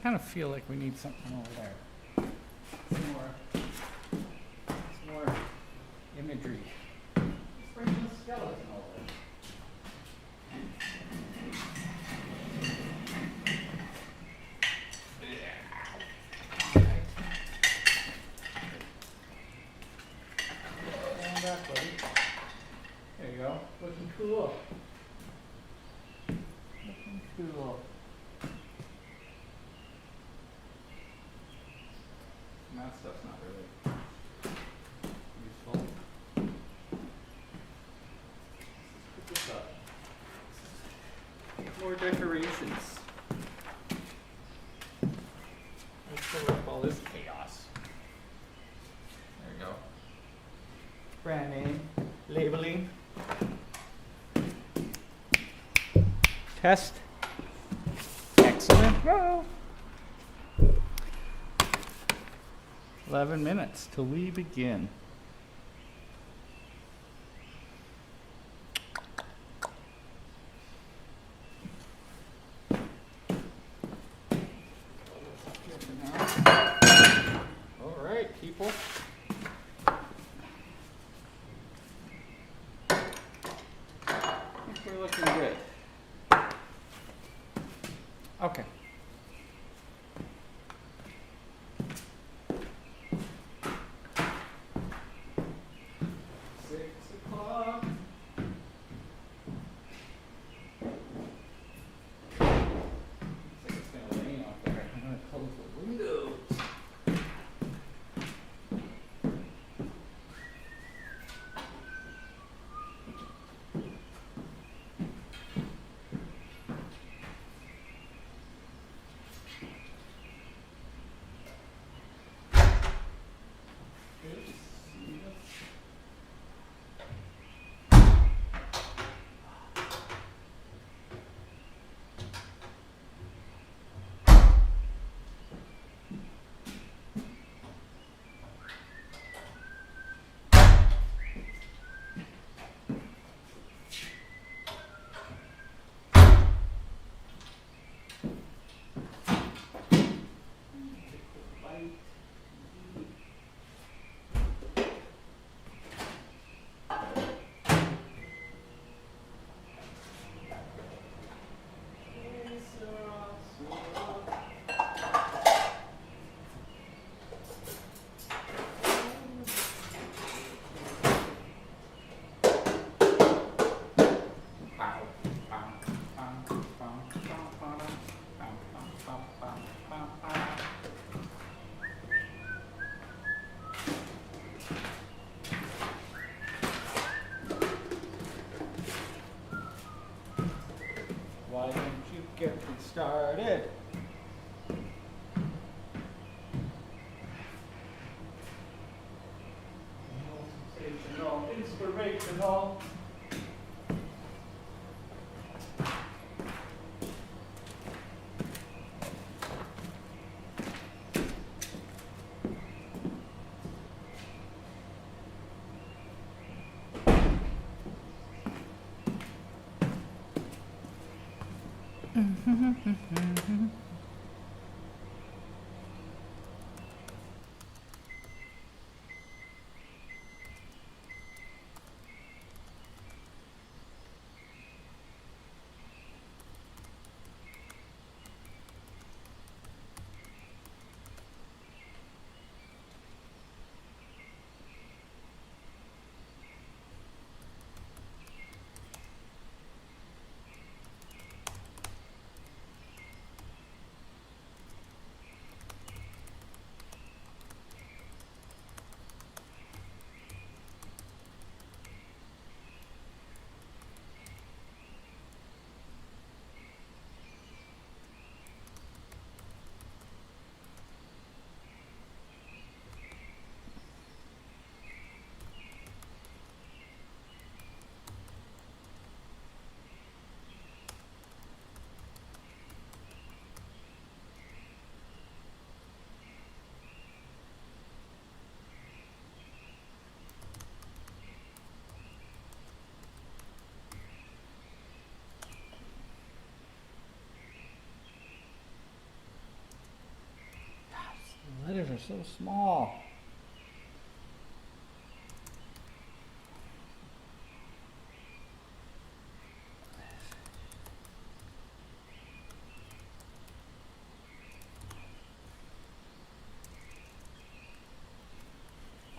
kind of feel like we need something over there. Some more imagery. Let's bring some skeleton over. Stand up, buddy. There you go. Looking cool. Looking cool. That stuff's not really useful. Let's put this up. More decorations. Let's fill up all this chaos. There you go. Brand name, labeling. Test. Excellent. Whoa. 11 minutes till we begin. All right, people. I think we're looking good. Okay. Why don't you get me started? Sensational, inspirational. so small.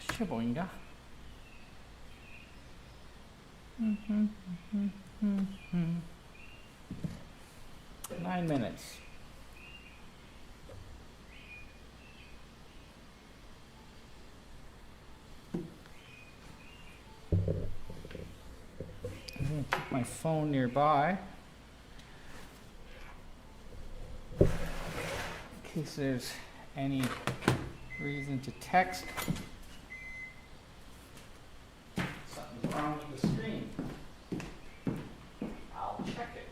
Shaboinga. 9 minutes. I'm going to keep my phone nearby in case there's any reason to text. Something's wrong with the screen. I'll check it.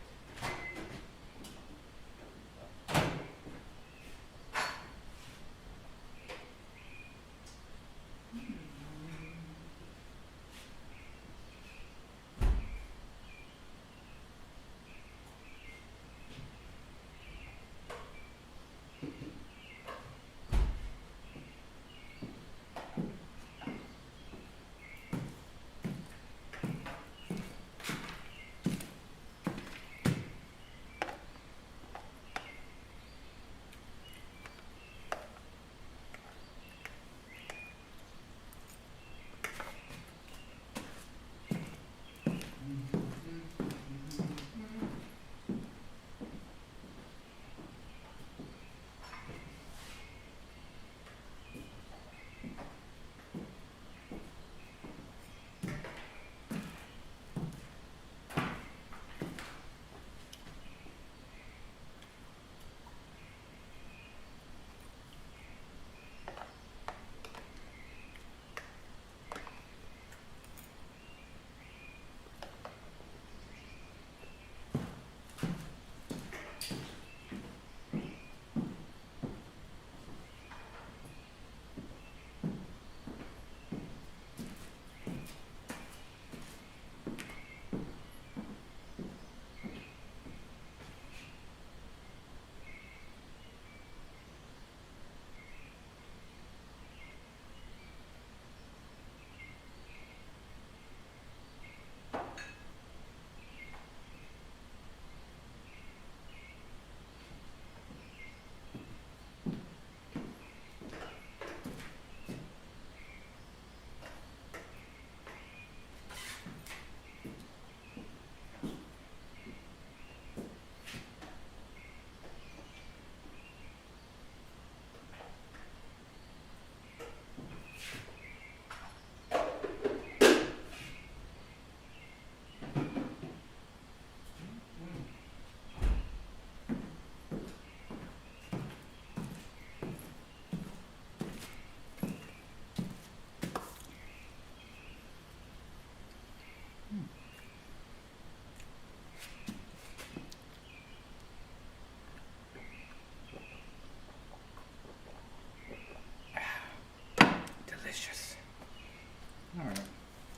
Alright,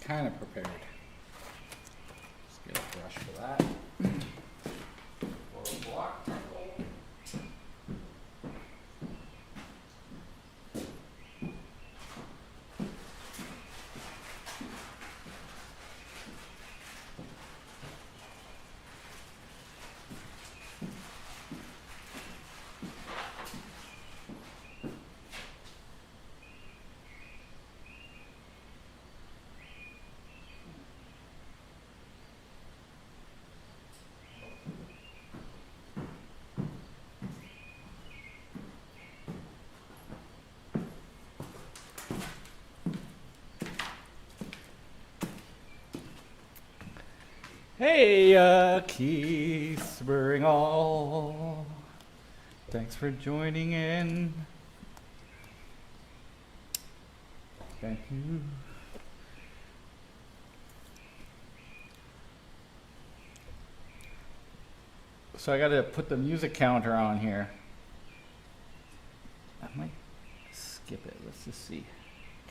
kind of prepared. Just get a brush for that. For a block knuckle. Hey, Keith Springall. Thanks for joining in. Thank you. So I gotta put the music counter on here. I might skip it. Let's just see.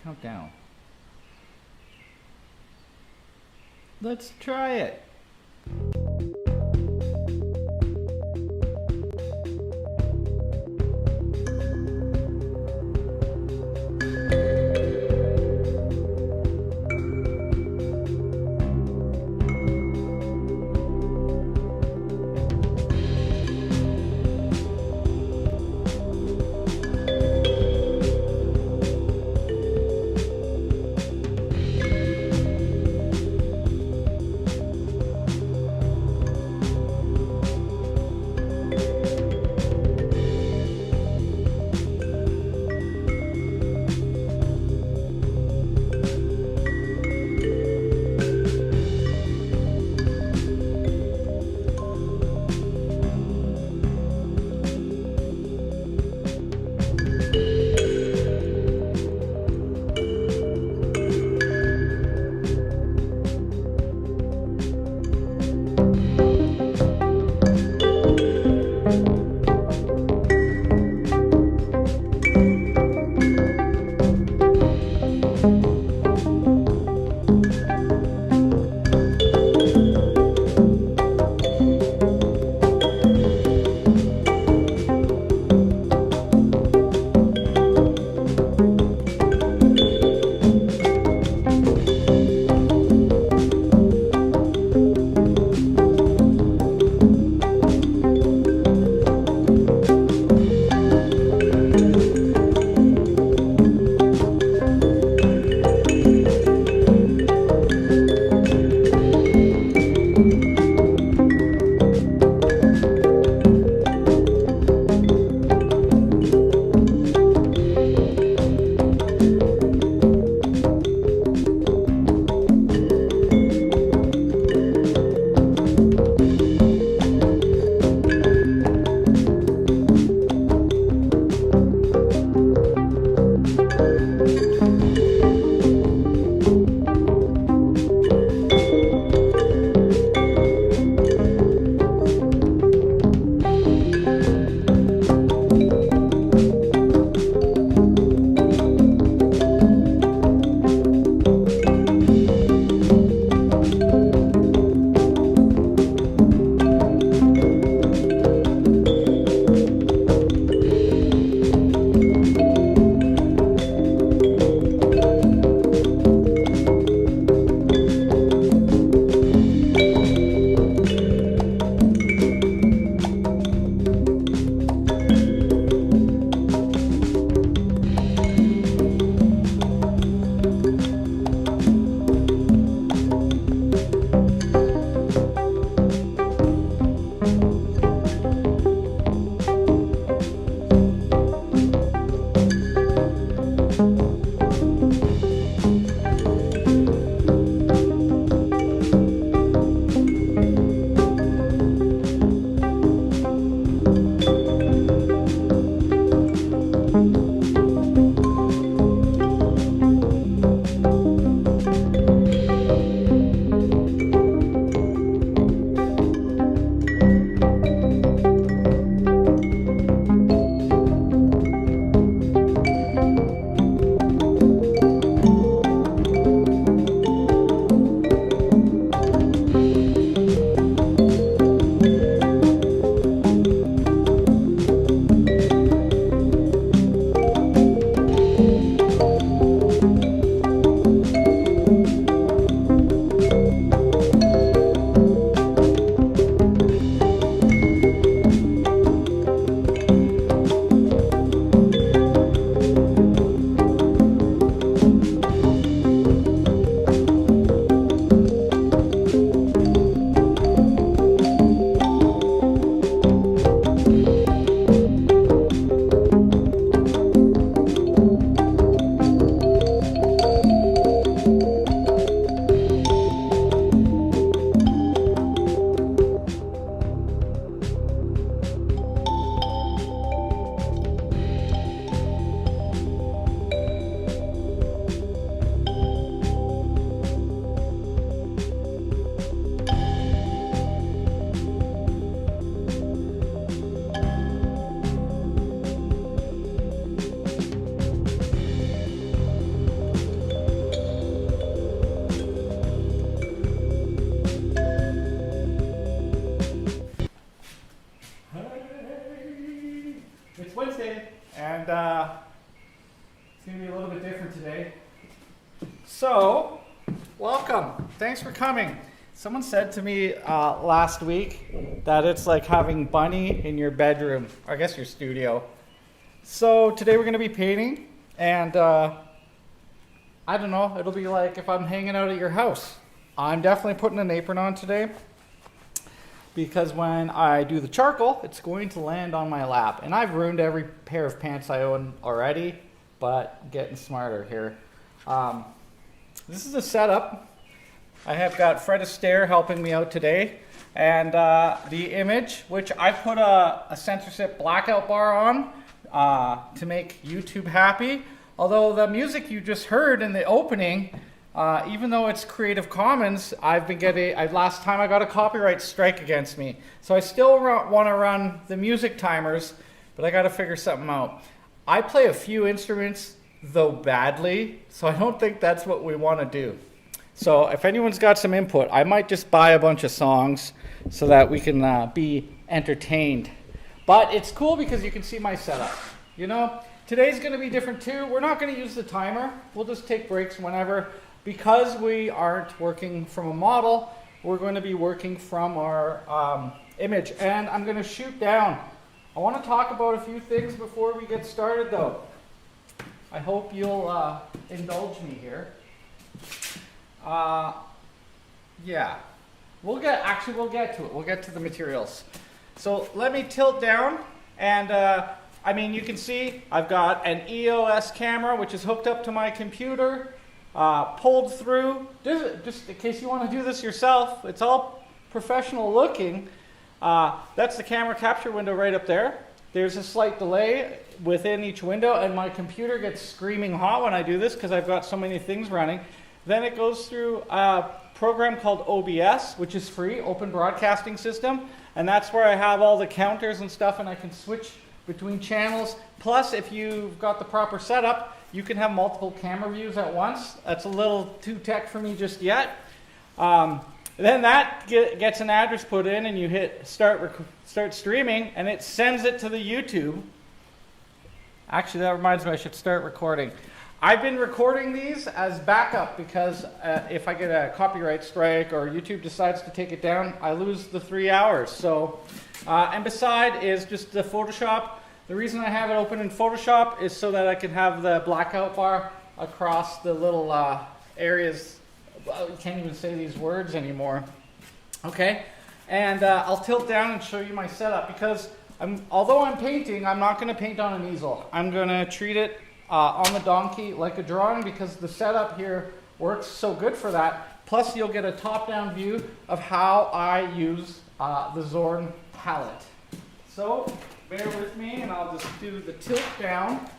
Count down. Let's try it. It's Wednesday, and it's going to be a little bit different today. So, welcome. Thanks for coming. Someone said to me last week that it's like having Bunny in your bedroom, or I guess your studio. So today we're going to be painting, and I don't know, it'll be like if I'm hanging out at your house. I'm definitely putting an apron on today, because when I do the charcoal, it's going to land on my lap. And I've ruined every pair of pants I own already, but getting smarter here. This is a setup. I have got Fred Astaire helping me out today. And the image, which I put a censorship blackout bar on to make YouTube happy. Although the music you just heard in the opening, even though it's Creative Commons, I've been getting, last time I got a copyright strike against me. So I still want to run the music timers, but I got to figure something out. I play a few instruments, though badly, so I don't think that's what we want to do. So if anyone's got some input, I might just buy a bunch of songs so that we can be entertained. But it's cool because you can see my setup. You know, today's going to be different too. We're not going to use the timer. We'll just take breaks whenever. Because we aren't working from a model, we're going to be working from our image. And I'm going to shoot down. I want to talk about a few things before we get started though. I hope you'll indulge me here. Yeah, we'll get to it. We'll get to the materials. So let me tilt down, and I mean, you can see I've got an EOS camera, which is hooked up to my computer. Pulled through, just in case you want to do this yourself, it's all professional looking. That's the camera capture window right up there. There's a slight delay within each window, and my computer gets screaming hot when I do this because I've got so many things running. Then it goes through a program called OBS, which is free, Open Broadcasting System, and that's where I have all the counters and stuff, and I can switch between channels. Plus, if you've got the proper setup, you can have multiple camera views at once. That's a little too tech for me just yet. Then that gets an address put in, and you hit start streaming, and it sends it to the YouTube. Actually, that reminds me, I should start recording. I've been recording these as backup because if I get a copyright strike or YouTube decides to take it down, I lose the 3 hours. So, and beside is just the Photoshop. The reason I have it open in Photoshop is so that I can have the blackout bar across the little areas. Well, you can't even say these words anymore. Okay, and I'll tilt down and show you my setup because although I'm painting, I'm not going to paint on an easel. I'm going to treat it on the donkey like a drawing because the setup here works so good for that. Plus, you'll get a top-down view of how I use the Zorn palette. So, bear with me, and I'll just do the tilt down.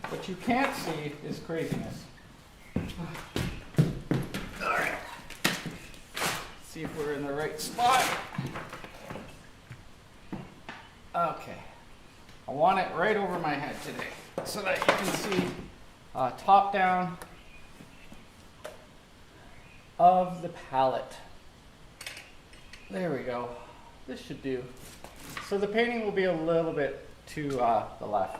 What you can't see is craziness. All right. See if we're in the right spot. Okay. I want it right over my head today so that you can see top down of the palette. There we go. This should do. So the painting will be a little bit to the left.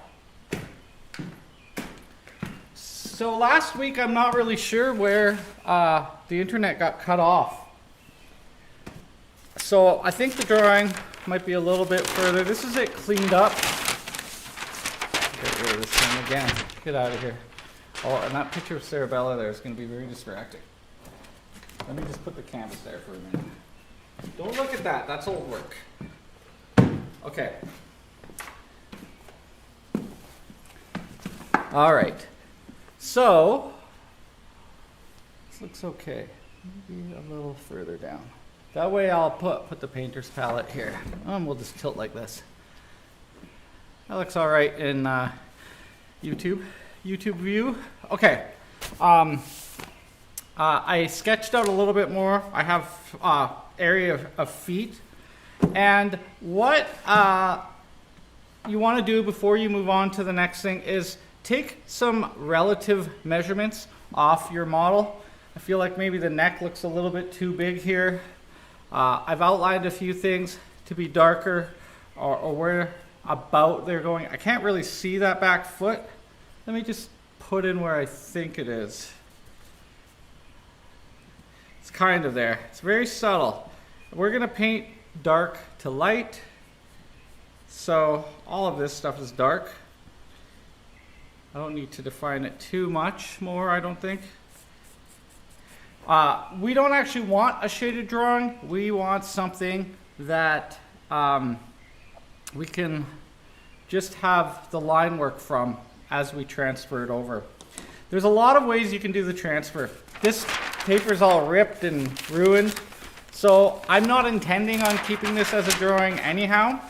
So last week, I'm not really sure where the internet got cut off. So I think the drawing might be a little bit further. This is it cleaned up. Get rid of this thing again. Get out of here. Oh, and that picture of Sarabella there is going to be very distracting. Let me just put the canvas there for a minute. Don't look at that. That's old work. Okay. All right. So, this looks okay. Maybe a little further down. That way I'll put the painter's palette here. We'll just tilt like this. That looks all right in YouTube view. Okay. I sketched out a little bit more. I have area of feet. And what you want to do before you move on to the next thing is take some relative measurements off your model. I feel like maybe the neck looks a little bit too big here. I've outlined a few things to be darker or where about they're going. I can't really see that back foot. Let me just put in where I think it is. It's kind of there. It's very subtle. We're going to paint dark to light. So all of this stuff is dark. I don't need to define it too much more, I don't think. We don't actually want a shaded drawing. We want something that we can just have the line work from as we transfer it over. There's a lot of ways you can do the transfer. This paper is all ripped and ruined, so I'm not intending on keeping this as a drawing anyhow.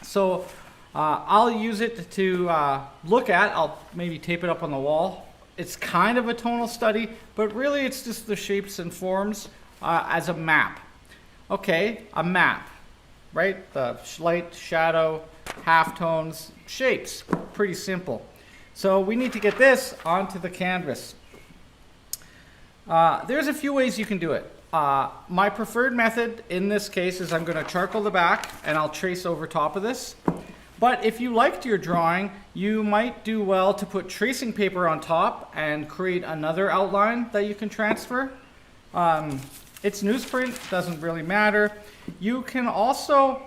So I'll use it to look at. I'll maybe tape it up on the wall. It's kind of a tonal study, but really it's just the shapes and forms as a map. Okay, a map, right? The light, shadow, halftones, shapes, pretty simple. So we need to get this onto the canvas. There's a few ways you can do it. My preferred method in this case is I'm going to charcoal the back and I'll trace over top of this. But if you liked your drawing, you might do well to put tracing paper on top and create another outline that you can transfer. It's newsprint, doesn't really matter. You can also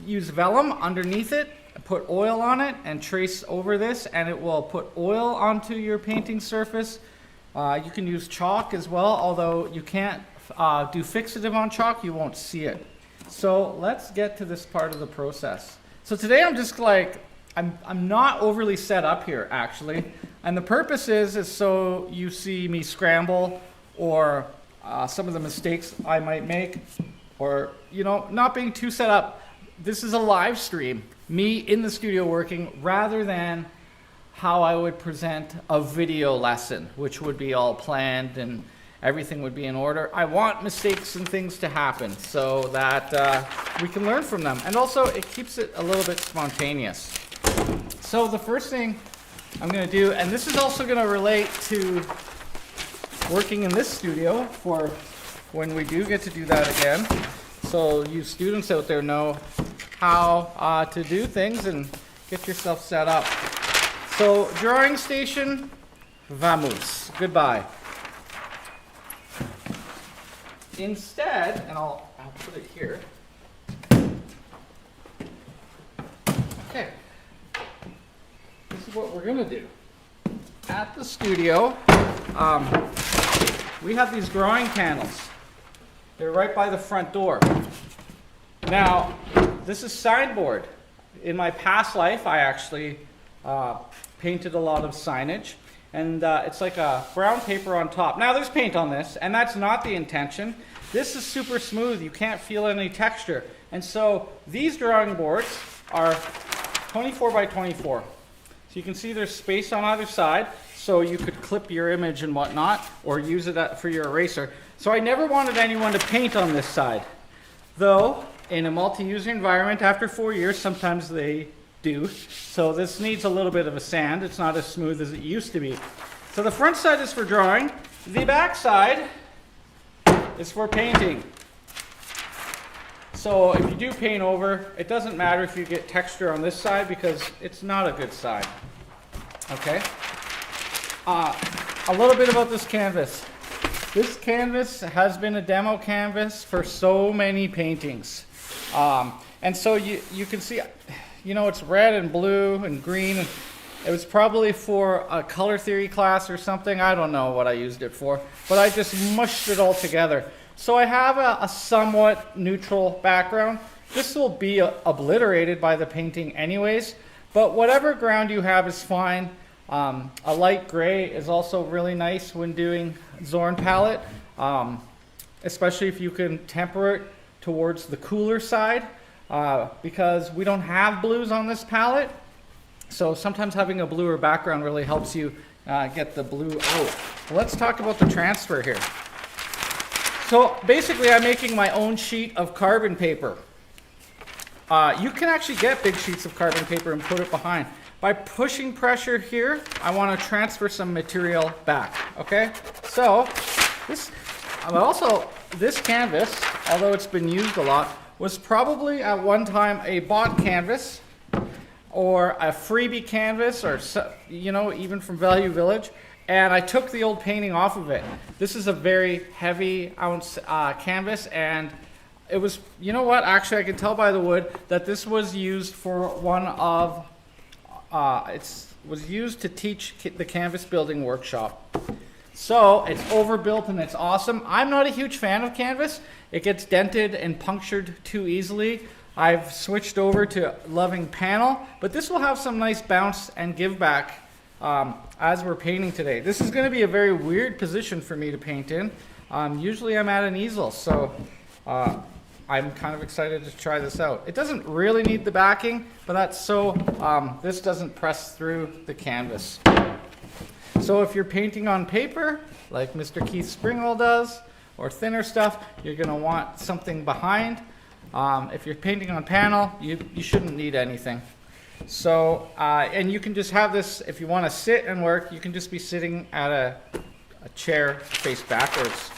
use vellum underneath it, put oil on it and trace over this, and it will put oil onto your painting surface. You can use chalk as well, although you can't do fixative on chalk, you won't see it. So let's get to this part of the process. So today I'm just like, I'm not overly set up here actually. And the purpose is so you see me scramble or some of the mistakes I might make, or, you know, not being too set up. This is a live stream, me in the studio working, rather than how I would present a video lesson, which would be all planned and everything would be in order. I want mistakes and things to happen so that we can learn from them. And also it keeps it a little bit spontaneous. So the first thing I'm going to do, and this is also going to relate to working in this studio for when we do get to do that again. So you students out there know how to do things and get yourself set up. So drawing station, vamos, goodbye. Instead, and I'll put it here. Okay, this is what we're gonna do. At the studio, we have these drawing panels. They're right by the front door. Now, this is signboard. In my past life, I actually painted a lot of signage. And it's like a brown paper on top. Now there's paint on this, and that's not the intention. This is super smooth. You can't feel any texture. And so these drawing boards are 24 by 24. So you can see there's space on either side, so you could clip your image and whatnot, or use it for your eraser. So I never wanted anyone to paint on this side. Though, in a multi-user environment, after 4 years, sometimes they do. So this needs a little bit of a sand. It's not as smooth as it used to be. So the front side is for drawing. The back side is for painting. So if you do paint over, it doesn't matter if you get texture on this side because it's not a good side. Okay? A little bit about this canvas. This canvas has been a demo canvas for so many paintings. And so you can see, you know, it's red and blue and green. It was probably for a color theory class or something. I don't know what I used it for, but I just mushed it all together. So I have a somewhat neutral background. This will be obliterated by the painting anyways, but whatever ground you have is fine. A light gray is also really nice when doing Zorn palette, especially if you can temper it towards the cooler side. Because we don't have blues on this palette, so sometimes having a bluer background really helps you get the blue out. Let's talk about the transfer here. So basically I'm making my own sheet of carbon paper. You can actually get big sheets of carbon paper and put it behind. By pushing pressure here, I want to transfer some material back, okay? So This, also, this canvas, although it's been used a lot, was probably at one time a bought canvas or a freebie canvas, or, you know, even from Value Village. And I took the old painting off of it. This is a very heavy ounce canvas, and it was, you know what, actually I can tell by the wood that this was used for one of, it was used to teach the canvas building workshop. So it's overbuilt and it's awesome. I'm not a huge fan of canvas. It gets dented and punctured too easily. I've switched over to loving panel, but this will have some nice bounce and give back as we're painting today. This is going to be a very weird position for me to paint in. Usually I'm at an easel, so I'm kind of excited to try this out. It doesn't really need the backing, but that's so this doesn't press through the canvas. So if you're painting on paper, like Mr. Keith Springwell does, or thinner stuff, you're going to want something behind. If you're painting on panel, you shouldn't need anything. So, and you can just have this, if you want to sit and work, you can just be sitting at a chair face backwards.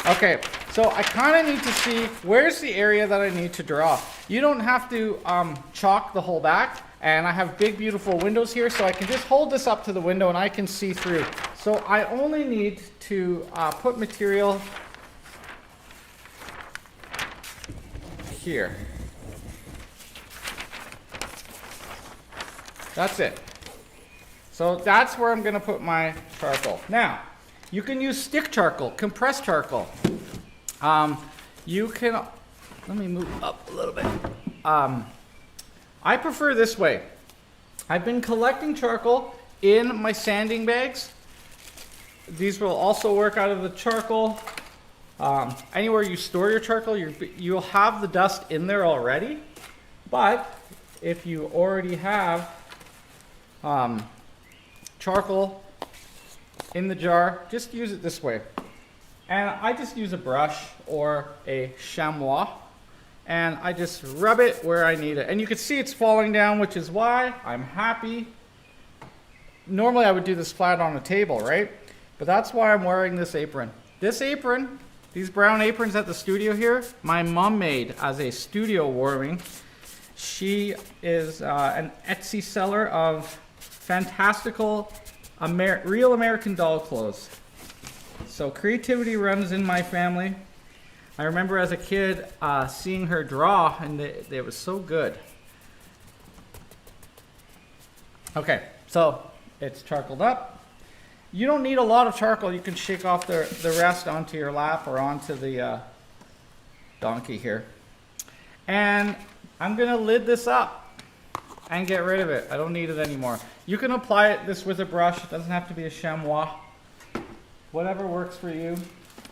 Okay, so I kind of need to see where's the area that I need to draw. You don't have to chalk the whole back, and I have big beautiful windows here, so I can just hold this up to the window and I can see through. So I only need to put material here. That's it. So that's where I'm going to put my charcoal. Now, you can use stick charcoal, compressed charcoal. You can, let me move up a little bit. I prefer this way. I've been collecting charcoal in my sanding bags. These will also work out of the charcoal. Anywhere you store your charcoal, you'll have the dust in there already. But if you already have charcoal in the jar, just use it this way. And I just use a brush or a chamois, and I just rub it where I need it. And you can see it's falling down, which is why I'm happy. Normally I would do this flat on a table, right? But that's why I'm wearing this apron. This apron, these brown aprons at the studio here, my mom made as a studio warming. She is an Etsy seller of fantastical real American doll clothes. So creativity runs in my family. I remember as a kid seeing her draw, and it was so good. Okay, so it's charcoaled up. You don't need a lot of charcoal. You can shake off the rest onto your lap or onto the donkey here. And I'm going to lid this up and get rid of it. I don't need it anymore. You can apply this with a brush. It doesn't have to be a chamois. Whatever works for you.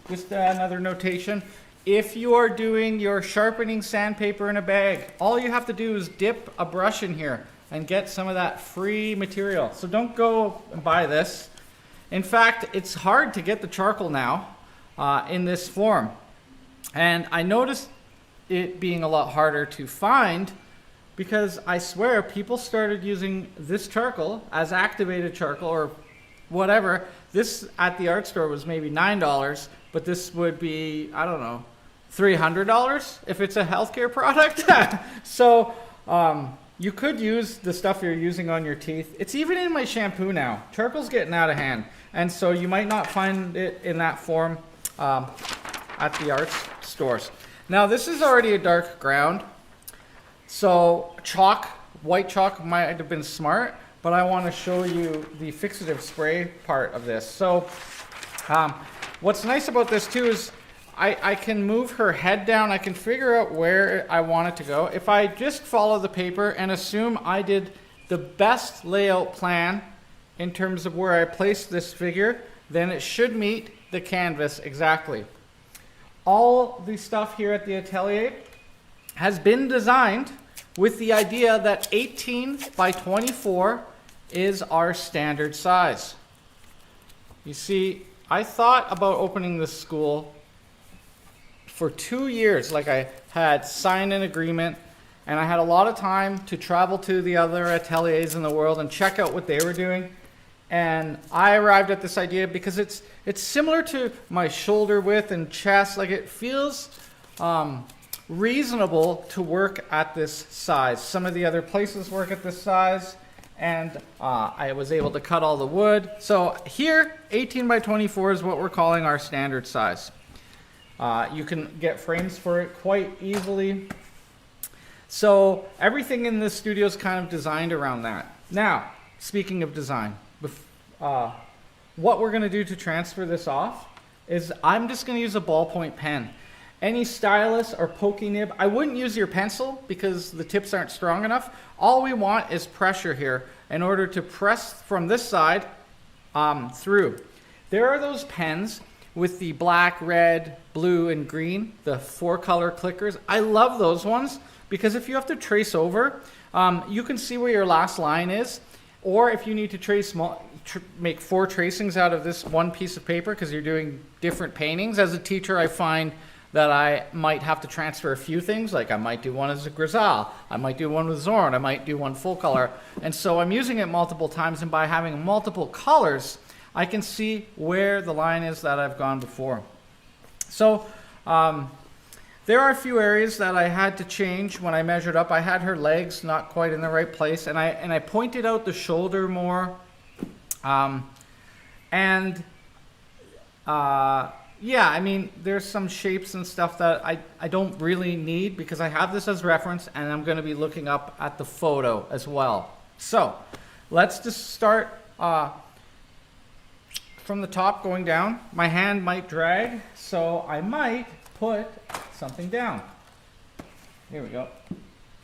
Just another notation. If you are doing your sharpening sandpaper in a bag, all you have to do is dip a brush in here and get some of that free material. So don't go and buy this. In fact, it's hard to get the charcoal now in this form. And I noticed it being a lot harder to find because I swear people started using this charcoal as activated charcoal or whatever. This at the art store was maybe $9, but this would be, I don't know, $300 if it's a healthcare product. So you could use the stuff you're using on your teeth. It's even in my shampoo now. Charcoal's getting out of hand. And so you might not find it in that form at the art stores. Now this is already a dark ground. So chalk, white chalk might have been smart, but I want to show you the fixative spray part of this. So what's nice about this too is I can move her head down. I can figure out where I want it to go. If I just follow the paper and assume I did the best layout plan in terms of where I place this figure, then it should meet the canvas exactly. All the stuff here at the atelier has been designed with the idea that 18 by 24 is our standard size. You see, I thought about opening this school for 2 years. Like I had signed an agreement and I had a lot of time to travel to the other ateliers in the world and check out what they were doing. And I arrived at this idea because it's similar to my shoulder width and chest. Like, it feels reasonable to work at this size. Some of the other places work at this size, and I was able to cut all the wood. So here, 18 by 24 is what we're calling our standard size. You can get frames for it quite easily. So everything in this studio is kind of designed around that. Now, speaking of design, what we're going to do to transfer this off is I'm just going to use a ballpoint pen. Any stylus or pokey nib, I wouldn't use your pencil because the tips aren't strong enough. All we want is pressure here in order to press from this side through. There are those pens with the black, red, blue, and green, the 4-color clickers. I love those ones because if you have to trace over, you can see where your last line is. Or if you need to trace make 4 tracings out of this one piece of paper because you're doing different paintings. As a teacher, I find that I might have to transfer a few things, like I might do one as a grisaille, I might do one with Zorn, I might do one full color. And so I'm using it multiple times, and by having multiple colors, I can see where the line is that I've gone before. So there are a few areas that I had to change when I measured up. I had her legs not quite in the right place, and I pointed out the shoulder more. Yeah, I mean, there's some shapes and stuff that I don't really need because I have this as reference, and I'm going to be looking up at the photo as well. So let's just start from the top going down. My hand might drag, so I might put something down. Here we go.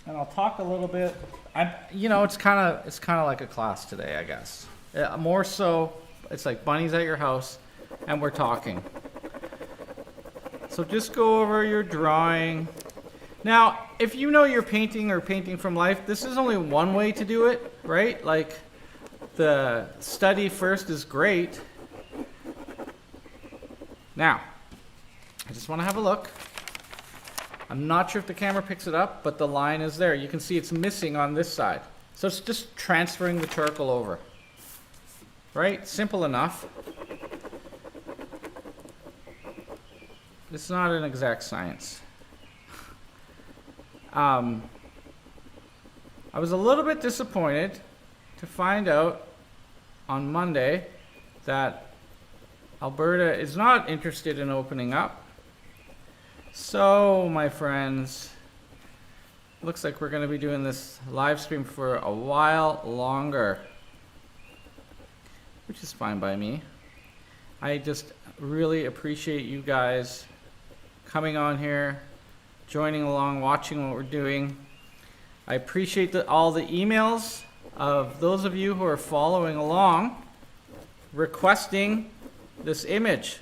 And I'll talk a little bit. It's kind of like a class today, I guess. More so, it's like bunnies at your house, and we're talking. So just go over your drawing. Now, if you know you're painting or painting from life, this is only one way to do it, right? Like, the study first is great. Now, I just want to have a look. I'm not sure if the camera picks it up, but the line is there. You can see it's missing on this side. So it's just transferring the charcoal over. Right? Simple enough. It's not an exact science. I was a little bit disappointed to find out on Monday that Alberta is not interested in opening up. So, my friends, looks like we're going to be doing this live stream for a while longer, which is fine by me. I just really appreciate you guys coming on here, joining along, watching what we're doing. I appreciate all the emails of those of you who are following along, requesting this image.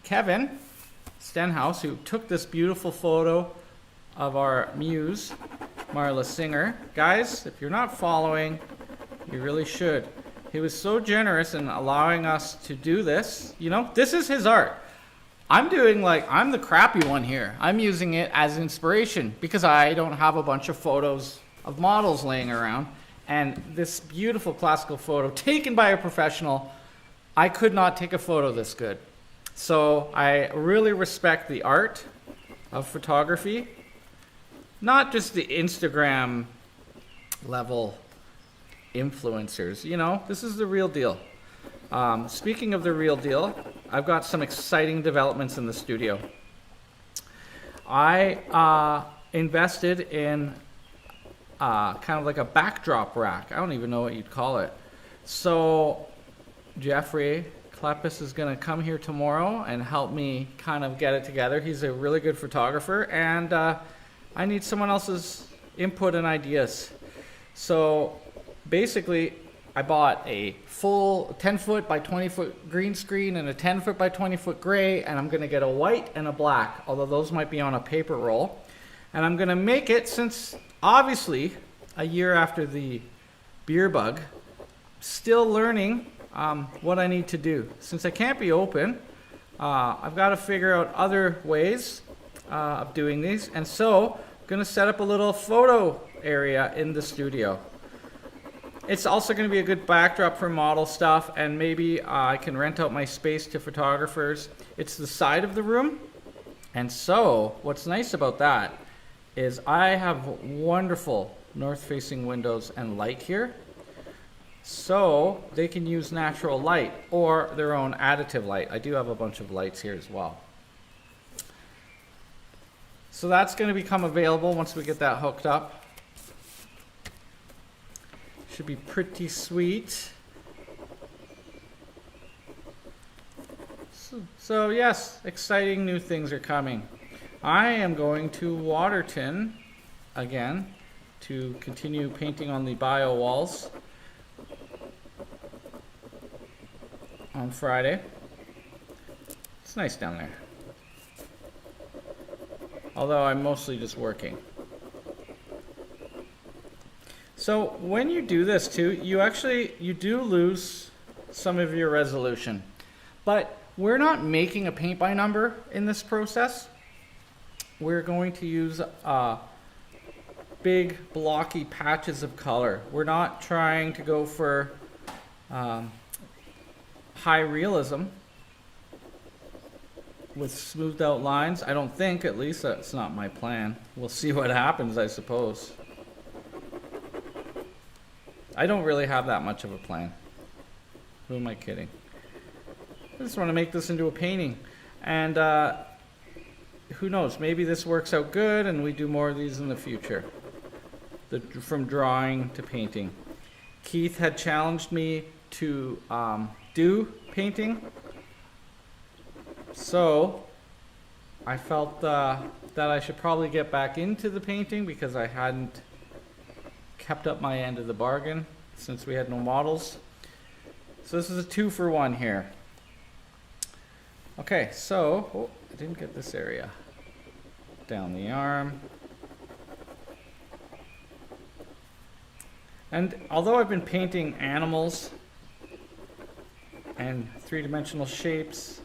Kevin Stenhouse, who took this beautiful photo of our muse, Marla Singer. Guys, if you're not following, you really should. He was so generous in allowing us to do this. You know, this is his art. I'm the crappy one here. I'm using it as inspiration because I don't have a bunch of photos of models laying around. And this beautiful classical photo taken by a professional, I could not take a photo this good. So I really respect the art of photography, not just the Instagram level influencers. You know, this is the real deal. Speaking of the real deal, I've got some exciting developments in the studio. I invested in kind of like a backdrop rack. I don't even know what you'd call it. So Jeffrey Klepis is going to come here tomorrow and help me kind of get it together. He's a really good photographer, and I need someone else's input and ideas. So basically, I bought a full 10-foot by 20-foot green screen and a 10-foot by 20-foot gray, and I'm going to get a white and a black, although those might be on a paper roll. And I'm going to make it, since obviously a year after the beer bug, still learning what I need to do. Since I can't be open, I've got to figure out other ways of doing these. And so I'm going to set up a little photo area in the studio. It's also going to be a good backdrop for model stuff, and maybe I can rent out my space to photographers. It's the side of the room, and so what's nice about that is I have wonderful north-facing windows and light here, so they can use natural light or their own additive light. I do have a bunch of lights here as well. So that's going to become available once we get that hooked up. Should be pretty sweet. So yes, exciting new things are coming. I am going to Waterton again to continue painting on the bio walls on Friday. It's nice down there. Although I'm mostly just working. So when you do this too, you do lose some of your resolution. But we're not making a paint by number in this process. We're going to use big blocky patches of color. We're not trying to go for high realism with smoothed out lines. I don't think, at least that's not my plan. We'll see what happens, I suppose. I don't really have that much of a plan. Who am I kidding? I just want to make this into a painting. And who knows, maybe this works out good and we do more of these in the future. From drawing to painting. Keith had challenged me to do painting. So I felt that I should probably get back into the painting because I hadn't kept up my end of the bargain since we had no models. So this is a 2-for-1 here. Okay, so I didn't get this area. Down the arm. And although I've been painting animals and three-dimensional shapes,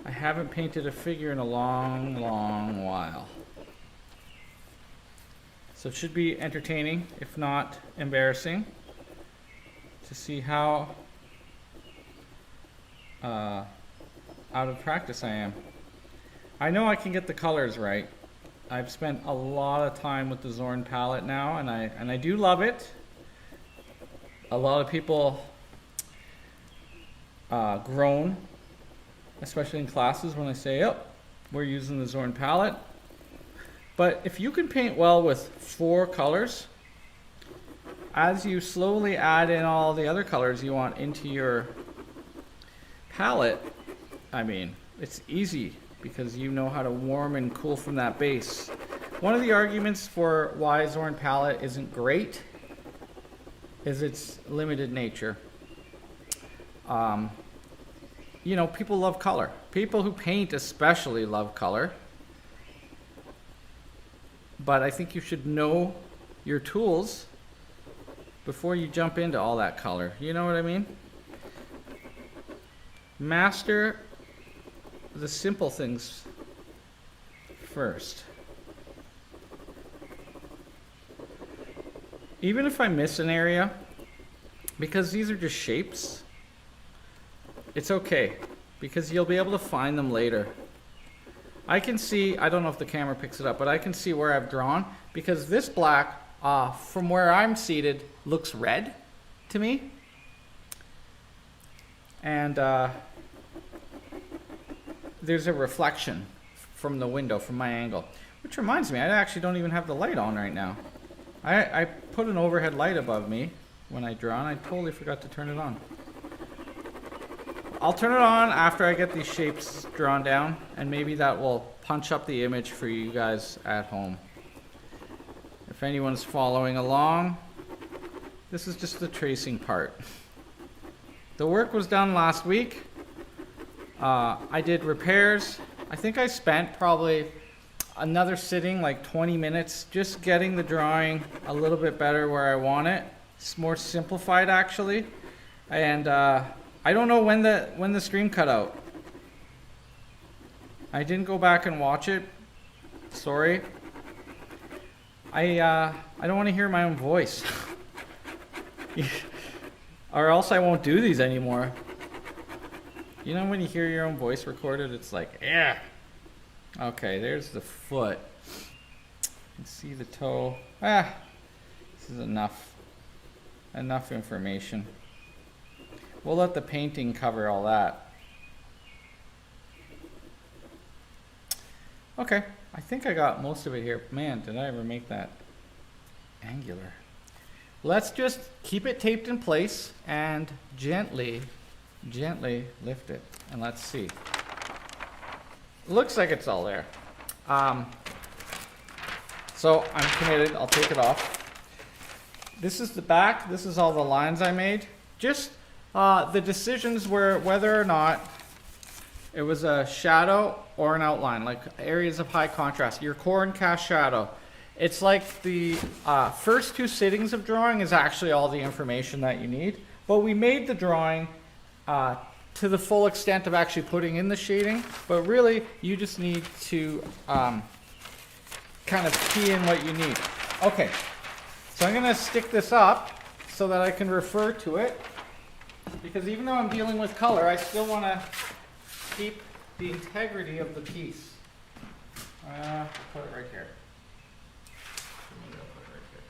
I haven't painted a figure in a long, long while. So it should be entertaining, if not embarrassing, to see how out of practice I am. I know I can get the colors right. I've spent a lot of time with the Zorn palette now, and I do love it. A lot of people groan, especially in classes, when I say, "Oh, we're using the Zorn palette." But if you can paint well with 4 colors, as you slowly add in all the other colors you want into your palette, I mean, it's easy because you know how to warm and cool from that base. One of the arguments for why Zorn palette isn't great is its limited nature. You know, people love color. People who paint especially love color. But I think you should know your tools before you jump into all that color. You know what I mean? Master the simple things first. Even if I miss an area, because these are just shapes, it's okay, because you'll be able to find them later. I can see, I don't know if the camera picks it up, but I can see where I've drawn, because this black, from where I'm seated, looks red to me. And there's a reflection from the window, from my angle. Which reminds me, I actually don't even have the light on right now. I put an overhead light above me when I draw, and I totally forgot to turn it on. I'll turn it on after I get these shapes drawn down, and maybe that will punch up the image for you guys at home. If anyone's following along, this is just the tracing part. The work was done last week. I did repairs. I think I spent probably another sitting, like 20 minutes, just getting the drawing a little bit better where I want it. It's more simplified actually. And I don't know when the stream cut out. I didn't go back and watch it. Sorry. I don't want to hear my own voice. or else I won't do these anymore. You know when you hear your own voice recorded, it's like, yeah. Okay, there's the foot. You can see the toe. Ah, this is enough. Enough information. We'll let the painting cover all that. Okay, I think I got most of it here. Man, did I ever make that angular. Let's just keep it taped in place and gently lift it. And let's see. Looks like it's all there. So I'm committed. I'll take it off. This is the back. This is all the lines I made. Just the decisions were whether or not it was a shadow or an outline, like areas of high contrast. Your core and cast shadow. It's like the first two sittings of drawing is actually all the information that you need. But we made the drawing to the full extent of actually putting in the shading. But really, you just need to kind of key in what you need. Okay, so I'm going to stick this up so that I can refer to it. Because even though I'm dealing with color, I still want to keep the integrity of the piece. Put it right here. Maybe I'll put it right here.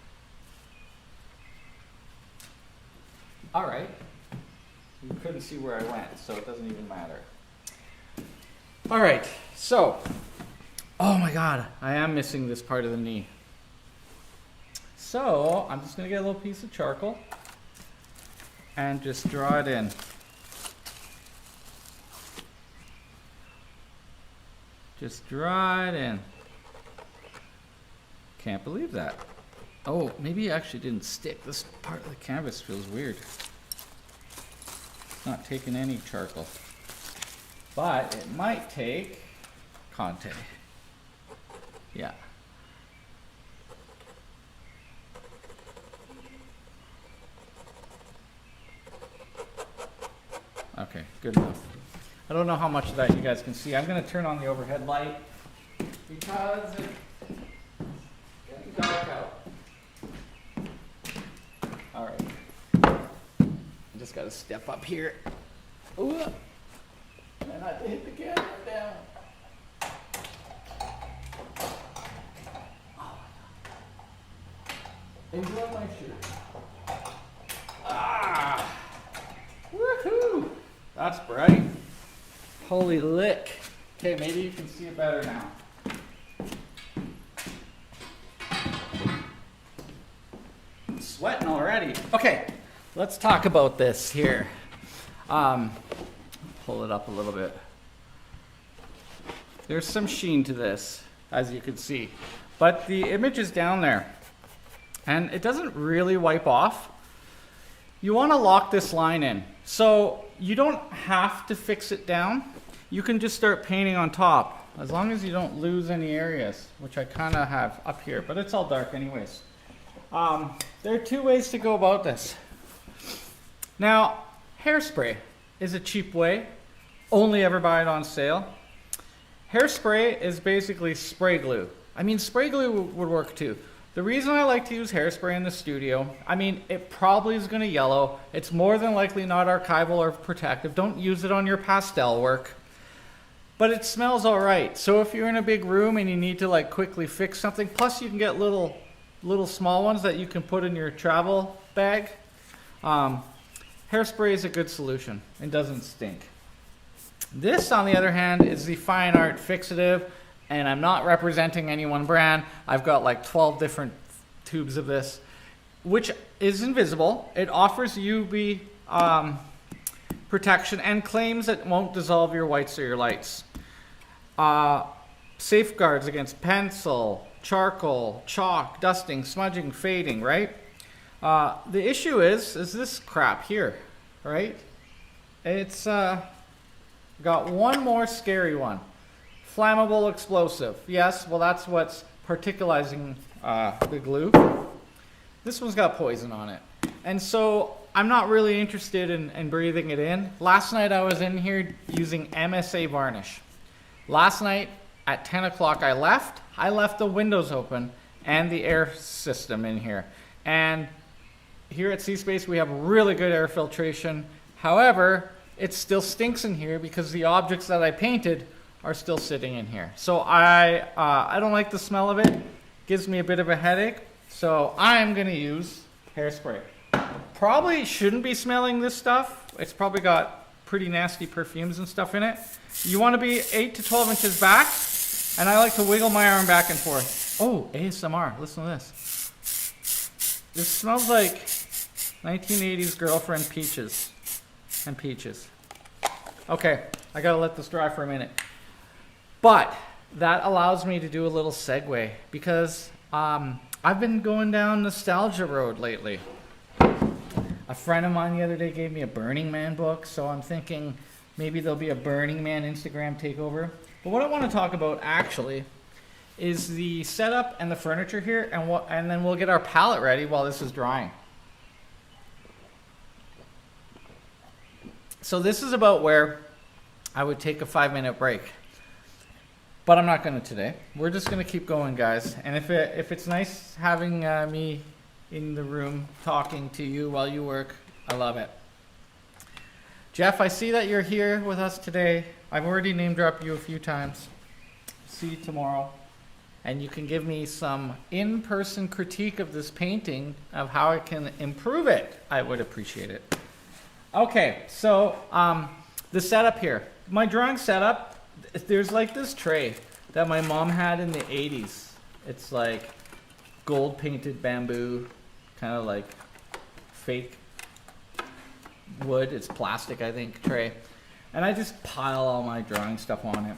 All right. You couldn't see where I went, so it doesn't even matter. All right. So, oh my God, I am missing this part of the knee. So I'm just going to get a little piece of charcoal and just draw it in. Just draw it in. Can't believe that. Oh, maybe it actually didn't stick. This part of the canvas feels weird. It's not taking any charcoal. But it might take Conte. Yeah. Okay, good enough. I don't know how much of that you guys can see. I'm going to turn on the overhead light because it's getting dark out. All right. I just got to step up here. Ooh. And I hit the camera down. Oh my God. Enjoy my shirt. Ah! Woohoo! That's bright. Holy lick. Okay, maybe you can see it better now. I'm sweating already. Okay, let's talk about this here. Pull it up a little bit. There's some sheen to this, as you can see. But the image is down there. And it doesn't really wipe off. You want to lock this line in. So you don't have to fix it down. You can just start painting on top, as long as you don't lose any areas, which I kind of have up here, but it's all dark anyways. There are two ways to go about this. Now, hairspray is a cheap way. Only ever buy it on sale. Hairspray is basically spray glue. I mean, spray glue would work too. The reason I like to use hairspray in the studio, I mean, it probably is going to yellow. It's more than likely not archival or protective. Don't use it on your pastel work. But it smells all right. So if you're in a big room and you need to like quickly fix something, plus you can get little small ones that you can put in your travel bag. Hairspray is a good solution and doesn't stink. This, on the other hand, is the Fine Art Fixative. And I'm not representing any one brand. I've got like 12 different tubes of this, which is invisible. It offers UV protection and claims it won't dissolve your whites or your lights. Safeguards against pencil, charcoal, chalk, dusting, smudging, fading, right? The issue is this crap here, right? It's got one more scary one. Flammable explosive. Yes, well that's what's particularizing the glue. This one's got poison on it. And so I'm not really interested in breathing it in. Last night I was in here using MSA varnish. Last night at 10 o'clock I left the windows open and the air system in here. And here at C-Space, we have really good air filtration. However, it still stinks in here because the objects that I painted are still sitting in here. So I don't like the smell of it. Gives me a bit of a headache. So I'm gonna use hairspray. Probably shouldn't be smelling this stuff. It's probably got pretty nasty perfumes and stuff in it. You wanna be 8 to 12 inches back, and I like to wiggle my arm back and forth. Oh, ASMR, listen to this. This smells like 1980s girlfriend peaches and peaches. Okay, I gotta let this dry for a minute. But that allows me to do a little segue because I've been going down nostalgia road lately. A friend of mine the other day gave me a Burning Man book, so I'm thinking maybe there'll be a Burning Man Instagram takeover. But what I want to talk about actually is the setup and the furniture here, and then we'll get our palette ready while this is drying. So this is about where I would take a 5-minute break. But I'm not going to today. We're just going to keep going, guys. And if it's nice having me in the room talking to you while you work, I love it. Jeff, I see that you're here with us today. I've already name dropped you a few times. See you tomorrow. And you can give me some in-person critique of this painting of how I can improve it. I would appreciate it. Okay, so the setup here. My drawing setup, there's like this tray that my mom had in the 80s. It's like gold painted bamboo, kind of like fake wood. It's plastic, I think, tray. And I just pile all my drawing stuff on it.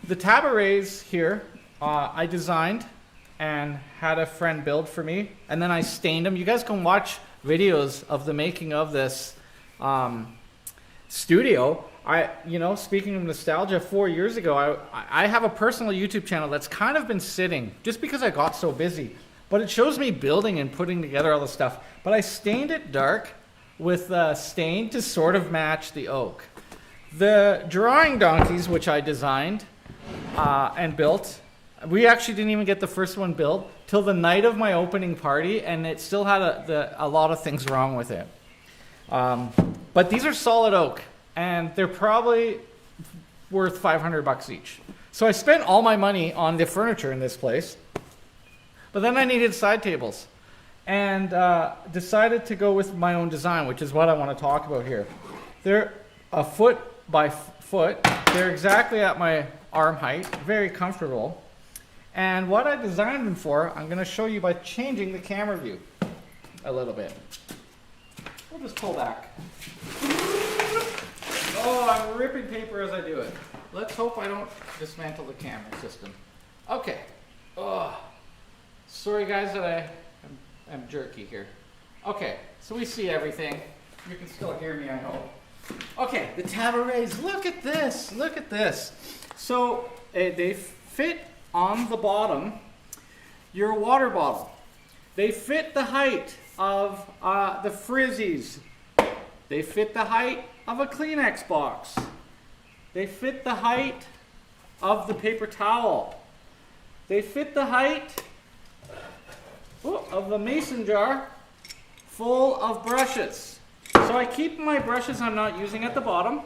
The tabourets here, I designed and had a friend build for me. And then I stained them. You guys can watch videos of the making of this studio. Speaking of nostalgia, 4 years ago, I have a personal YouTube channel that's kind of been sitting just because I got so busy. But it shows me building and putting together all the stuff. But I stained it dark with stain to sort of match the oak. The drawing donkeys, which I designed and built, we actually didn't even get the first one built till the night of my opening party, and it still had a lot of things wrong with it. But these are solid oak. And they're probably worth $500 each. So I spent all my money on the furniture in this place. But then I needed side tables. And decided to go with my own design, which is what I want to talk about here. They're a foot by foot. They're exactly at my arm height. Very comfortable. And what I designed them for, I'm going to show you by changing the camera view a little bit. We'll just pull back. Oh, I'm ripping paper as I do it. Let's hope I don't dismantle the camera system. Okay. Oh, sorry guys that I'm jerky here. Okay, so we see everything. You can still hear me, I hope. Okay, the tabourets. Look at this. Look at this. So they fit on the bottom your water bottle. They fit the height of the frizzies. They fit the height of a Kleenex box. They fit the height of the paper towel. They fit the height of the mason jar full of brushes. So I keep my brushes I'm not using at the bottom.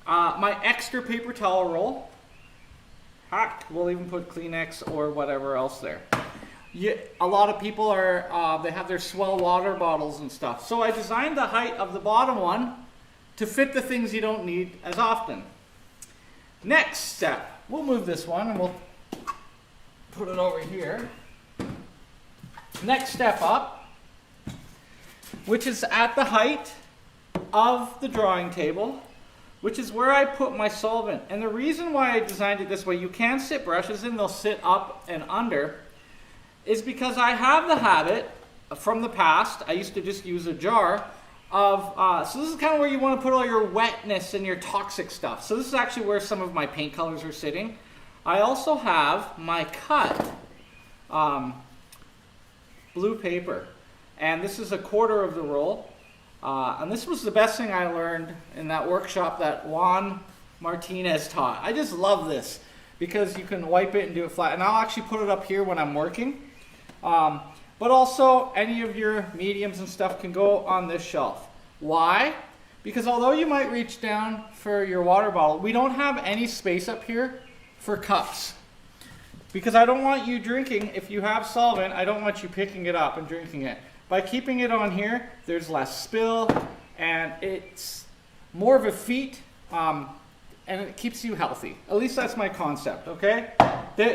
My extra paper towel roll. Heck, we'll even put Kleenex or whatever else there. A lot of people they have their Swell water bottles and stuff. So I designed the height of the bottom one to fit the things you don't need as often. Next step, we'll move this one and we'll put it over here. Next step up, which is at the height of the drawing table, which is where I put my solvent. And the reason why I designed it this way, you can sit brushes in, they'll sit up and under, is because I have the habit from the past, I used to just use a jar of, so this is kind of where you want to put all your wetness and your toxic stuff. So this is actually where some of my paint colors are sitting. I also have my cut blue paper, and this is 1/4 of the roll. And this was the best thing I learned in that workshop that Juan Martinez taught. I just love this because you can wipe it and do it flat. And I'll actually put it up here when I'm working. but also any of your mediums and stuff can go on this shelf. Why? Because although you might reach down for your water bottle, we don't have any space up here for cups. Because I don't want you drinking, if you have solvent, I don't want you picking it up and drinking it. By keeping it on here, there's less spill, and it's more of a feat, and it keeps you healthy. At least that's my concept, okay?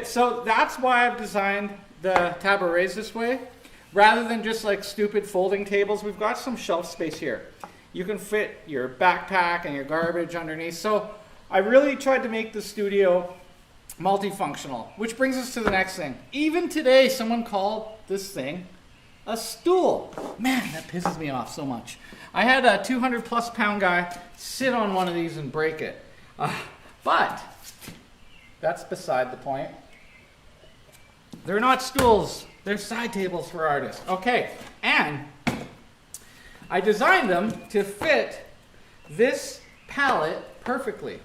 So that's why I've designed the tabourets this way. Rather than just like stupid folding tables, we've got some shelf space here. You can fit your backpack and your garbage underneath. So I really tried to make the studio multifunctional, which brings us to the next thing. Even today, someone called this thing a stool. Man, that pisses me off so much. I had a 200+ pound guy sit on one of these and break it. But that's beside the point. They're not stools. They're side tables for artists. Okay, and I designed them to fit this palette perfectly.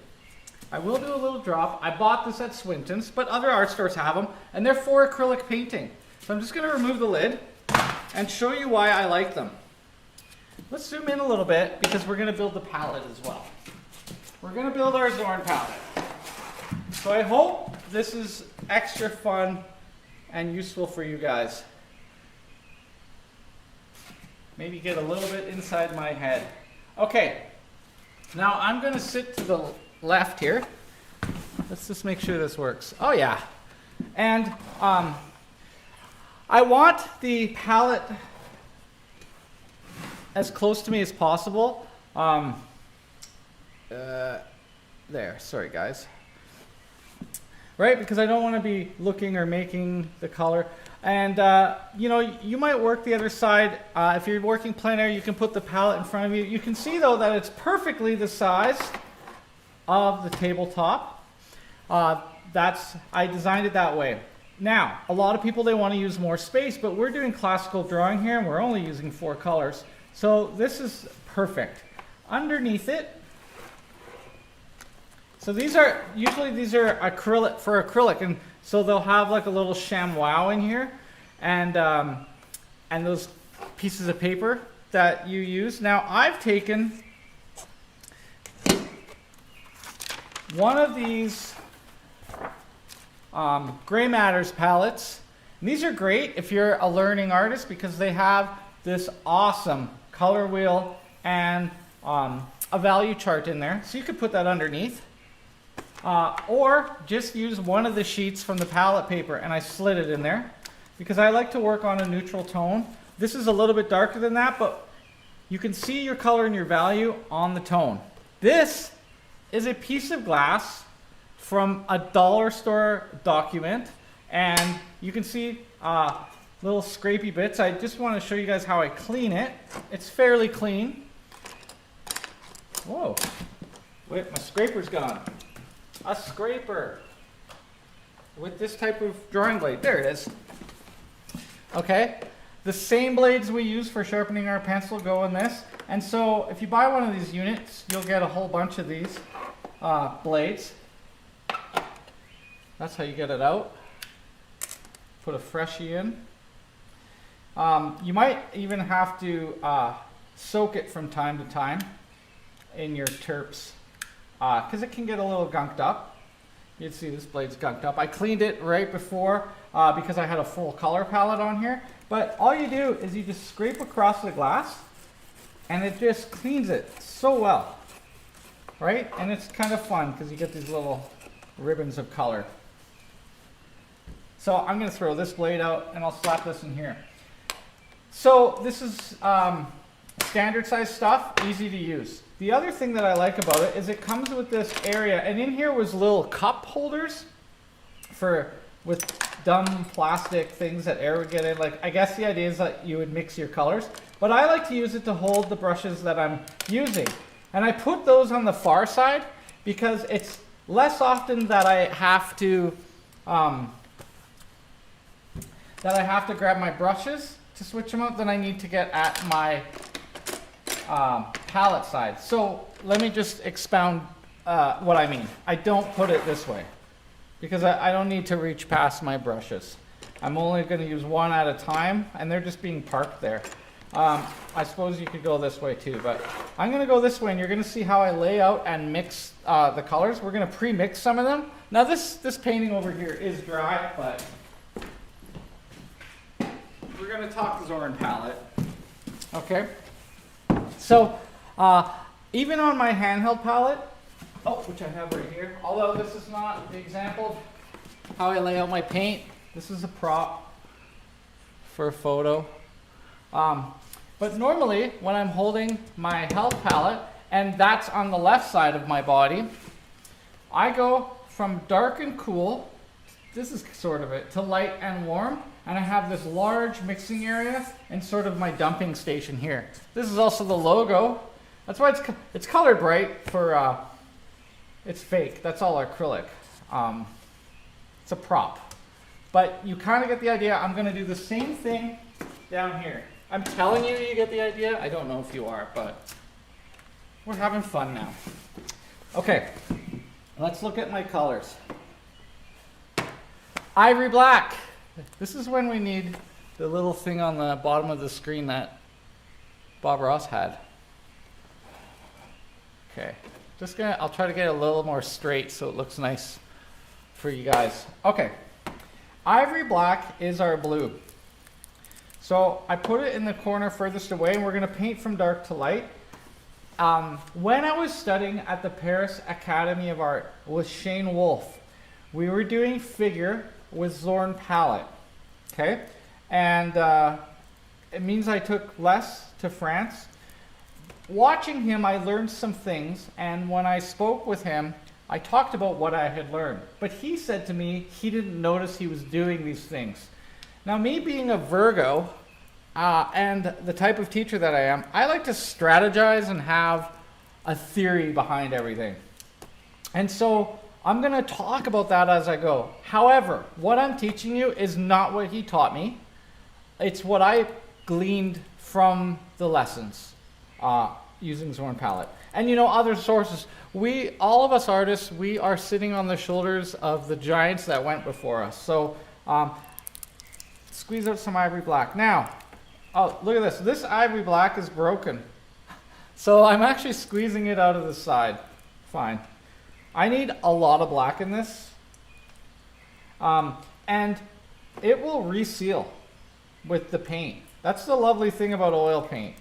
I will do a little drop. I bought this at Swinton's, but other art stores have them, and they're for acrylic painting. So I'm just going to remove the lid and show you why I like them. Let's zoom in a little bit because we're going to build the palette as well. We're going to build our Zorn palette. So I hope this is extra fun and useful for you guys. Maybe get a little bit inside my head. Okay, now I'm going to sit to the left here. Let's just make sure this works. Oh yeah. And I want the palette as close to me as possible. There, sorry guys. Right, because I don't want to be looking or making the color. And you know, you might work the other side. If you're working plein air, you can put the palette in front of you. You can see though that it's perfectly the size of the tabletop. I designed it that way. Now, a lot of people, they want to use more space, but we're doing classical drawing here and we're only using 4 colors. So this is perfect. Underneath it, so these are acrylic for acrylic, and so they'll have like a little ShamWow in here, and those pieces of paper that you use. Now I've taken one of these Gray Matters palettes. And these are great if you're a learning artist because they have this awesome color wheel and a value chart in there, so you could put that underneath. Or just use one of the sheets from the palette paper, and I slid it in there because I like to work on a neutral tone. This is a little bit darker than that, but you can see your color and your value on the tone. This is a piece of glass from a dollar store document, and you can see little scrapey bits. I just want to show you guys how I clean it. It's fairly clean. Whoa, wait, my scraper's gone. A scraper with this type of drawing blade. There it is. Okay, the same blades we use for sharpening our pencil go in this. And so if you buy one of these units, you'll get a whole bunch of these blades. That's how you get it out. Put a freshie in. You might even have to soak it from time to time in your terps, because it can get a little gunked up. You'd see this blade's gunked up. I cleaned it right before because I had a full color palette on here. But all you do is you just scrape across the glass and it just cleans it so well, right? And it's kind of fun because you get these little ribbons of color. So I'm going to throw this blade out and I'll slap this in here. So this is standard size stuff, easy to use. The other thing that I like about it is it comes with this area, and in here was little cup holders with dumb plastic things that air would get in. Like, I guess the idea is that you would mix your colors, but I like to use it to hold the brushes that I'm using. And I put those on the far side because it's less often that I have to grab my brushes to switch them out than I need to get at my palette side. So let me just expound what I mean. I don't put it this way because I don't need to reach past my brushes. I'm only going to use one at a time, and they're just being parked there. I suppose you could go this way too, but I'm going to go this way, and you're going to see how I lay out and mix the colors. We're going to pre-mix some of them. Now this painting over here is dry, but we're going to talk Zorn palette. Okay? So, even on my handheld palette, which I have right here, although this is not the example of how I lay out my paint, this is a prop for a photo. But normally, when I'm holding my health palette, and that's on the left side of my body, I go from dark and cool, this is sort of it, to light and warm, and I have this large mixing area and sort of my dumping station here. This is also the logo. That's why it's colored bright for, it's fake, that's all acrylic. It's a prop. But you kind of get the idea. I'm going to do the same thing down here. I'm telling you, you get the idea. I don't know if you are, but we're having fun now. Okay, let's look at my colors. Ivory black. This is when we need the little thing on the bottom of the screen that Bob Ross had. Okay, I'll try to get a little more straight so it looks nice for you guys. Okay, ivory black is our blue. So I put it in the corner furthest away, and we're going to paint from dark to light. When I was studying at the Paris Academy of Art with Shane Wolfe, we were doing figure with Zorn palette. Okay, and it means I took less to France. Watching him, I learned some things, and when I spoke with him, I talked about what I had learned. But he said to me he didn't notice he was doing these things. Now, me being a Virgo, and the type of teacher that I am, I like to strategize and have a theory behind everything. And so I'm going to talk about that as I go. However, what I'm teaching you is not what he taught me. It's what I gleaned from the lessons using Zorn palette. And you know, other sources. All of us artists, we are sitting on the shoulders of the giants that went before us. So squeeze out some ivory black. Now, look at this. This ivory black is broken. So I'm actually squeezing it out of the side. Fine. I need a lot of black in this. And it will reseal with the paint. That's the lovely thing about oil paint.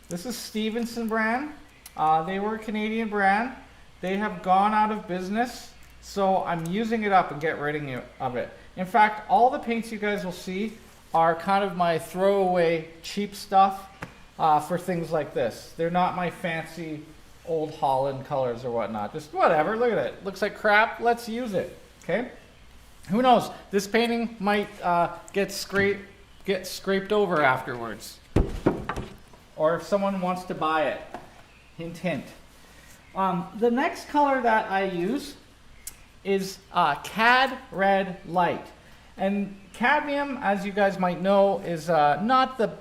This is Stevenson brand. They were a Canadian brand. They have gone out of business. So I'm using it up and get rid of it. In fact, all the paints you guys will see are kind of my throwaway cheap stuff for things like this. They're not my fancy old Holland colors or whatnot. Just whatever, look at it. Looks like crap, let's use it, okay? Who knows, this painting might get scraped over afterwards. Or if someone wants to buy it, hint, hint. The next color that I use is Cad Red Light. And cadmium, as you guys might know, is not the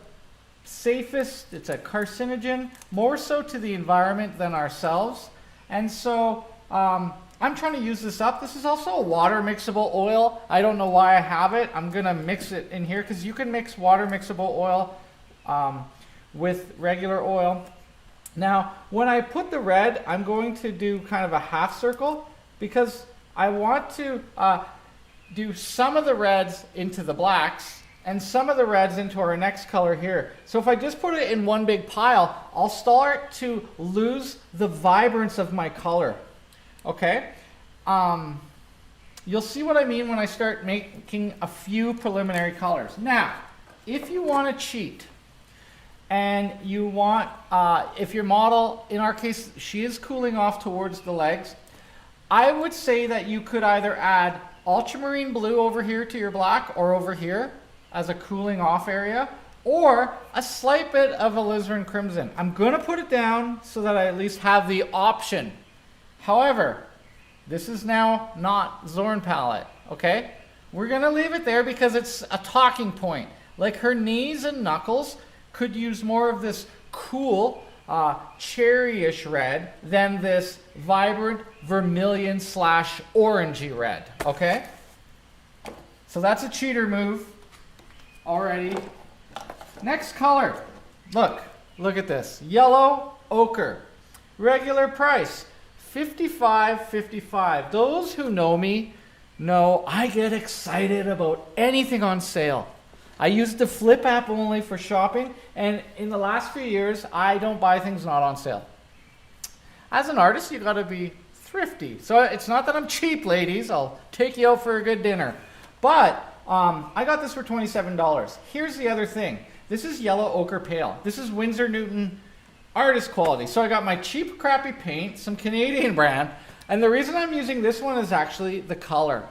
safest. It's a carcinogen, more so to the environment than ourselves. And so I'm trying to use this up. This is also a water mixable oil. I don't know why I have it. I'm going to mix it in here because you can mix water mixable oil with regular oil. Now, when I put the red, I'm going to do kind of a half circle because I want to do some of the reds into the blacks and some of the reds into our next color here. So if I just put it in one big pile, I'll start to lose the vibrance of my color. Okay? You'll see what I mean when I start making a few preliminary colors. Now, if you want to cheat, and you want, if your model, in our case, she is cooling off towards the legs, I would say that you could either add ultramarine blue over here to your black or over here as a cooling off area, or a slight bit of alizarin crimson. I'm going to put it down so that I at least have the option. However, this is now not Zorn palette, okay? We're going to leave it there because it's a talking point. Like her knees and knuckles could use more of this cool cherryish red than this vibrant vermilion / orangey red, okay? So that's a cheater move already. Next color. Look at this. Yellow ochre. Regular price, $55.55. Those who know me know I get excited about anything on sale. I use the Flip app only for shopping, and in the last few years, I don't buy things not on sale. As an artist, you gotta be thrifty. So it's not that I'm cheap, ladies. I'll take you out for a good dinner. But I got this for $27. Here's the other thing. This is yellow ochre pale. This is Winsor Newton artist quality. So I got my cheap, crappy paint, some Canadian brand, and the reason I'm using this one is actually the color.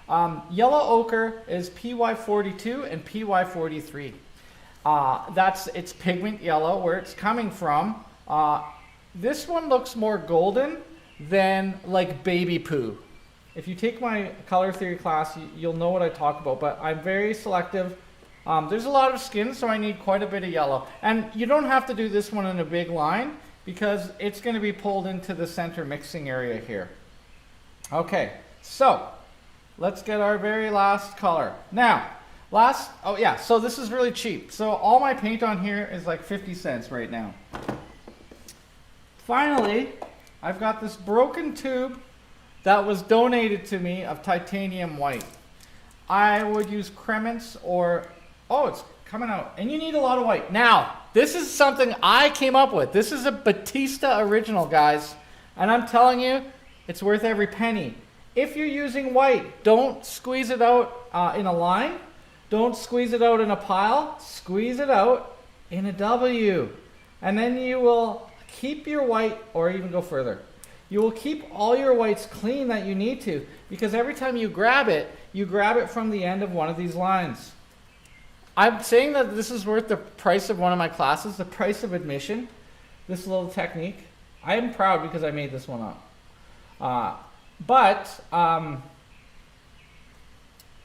Yellow ochre is PY42 and PY43. That's its pigment yellow, where it's coming from. This one looks more golden than like baby poo. If you take my color theory class, you'll know what I talk about, but I'm very selective. There's a lot of skin, so I need quite a bit of yellow. And you don't have to do this one in a big line because it's going to be pulled into the center mixing area here. Okay, so let's get our very last color. Now, so this is really cheap. So all my paint on here is like 50 cents right now. Finally, I've got this broken tube that was donated to me of titanium white. I would use Cremants or, oh, it's coming out. And you need a lot of white. Now, this is something I came up with. This is a Batista original, guys. And I'm telling you, it's worth every penny. If you're using white, don't squeeze it out in a line. Don't squeeze it out in a pile. Squeeze it out in a W. And then you will keep your white, or even go further. You will keep all your whites clean that you need to, because every time you grab it from the end of one of these lines. I'm saying that this is worth the price of one of my classes, the price of admission, this little technique. I am proud because I made this one up. But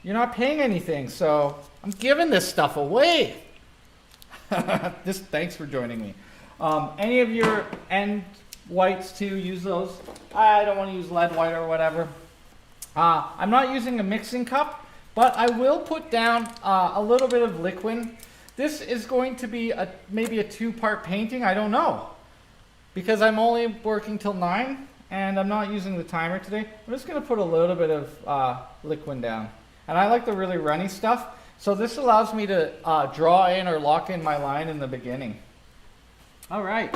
you're not paying anything, so I'm giving this stuff away. Thanks for joining me. Any of your end whites too, use those. I don't want to use lead white or whatever. I'm not using a mixing cup, but I will put down a little bit of liquid. This is going to be maybe a 2-part painting, I don't know. Because I'm only working till 9 and I'm not using the timer today. I'm just going to put a little bit of liquid down. And I like the really runny stuff, so this allows me to draw in or lock in my line in the beginning. All right,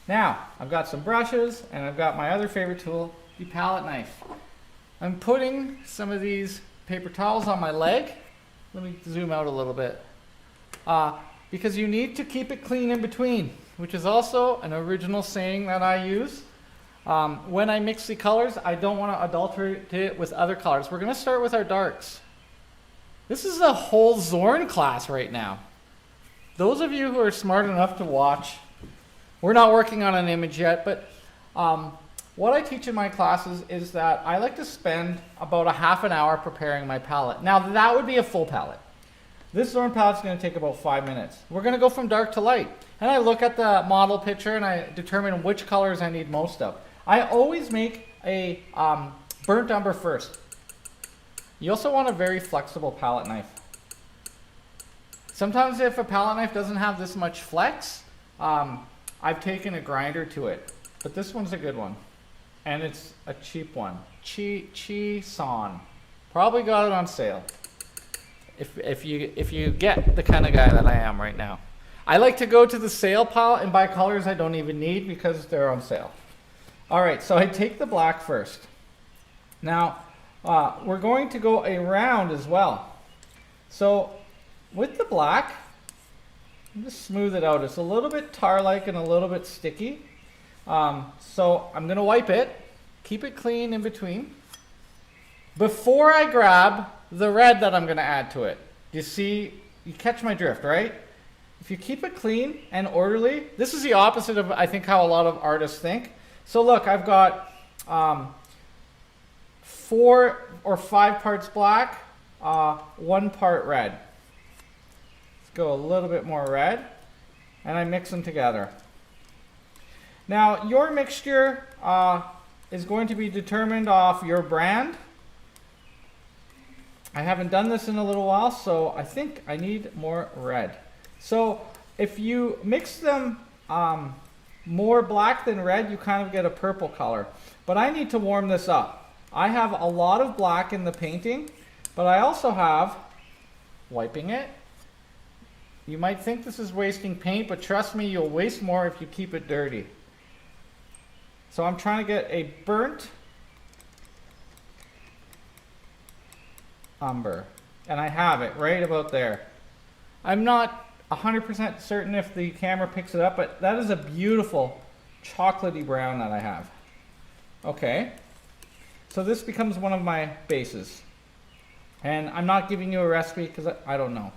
now I've got some brushes and I've got my other favorite tool, the palette knife. I'm putting some of these paper towels on my leg. Let me zoom out a little bit. Because you need to keep it clean in between, which is also an original saying that I use. When I mix the colors, I don't want to adulterate it with other colors. We're going to start with our darks. This is a whole Zorn class right now. Those of you who are smart enough to watch, we're not working on an image yet, but what I teach in my classes is that I like to spend about a half an hour preparing my palette. Now that would be a full palette. This Zorn palette is going to take about 5 minutes. We're going to go from dark to light. And I look at the model picture and I determine which colors I need most of. I always make a burnt umber first. You also want a very flexible palette knife. Sometimes if a palette knife doesn't have this much flex, I've taken a grinder to it. But this one's a good one. And it's a cheap one. Chi-Son. Probably got it on sale. If you get the kind of guy that I am right now. I like to go to the sale pile and buy colors I don't even need because they're on sale. All right, so I take the black first. Now, we're going to go around as well. So with the black, just smooth it out. It's a little bit tar-like and a little bit sticky. So I'm going to wipe it, keep it clean in between. Before I grab the red that I'm going to add to it, you catch my drift, right? If you keep it clean and orderly, this is the opposite of, I think, how a lot of artists think. So look, I've got 4 or 5 parts black, 1 part red. Let's go a little bit more red, and I mix them together. Now, your mixture is going to be determined off your brand I haven't done this in a little while, so I think I need more red. So if you mix them more black than red, you kind of get a purple color. But I need to warm this up. I have a lot of black in the painting, but I also have, wiping it. You might think this is wasting paint, but trust me, you'll waste more if you keep it dirty. So I'm trying to get a burnt umber, and I have it right about there. I'm not 100% certain if the camera picks it up, but that is a beautiful chocolatey brown that I have. Okay, so this becomes one of my bases, and I'm not giving you a recipe because I don't know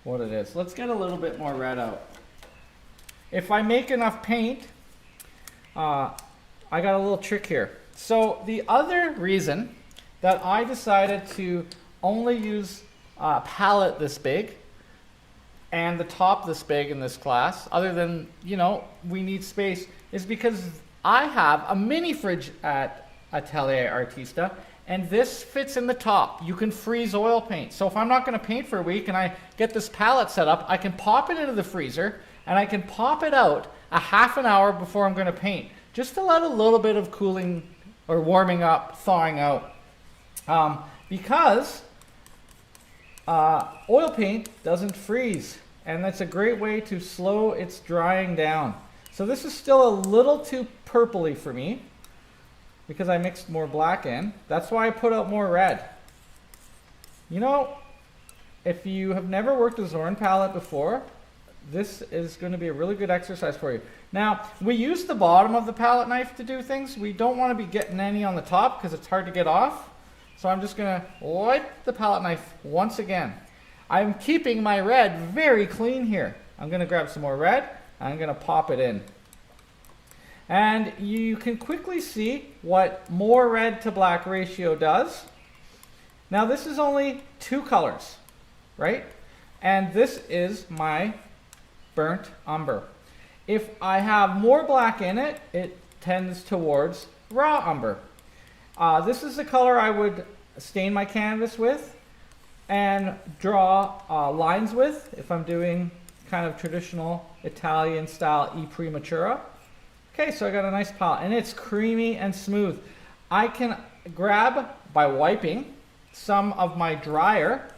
what it is. Let's get a little bit more red out. If I make enough paint, I got a little trick here. So the other reason that I decided to only use a palette this big and the top this big in this class, other than, you know, we need space, is because I have a mini fridge at Atelier Artista, and this fits in the top. You can freeze oil paint. So if I'm not going to paint for a week and I get this palette set up, I can pop it into the freezer and I can pop it out a half an hour before I'm going to paint, just to let a little bit of cooling or warming up, thawing out. Because oil paint doesn't freeze, and that's a great way to slow its drying down. So this is still a little too purpley for me because I mixed more black in. That's why I put out more red. You know, if you have never worked a Zorn palette before, this is going to be a really good exercise for you. Now, we use the bottom of the palette knife to do things. We don't want to be getting any on the top because it's hard to get off. So I'm just going to wipe the palette knife once again. I'm keeping my red very clean here. I'm going to grab some more red. I'm going to pop it in. And you can quickly see what more red to black ratio does. Now this is only 2 colors, right? And this is my burnt umber. If I have more black in it, it tends towards raw umber. This is the color I would stain my canvas with and draw lines with if I'm doing kind of traditional Italian style e prematura. Okay, so I got a nice palette and it's creamy and smooth. I can grab, by wiping, some of my dryer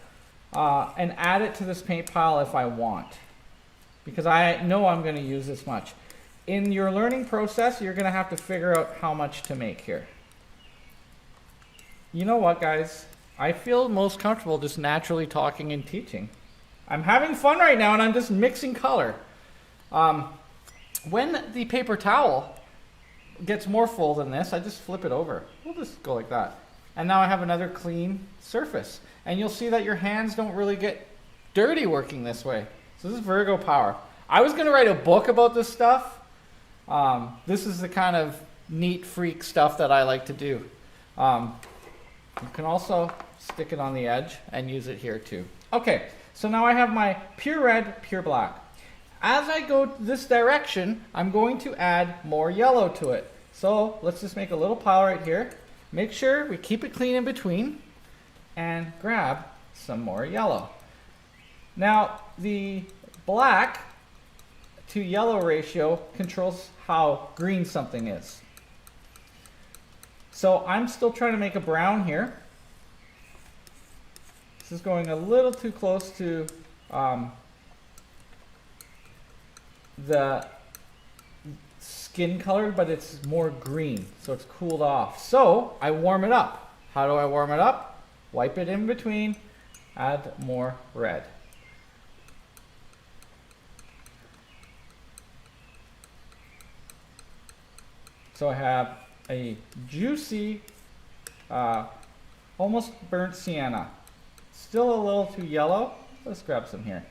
and add it to this paint pile if I want, because I know I'm going to use this much. In your learning process, you're going to have to figure out how much to make here. You know what, guys? I feel most comfortable just naturally talking and teaching. I'm having fun right now and I'm just mixing color. When the paper towel gets more full than this, I just flip it over. We'll just go like that. And now I have another clean surface. And you'll see that your hands don't really get dirty working this way. So this is Virgo power. I was going to write a book about this stuff. This is the kind of neat freak stuff that I like to do. You can also stick it on the edge and use it here too. Okay, so now I have my pure red, pure black. As I go this direction, I'm going to add more yellow to it. So let's just make a little pile right here. Make sure we keep it clean in between and grab some more yellow. Now, the black to yellow ratio controls how green something is. So I'm still trying to make a brown here. This is going a little too close to the skin color, but it's more green, so it's cooled off. So I warm it up. How do I warm it up? Wipe it in between, add more red. So I have a juicy, almost burnt sienna. Still a little too yellow. Let's grab some here.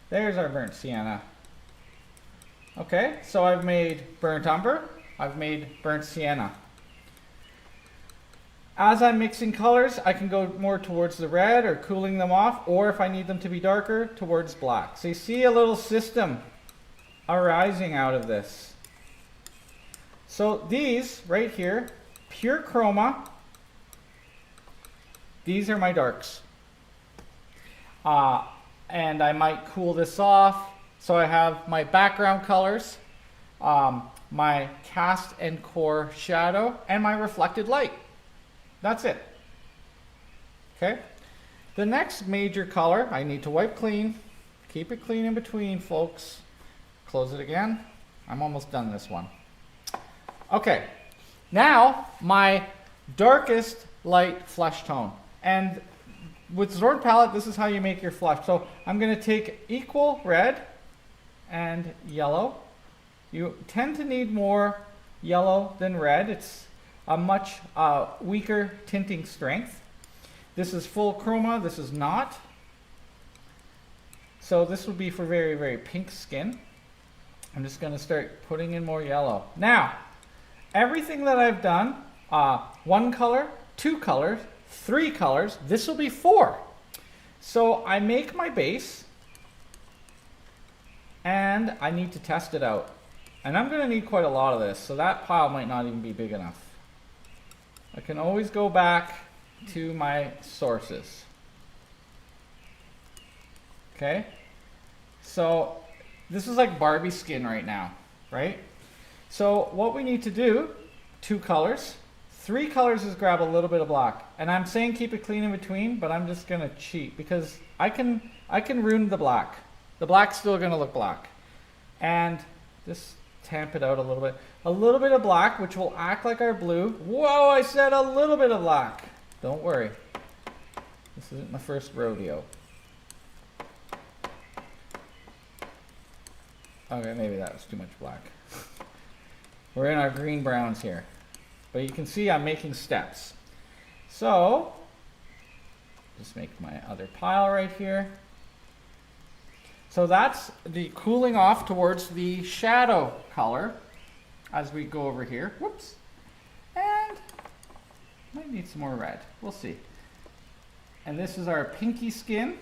There's our burnt sienna. Okay, so I've made burnt umber, I've made burnt sienna. As I'm mixing colors, I can go more towards the red or cooling them off, or if I need them to be darker, towards black. So you see a little system arising out of this. So these right here, pure chroma, These are my darks. And I might cool this off. So I have my background colors, my cast and core shadow, and my reflected light. That's it. Okay. The next major color, I need to wipe clean. Keep it clean in between, folks. Close it again. I'm almost done this one. Okay. Now, my darkest light flesh tone. And with Zord palette, this is how you make your flesh. So I'm going to take equal red and yellow. You tend to need more yellow than red. It's a much weaker tinting strength. This is full chroma, this is not. So this would be for very, very pink skin. I'm just going to start putting in more yellow. Now, everything that I've done, 1 color, 2 colors, 3 colors, this will be 4. So I make my base, and I need to test it out. And I'm going to need quite a lot of this, so that pile might not even be big enough. I can always go back to my sources. Okay? So this is like Barbie skin right now, right? So what we need to do, 2 colors. 3 colors is grab a little bit of black. And I'm saying keep it clean in between, but I'm just going to cheat because I can ruin the black. The black's still going to look black. And just tamp it out a little bit. A little bit of black, which will act like our blue. Whoa, I said a little bit of black. Don't worry. This isn't my first rodeo. Okay, maybe that was too much black. We're in our green browns here. But you can see I'm making steps. So, just make my other pile right here. So that's the cooling off towards the shadow color as we go over here. Whoops. And might need some more red. We'll see. And this is our pinky skin.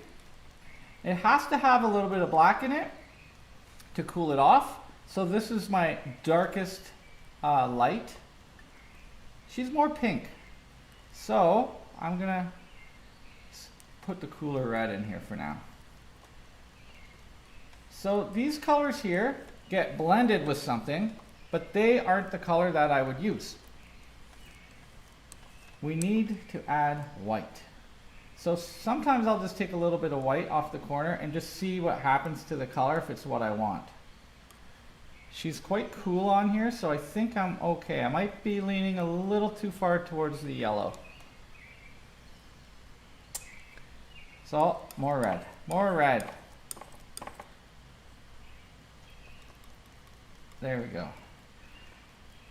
It has to have a little bit of black in it to cool it off. So this is my darkest light. She's more pink. So I'm going to put the cooler red in here for now. So these colors here get blended with something, but they aren't the color that I would use. We need to add white. So sometimes I'll just take a little bit of white off the corner and just see what happens to the color if it's what I want. She's quite cool on here, so I think I'm okay. I might be leaning a little too far towards the yellow. So more red, more red. There we go.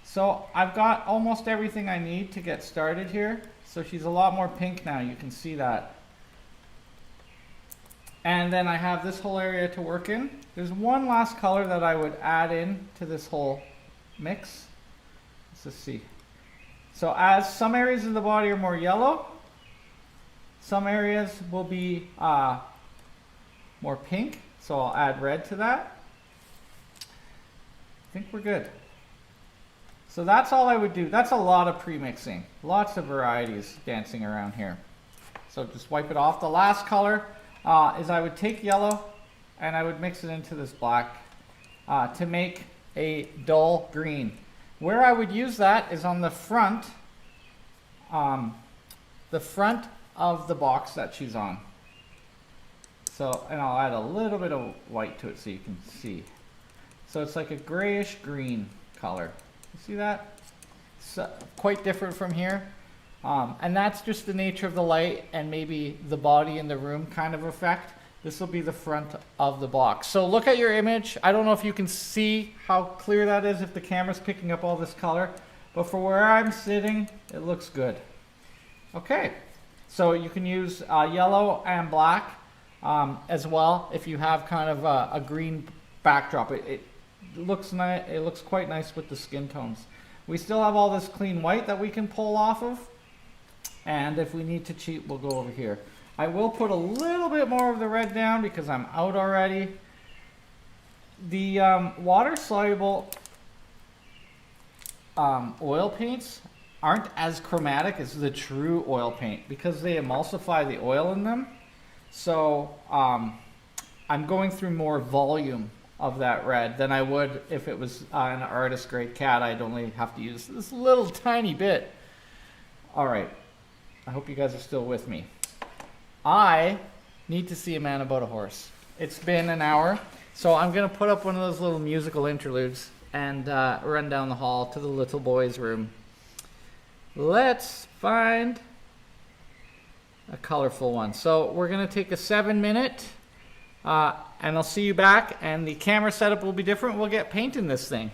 So I've got almost everything I need to get started here. So she's a lot more pink now, you can see that. And then I have this whole area to work in. There's one last color that I would add in to this whole mix. Let's just see. So as some areas of the body are more yellow, some areas will be more pink. So I'll add red to that. I think we're good. So that's all I would do. That's a lot of pre-mixing. Lots of varieties dancing around here. So just wipe it off. The last color is I would take yellow and I would mix it into this black to make a dull green. Where I would use that is on the front of the box that she's on. So, and I'll add a little bit of white to it so you can see. So it's like a grayish green color. You see that? It's quite different from here. And that's just the nature of the light and maybe the body in the room kind of effect. This will be the front of the box. So look at your image. I don't know if you can see how clear that is if the camera's picking up all this color. But for where I'm sitting, it looks good. Okay. So you can use yellow and black as well if you have kind of a green backdrop. It looks nice. It looks quite nice with the skin tones. We still have all this clean white that we can pull off of. And if we need to cheat, we'll go over here. I will put a little bit more of the red down because I'm out already. The water-soluble oil paints, aren't as chromatic as the true oil paint because they emulsify the oil in them. So I'm going through more volume of that red than I would if it was an artist grade Cad. I'd only have to use this little tiny bit. All right, I hope you guys are still with me. I need to see a man about a horse. It's been an hour, so I'm gonna put up one of those little musical interludes and run down the hall to the little boy's room. Let's find a colorful one. So we're gonna take a 7-minute, and I'll see you back, and the camera setup will be different. We'll get paint in this thing.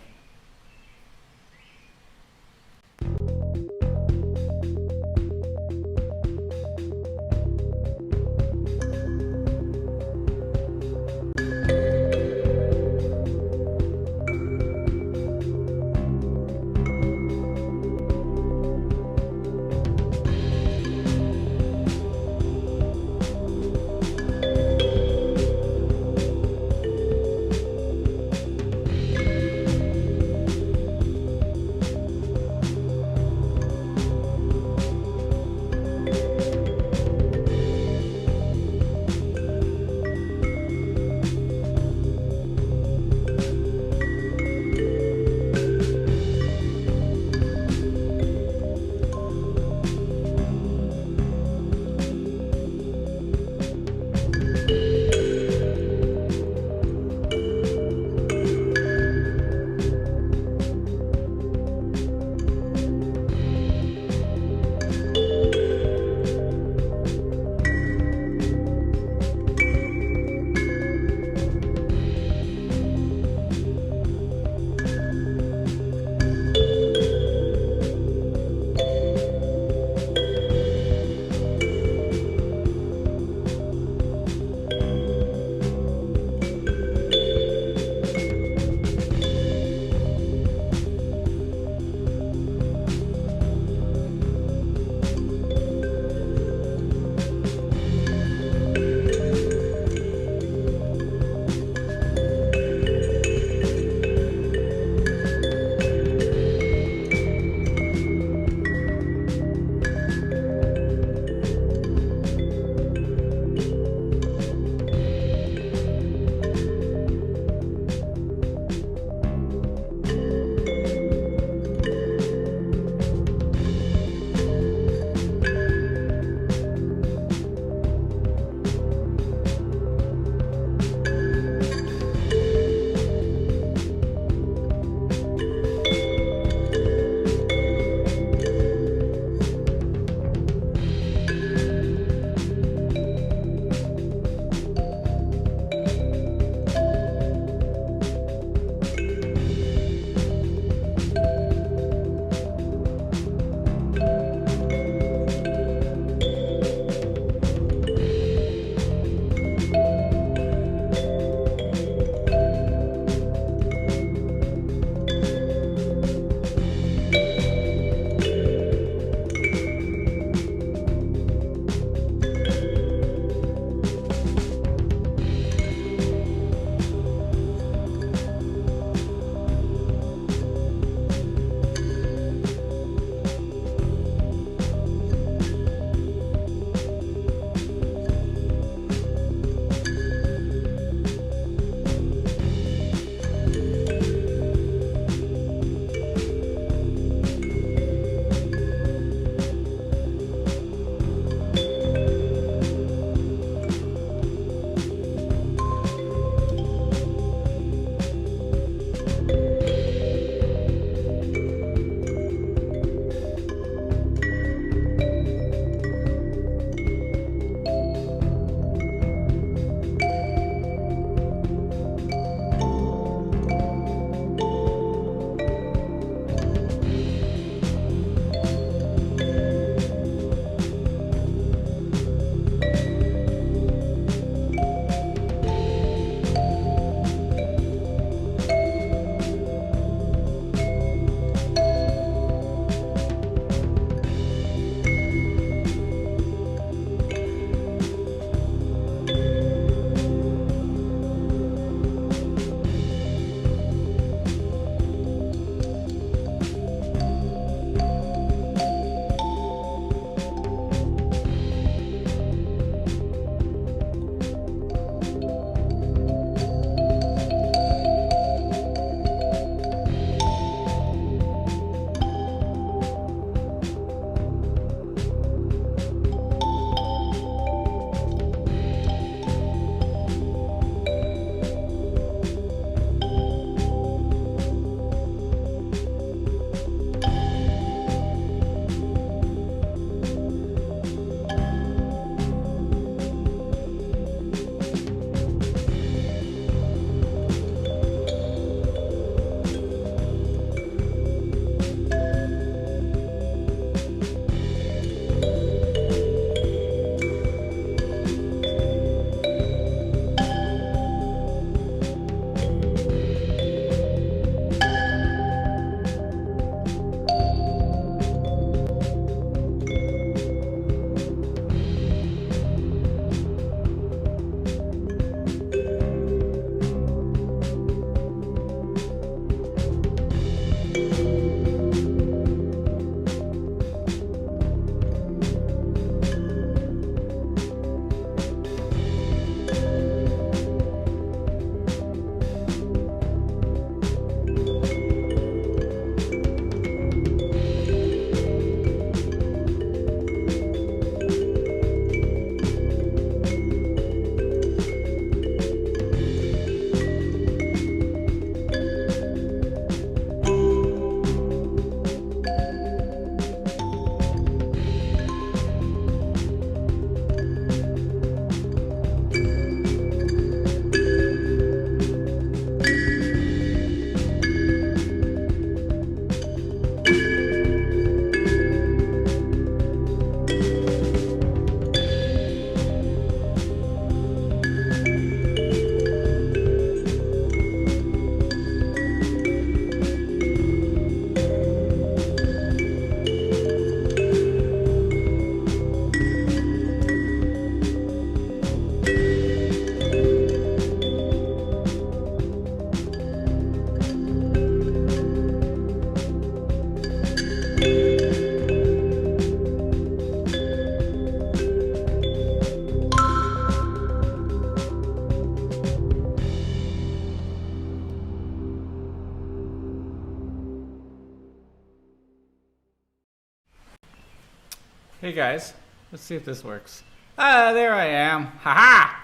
Hey guys, let's see if this works. Ah, there I am. Haha!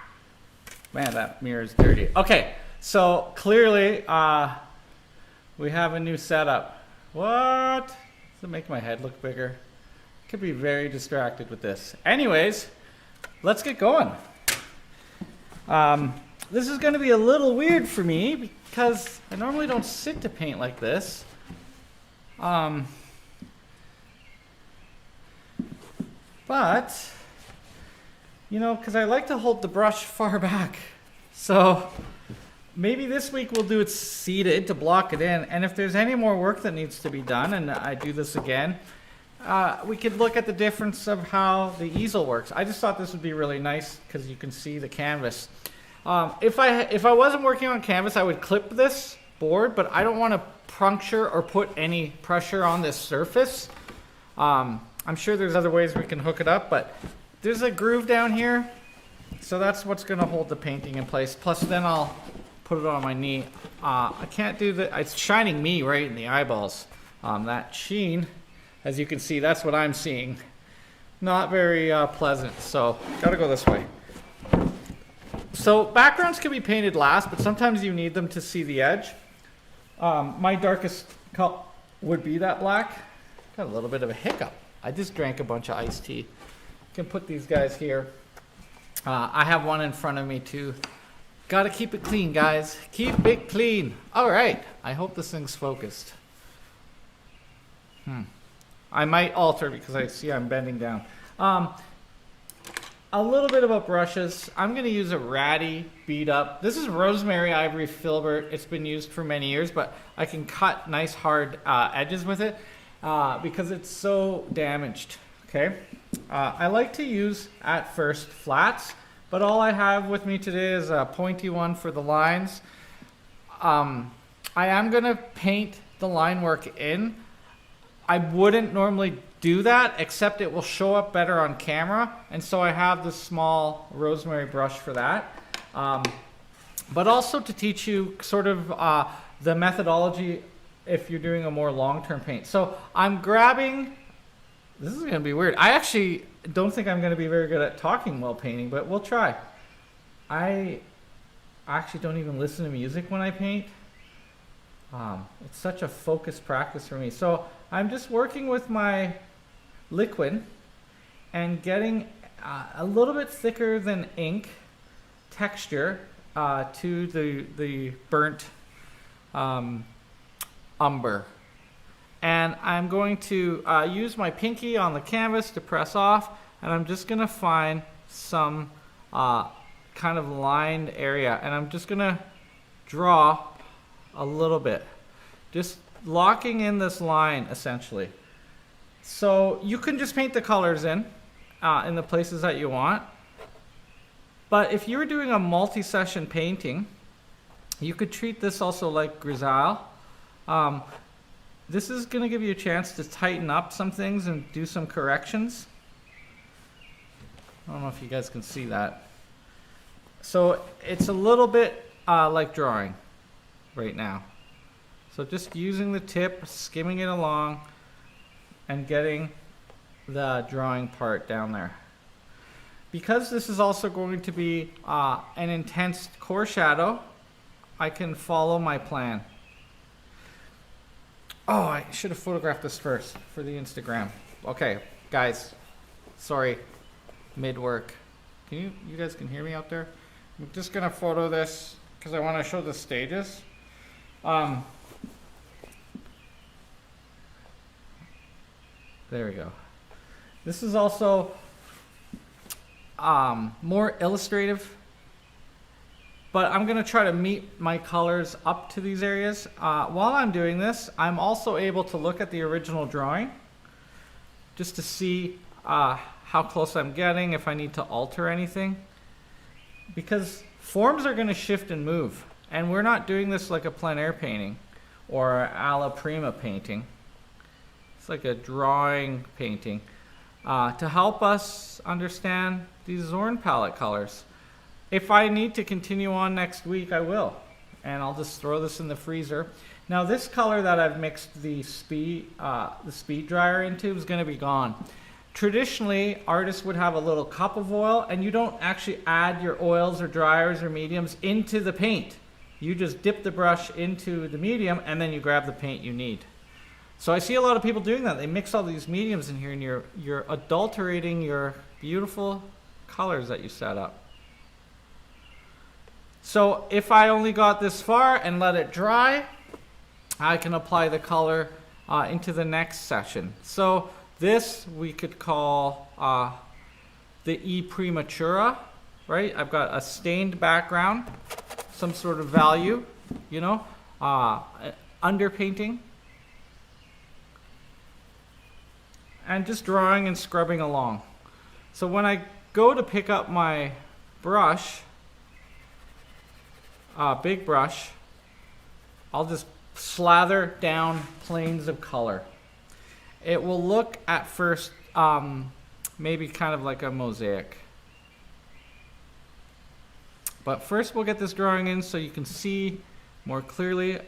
Man, that mirror is dirty. Okay, so clearly we have a new setup. What? Does it make my head look bigger? Could be very distracted with this. Anyways, let's get going. This is going to be a little weird for me because I normally don't sit to paint like this. But, you know, because I like to hold the brush far back. So maybe this week we'll do it seated to block it in. And if there's any more work that needs to be done, and I do this again, we could look at the difference of how the easel works. I just thought this would be really nice because you can see the canvas. If I wasn't working on canvas, I would clip this board, but I don't want to puncture or put any pressure on this surface. I'm sure there's other ways we can hook it up, but there's a groove down here, so that's what's going to hold the painting in place. Plus, then I'll put it on my knee. I can't do that. It's shining me right in the eyeballs. That sheen, as you can see, that's what I'm seeing. Not very pleasant, so gotta go this way. So backgrounds can be painted last, but sometimes you need them to see the edge. My darkest color would be that black. Got a little bit of a hiccup. I just drank a bunch of iced tea. Can put these guys here. I have one in front of me too. Gotta keep it clean, guys. Keep it clean. All right. I hope this thing's focused. I might alter because I see I'm bending down. A little bit about brushes. I'm going to use a ratty beat up. This is rosemary ivory filbert. It's been used for many years, but I can cut nice hard edges with it because it's so damaged. Okay. I like to use at first flats, but all I have with me today is a pointy one for the lines. I am going to paint the line work in. I wouldn't normally do that, except it will show up better on camera, and so I have the small rosemary brush for that. But also to teach you sort of the methodology if you're doing a more long-term paint. So I'm grabbing, this is gonna be weird. I actually don't think I'm gonna be very good at talking while painting, but we'll try. I actually don't even listen to music when I paint. It's such a focused practice for me. So I'm just working with my liquid and getting a little bit thicker than ink texture to the burnt umber. And I'm going to use my pinky on the canvas to press off, and I'm just going to find some kind of lined area, and I'm just going to draw a little bit, just locking in this line essentially. So you can just paint the colors in the places that you want, but if you were doing a multi-session painting, you could treat this also like grisaille. This is going to give you a chance to tighten up some things and do some corrections. I don't know if you guys can see that. So it's a little bit like drawing right now. So just using the tip, skimming it along, and getting the drawing part down there. Because this is also going to be an intense core shadow, I can follow my plan. Oh, I should have photographed this first for the Instagram. Okay, guys, sorry, mid-work. You guys can hear me out there? I'm just gonna photo this because I want to show the stages. There we go. This is also more illustrative, but I'm going to try to meet my colors up to these areas. While I'm doing this, I'm also able to look at the original drawing just to see how close I'm getting, if I need to alter anything. Because forms are going to shift and move, and we're not doing this like a plein air painting or a alla prima painting. It's like a drawing painting to help us understand these Zorn palette colors. If I need to continue on next week, I will, and I'll just throw this in the freezer. Now this color that I've mixed the speed dryer into is going to be gone. traditionally artists would have a little cup of oil, and you don't actually add your oils or dryers or mediums into the paint. You just dip the brush into the medium and then you grab the paint you need. So I see a lot of people doing that. They mix all these mediums in here, and you're adulterating your beautiful colors that you set up. So if I only got this far and let it dry, I can apply the color into the next session. So this we could call the E prematura, right? I've got a stained background, some sort of value, you know, underpainting, and just drawing and scrubbing along. So when I go to pick up my brush, big brush, I'll just slather down planes of color. It will look at first maybe kind of like a mosaic. But first we'll get this drawing in so you can see more clearly.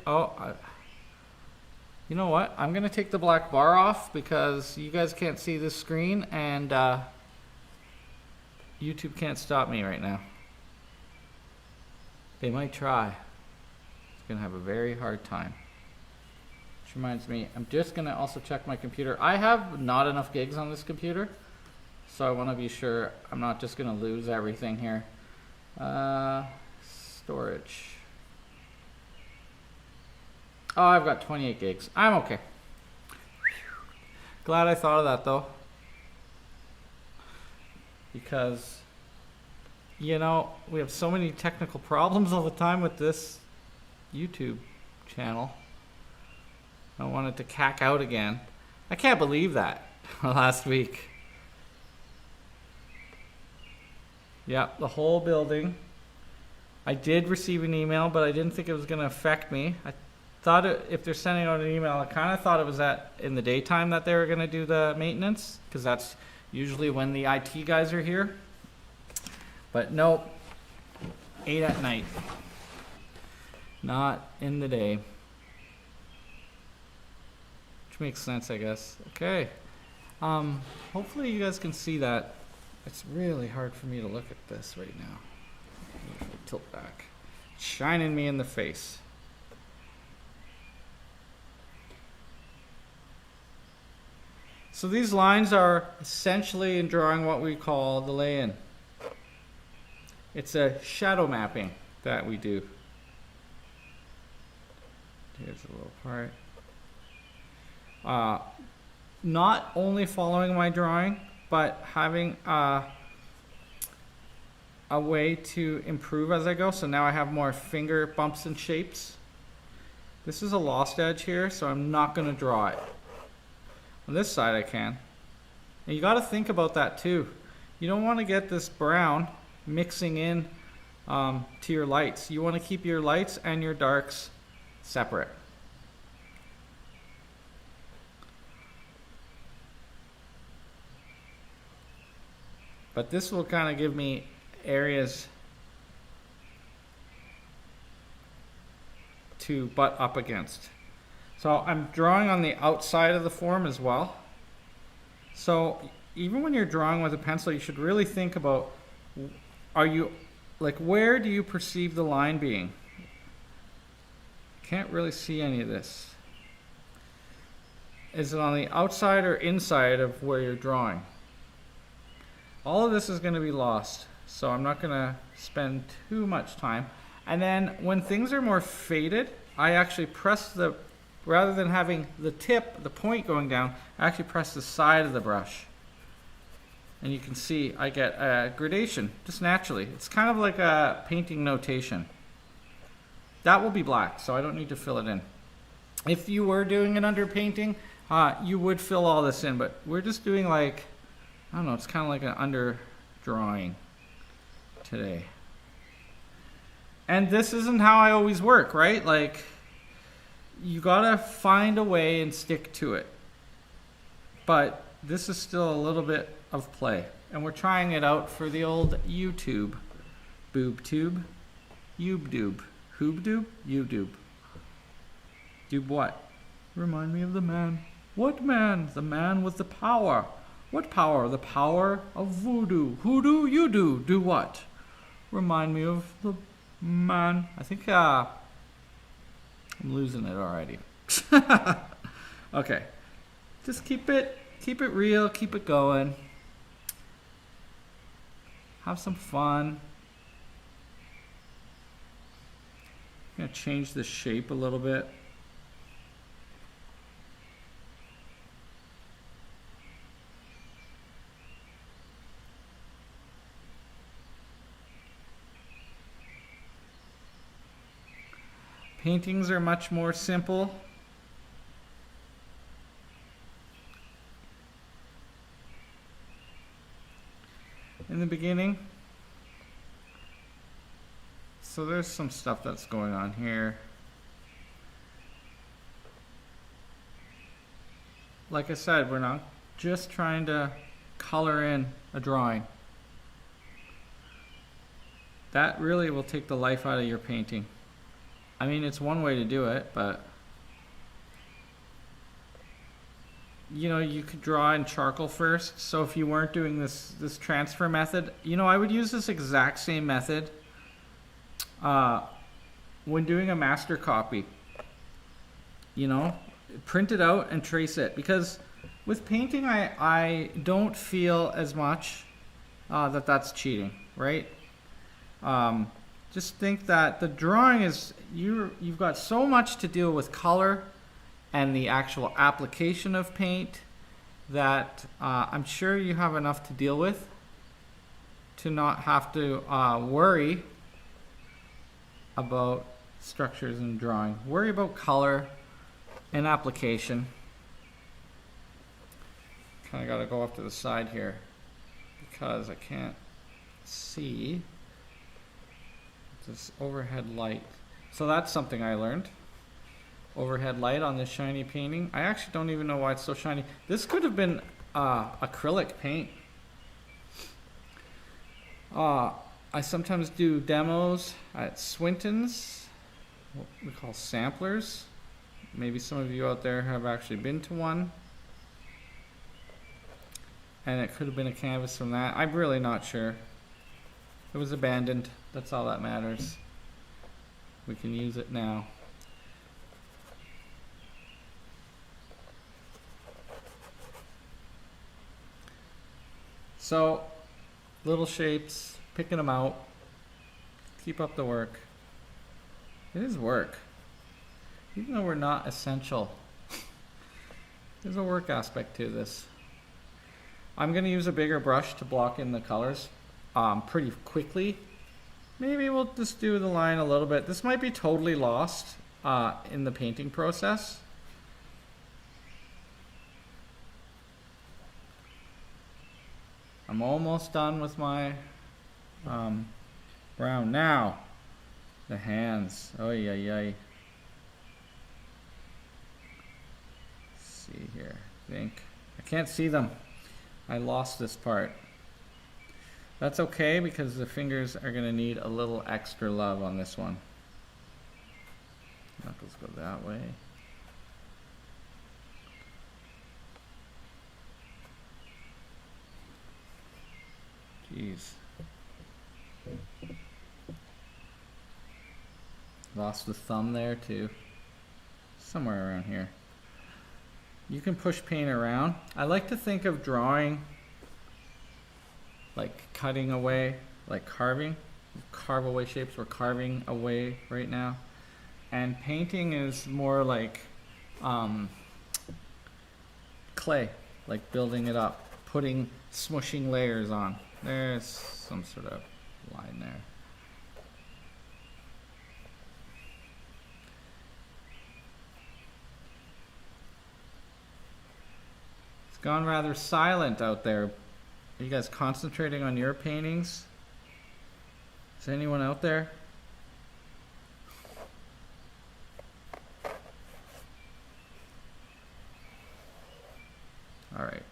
You know what? I'm going to take the black bar off because you guys can't see this screen, and YouTube can't stop me right now. They might try. It's going to have a very hard time. Which reminds me, I'm just going to also check my computer. I have not enough gigs on this computer, so I want to be sure I'm not just going to lose everything here. Storage. Oh, I've got 28 gigs. I'm okay. Glad I thought of that though. Because, you know, we have so many technical problems all the time with this YouTube channel. I don't want it to cack out again. I can't believe that last week. Yeah, the whole building. I did receive an email, but I didn't think it was going to affect me. I thought if they're sending out an email, I kind of thought it was in the daytime that they were going to do the maintenance, because that's usually when the IT guys are here. But nope, 8 at night. Not in the day. Which makes sense, I guess. Okay. Hopefully you guys can see that. It's really hard for me to look at this right now. Tilt back. It's shining me in the face. So these lines are essentially in drawing what we call the lay-in. It's a shadow mapping that we do. Here's a little part. Not only following my drawing, but having a way to improve as I go. So now I have more finger bumps and shapes. This is a lost edge here, so I'm not going to draw it. On this side I can. And you got to think about that too. You don't want to get this brown mixing in to your lights. You want to keep your lights and your darks separate. But this will kind of give me areas to butt up against. So I'm drawing on the outside of the form as well. So even when you're drawing with a pencil, you should really think about, where do you perceive the line being? Can't really see any of this. Is it on the outside or inside of where you're drawing? All of this is going to be lost, so I'm not going to spend too much time. And then when things are more faded, I actually press rather than having the tip, the point going down, I actually press the side of the brush. And you can see I get a gradation, just naturally. It's kind of like a painting notation. That will be black, so I don't need to fill it in. If you were doing an underpainting, you would fill all this in, but we're just doing like, I don't know, it's kind of like an under drawing today. And this isn't how I always work, right? Like, you gotta find a way and stick to it. But this is still a little bit of play. And we're trying it out for the old YouTube. Boob tube. Yoobdoob. Hoobdoob? YouTube. Doob what? Remind me of the man. What man? The man with the power. What power? The power of voodoo. Hoodoo, you do. Do what? Remind me of the man. I think I'm losing it already. Okay. Just keep it real, keep it going. Have some fun. I'm gonna change the shape a little bit. Paintings are much more simple. In the beginning. So there's some stuff that's going on here. Like I said, we're not just trying to color in a drawing. That really will take the life out of your painting. I mean, it's one way to do it, but you know, you could draw in charcoal first. So if you weren't doing this transfer method, you know, I would use this exact same method when doing a master copy. You know, print it out and trace it, because with painting, I don't feel as much that that's cheating, right? Just think that the drawing is, you've got so much to deal with color and the actual application of paint that I'm sure you have enough to deal with to not have to worry about structures in drawing. Worry about color and application. Kind of got to go off to the side here because I can't see this overhead light. So that's something I learned. Overhead light on this shiny painting. I actually don't even know why it's so shiny. This could have been acrylic paint. I sometimes do demos at Swinton's, what we call samplers. Maybe some of you out there have actually been to one. And it could have been a canvas from that. I'm really not sure. It was abandoned. That's all that matters. We can use it now. So, little shapes, picking them out. Keep up the work. It is work. Even though we're not essential, there's a work aspect to this. I'm going to use a bigger brush to block in the colors pretty quickly. Maybe we'll just do the line a little bit. This might be totally lost in the painting process. I'm almost done with my brown. Now, the hands. Oh, yeah, yeah. See here. I think I can't see them. I lost this part. That's okay because the fingers are going to need a little extra love on this one. Knuckles go that way. Jeez. Lost the thumb there too. Somewhere around here. You can push paint around. I like to think of drawing like cutting away, like carving. Carve away shapes. We're carving away right now. And painting is more like clay, like building it up, smushing layers on. There's some sort of line there. It's gone rather silent out there. Are you guys concentrating on your paintings? Is anyone out there? All right.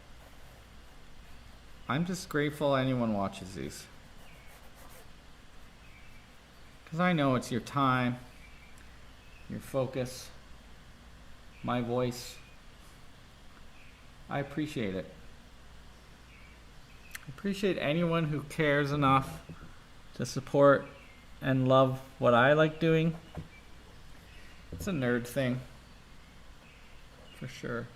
I'm just grateful anyone watches these. Because I know it's your time, your focus, my voice. I appreciate it. appreciate anyone who cares enough to support and love what I like doing. It's a nerd thing, for sure.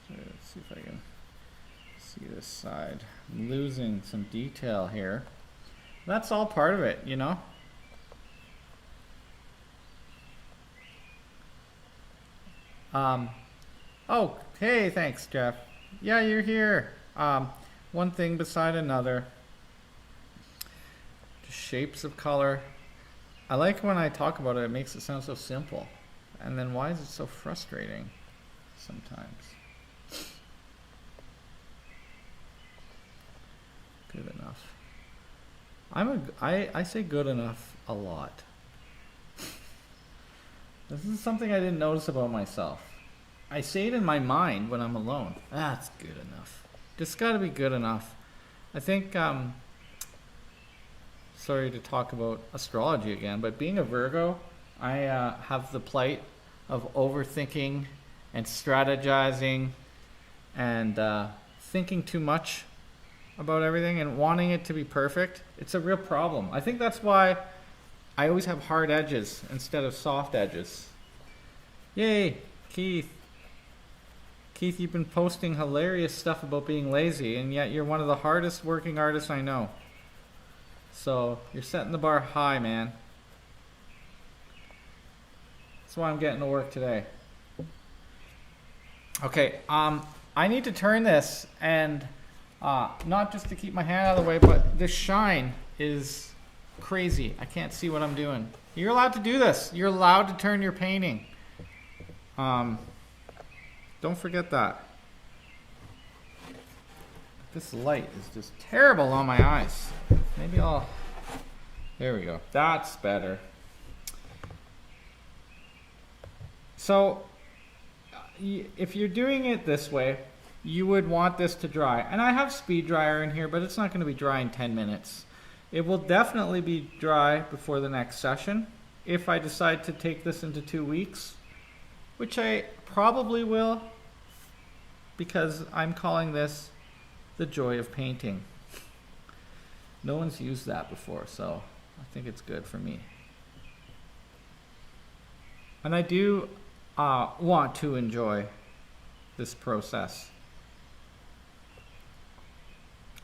So let's see if I can see this side. I'm losing some detail here. That's all part of it, you know? Oh, hey, thanks, Jeff. Yeah, you're here. One thing beside another. Just shapes of color. I like when I talk about it, it makes it sound so simple. And then why is it so frustrating sometimes? Good enough. I say good enough a lot. This is something I didn't notice about myself. I say it in my mind when I'm alone. That's good enough. Just gotta be good enough. I think, sorry to talk about astrology again, but being a Virgo, I have the plight of overthinking and strategizing and thinking too much about everything and wanting it to be perfect. It's a real problem. I think that's why I always have hard edges instead of soft edges. Yay, Keith. Keith, you've been posting hilarious stuff about being lazy, and yet you're one of the hardest working artists I know. So you're setting the bar high, man. That's why I'm getting to work today. Okay, I need to turn this, and not just to keep my hand out of the way, but this shine is crazy. I can't see what I'm doing. You're allowed to do this. You're allowed to turn your painting. Don't forget that. This light is just terrible on my eyes. Maybe I'll... There we go. That's better. So, if you're doing it this way, you would want this to dry. And I have speed dryer in here, but it's not going to be dry in 10 minutes. It will definitely be dry before the next session. If I decide to take this into 2 weeks, which I probably will, because I'm calling this the joy of painting. No one's used that before, so I think it's good for me. And I do want to enjoy this process.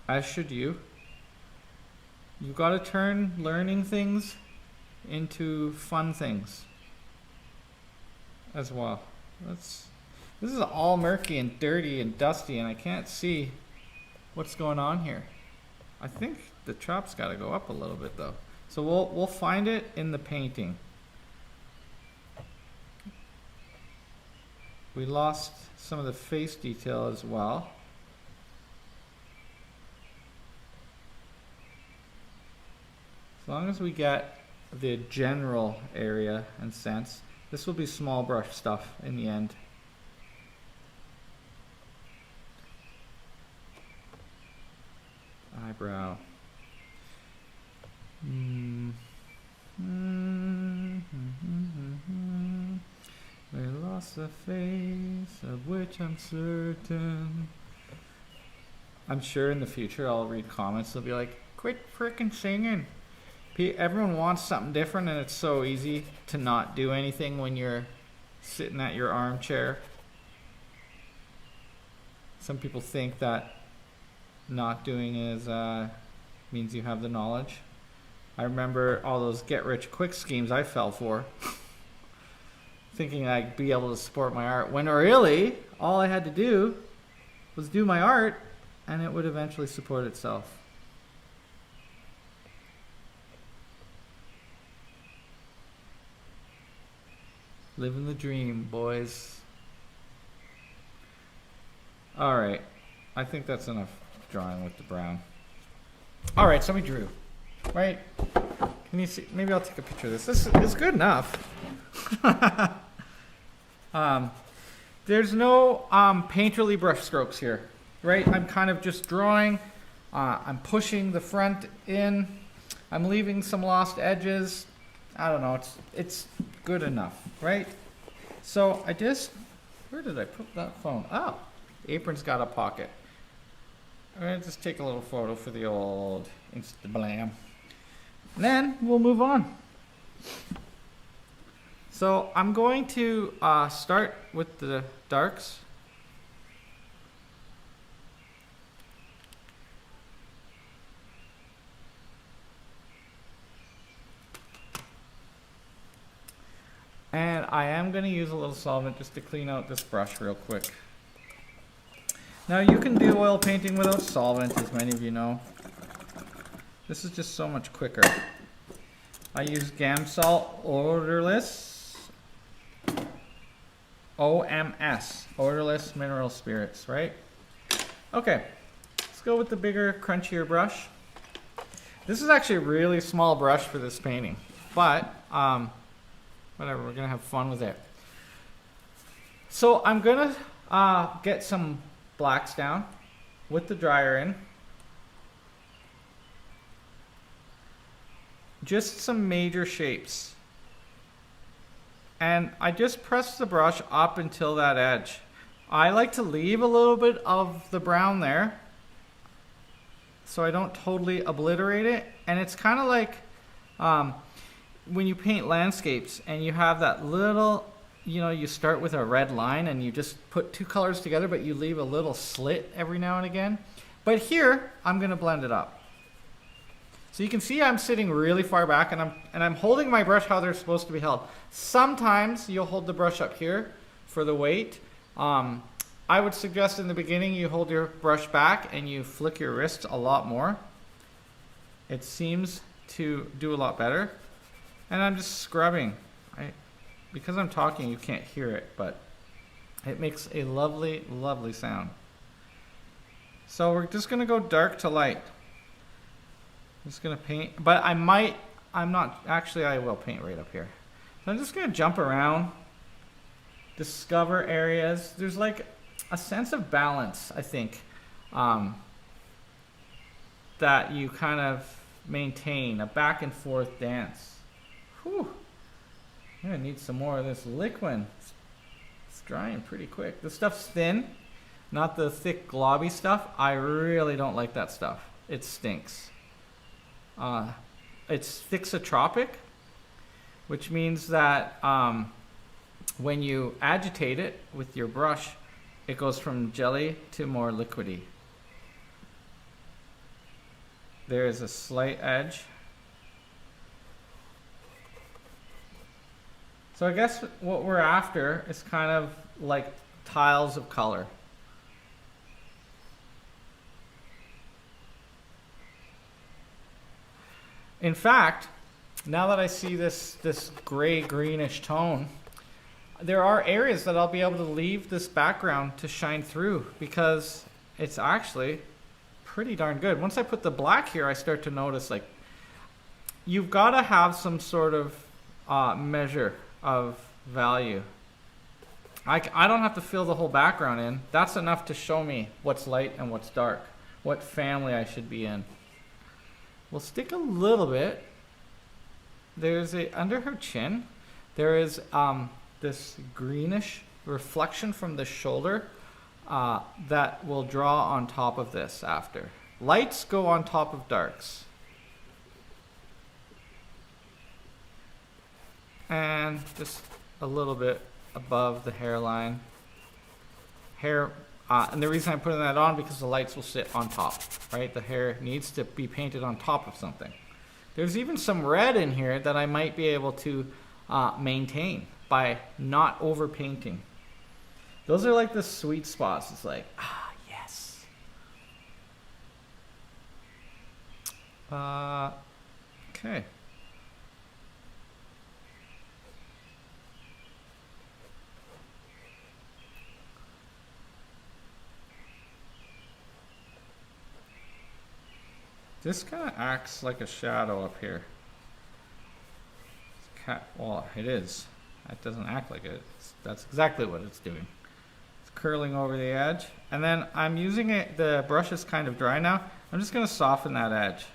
As should you. You've got to turn learning things into fun things as well. This is all murky and dirty and dusty, and I can't see what's going on here. I think the chop's got to go up a little bit though. So we'll find it in the painting. We lost some of the face detail as well. As long as we get the general area and sense, this will be small brush stuff in the end. Eyebrow. We lost a face of which I'm certain. I'm sure in the future I'll read comments. They'll be like, quit frickin' singing. Everyone wants something different, and it's so easy to not do anything when you're sitting at your armchair. Some people think that not doing is means you have the knowledge. I remember all those get-rich-quick schemes I fell for, thinking I'd be able to support my art, when really all I had to do was do my art, and it would eventually support itself. Living the dream, boys. Alright, I think that's enough drawing with the brown. Alright, so we drew. Right? Can you see? Maybe I'll take a picture of this. This is good enough. There's no painterly brush strokes here. Right? I'm kind of just drawing. I'm pushing the front in. I'm leaving some lost edges. I don't know. It's good enough, right? So I just, where did I put that phone? Oh, The apron's got a pocket. I'm gonna just take a little photo for the old Instagram. And then we'll move on. So I'm going to start with the darks. And I am going to use a little solvent just to clean out this brush real quick. Now you can do oil painting without solvent, as many of you know. This is just so much quicker. I use Gamsol odorless, OMS, odorless mineral spirits, right? Okay, let's go with the bigger, crunchier brush. This is actually a really small brush for this painting, but whatever, we're gonna have fun with it. So I'm gonna get some blacks down with the dryer in. Just some major shapes. And I just press the brush up until that edge. I like to leave a little bit of the brown there so I don't totally obliterate it. And it's kind of like when you paint landscapes and you have that little, you know, you start with a red line and you just put two colors together, but you leave a little slit every now and again. But here, I'm gonna blend it up. So you can see I'm sitting really far back and I'm holding my brush how they're supposed to be held. Sometimes you'll hold the brush up here for the weight. I would suggest in the beginning you hold your brush back and you flick your wrists a lot more. It seems to do a lot better. And I'm just scrubbing. Because I'm talking, you can't hear it, but it makes a lovely, lovely sound. So we're just gonna go dark to light. I'm just gonna paint, but I will paint right up here. So I'm just gonna jump around, discover areas. There's like a sense of balance, I think, that you kind of maintain, a back and forth dance. Whew. I'm gonna need some more of this liquid. It's drying pretty quick. This stuff's thin, not the thick globby stuff. I really don't like that stuff. It stinks. It's fixatropic, which means that when you agitate it with your brush, it goes from jelly to more liquidy. There is a slight edge. So I guess what we're after is kind of like tiles of color. In fact, now that I see this gray greenish tone, there are areas that I'll be able to leave this background to shine through because it's actually pretty darn good. Once I put the black here, I start to notice like you've got to have some sort of measure of value. I don't have to fill the whole background in. That's enough to show me what's light and what's dark, what family I should be in. We'll stick a little bit. There's under her chin, there is this greenish reflection from the shoulder that will draw on top of this after. Lights go on top of darks. And just a little bit above the hairline. And the reason I'm putting that on because the lights will sit on top, right? The hair needs to be painted on top of something. There's even some red in here that I might be able to maintain by not over painting. Those are like the sweet spots. It's like, yes. Okay. This kind of acts like a shadow up here. Well, it is. It doesn't act like it. That's exactly what it's doing. It's curling over the edge. And then I'm using it, the brush is kind of dry now. I'm just going to soften that edge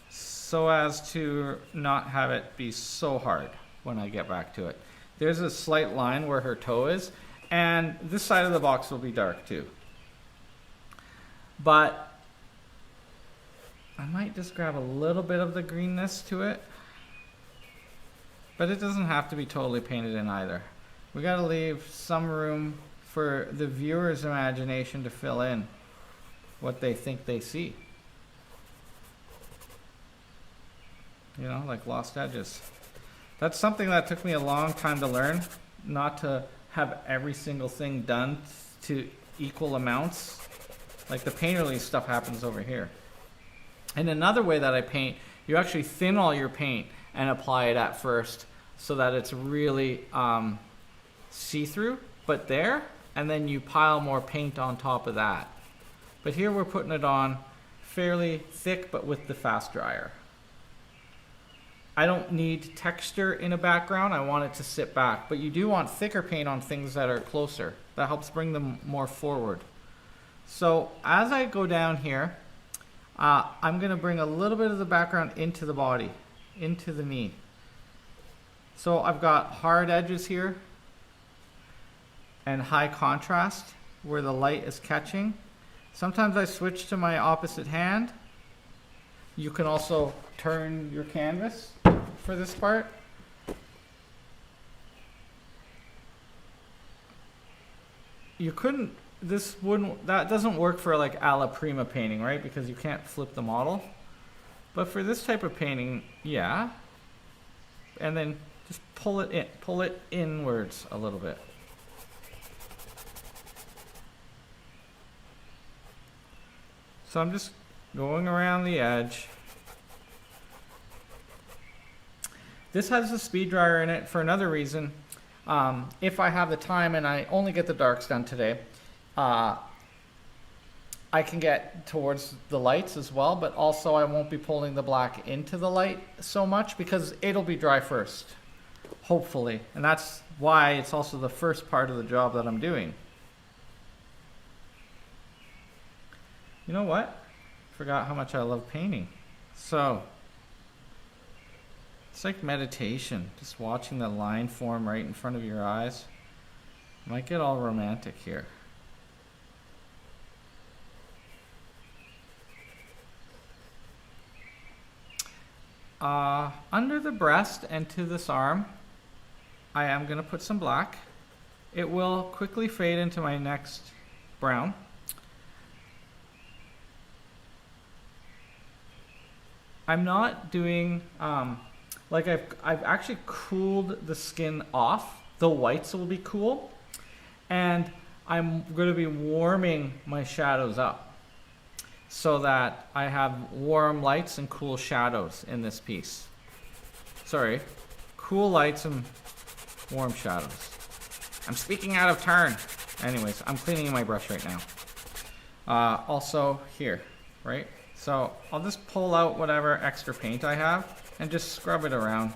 so as to not have it be so hard when I get back to it. There's a slight line where her toe is. And this side of the box will be dark too. But I might just grab a little bit of the greenness to it. But it doesn't have to be totally painted in either. We got to leave some room for the viewer's imagination to fill in what they think they see. You know, like lost edges. That's something that took me a long time to learn, not to have every single thing done to equal amounts. Like the painterly stuff happens over here. And another way that I paint, you actually thin all your paint and apply it at first so that it's really see-through, but there, and then you pile more paint on top of that. But here we're putting it on fairly thick, but with the fast dryer. I don't need texture in a background, I want it to sit back, but you do want thicker paint on things that are closer. That helps bring them more forward. So as I go down here, I'm gonna bring a little bit of the background into the body, into the knee. So I've got hard edges here and high contrast where the light is catching. Sometimes I switch to my opposite hand. You can also turn your canvas for this part. You couldn't, this wouldn't, that doesn't work for like alla prima painting, right? Because you can't flip the model. But for this type of painting, yeah. And then just pull it inwards a little bit. So I'm just going around the edge. This has a speed dryer in it for another reason. If I have the time and I only get the darks done today, I can get towards the lights as well, but also I won't be pulling the black into the light so much because it'll be dry first, hopefully. And that's why it's also the first part of the job that I'm doing. You know what? Forgot how much I love painting. So, it's like meditation, just watching the line form right in front of your eyes. Might get all romantic here. Under the breast and to this arm, I am going to put some black. It will quickly fade into my next brown. I'm not doing, like I've actually cooled the skin off. The whites will be cool. And I'm going to be warming my shadows up so that I have warm lights and cool shadows in this piece. Sorry, cool lights and warm shadows. I'm speaking out of turn. Anyways, I'm cleaning my brush right now. Also here, right? So I'll just pull out whatever extra paint I have and just scrub it around.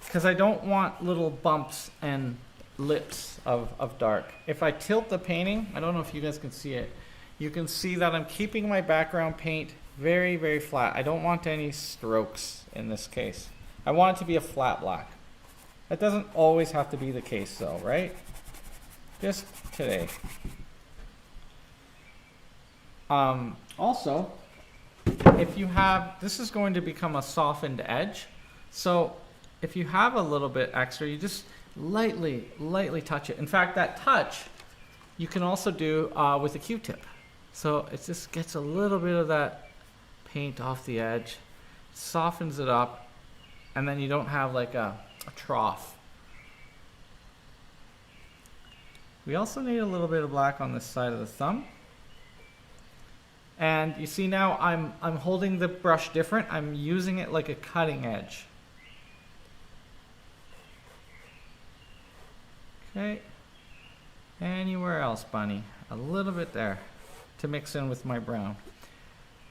Because I don't want little bumps and lips of dark. If I tilt the painting, I don't know if you guys can see it, you can see that I'm keeping my background paint very, very flat. I don't want any strokes in this case. I want it to be a flat black. That doesn't always have to be the case though, right? Just today. Also, if you have, this is going to become a softened edge. So if you have a little bit extra, you just lightly touch it. In fact, that touch you can also do with a Q-tip. So it just gets a little bit of that paint off the edge, softens it up, and then you don't have like a trough. We also need a little bit of black on this side of the thumb. And you see now I'm holding the brush different. I'm using it like a cutting edge. Okay. Anywhere else, bunny? A little bit there to mix in with my brown.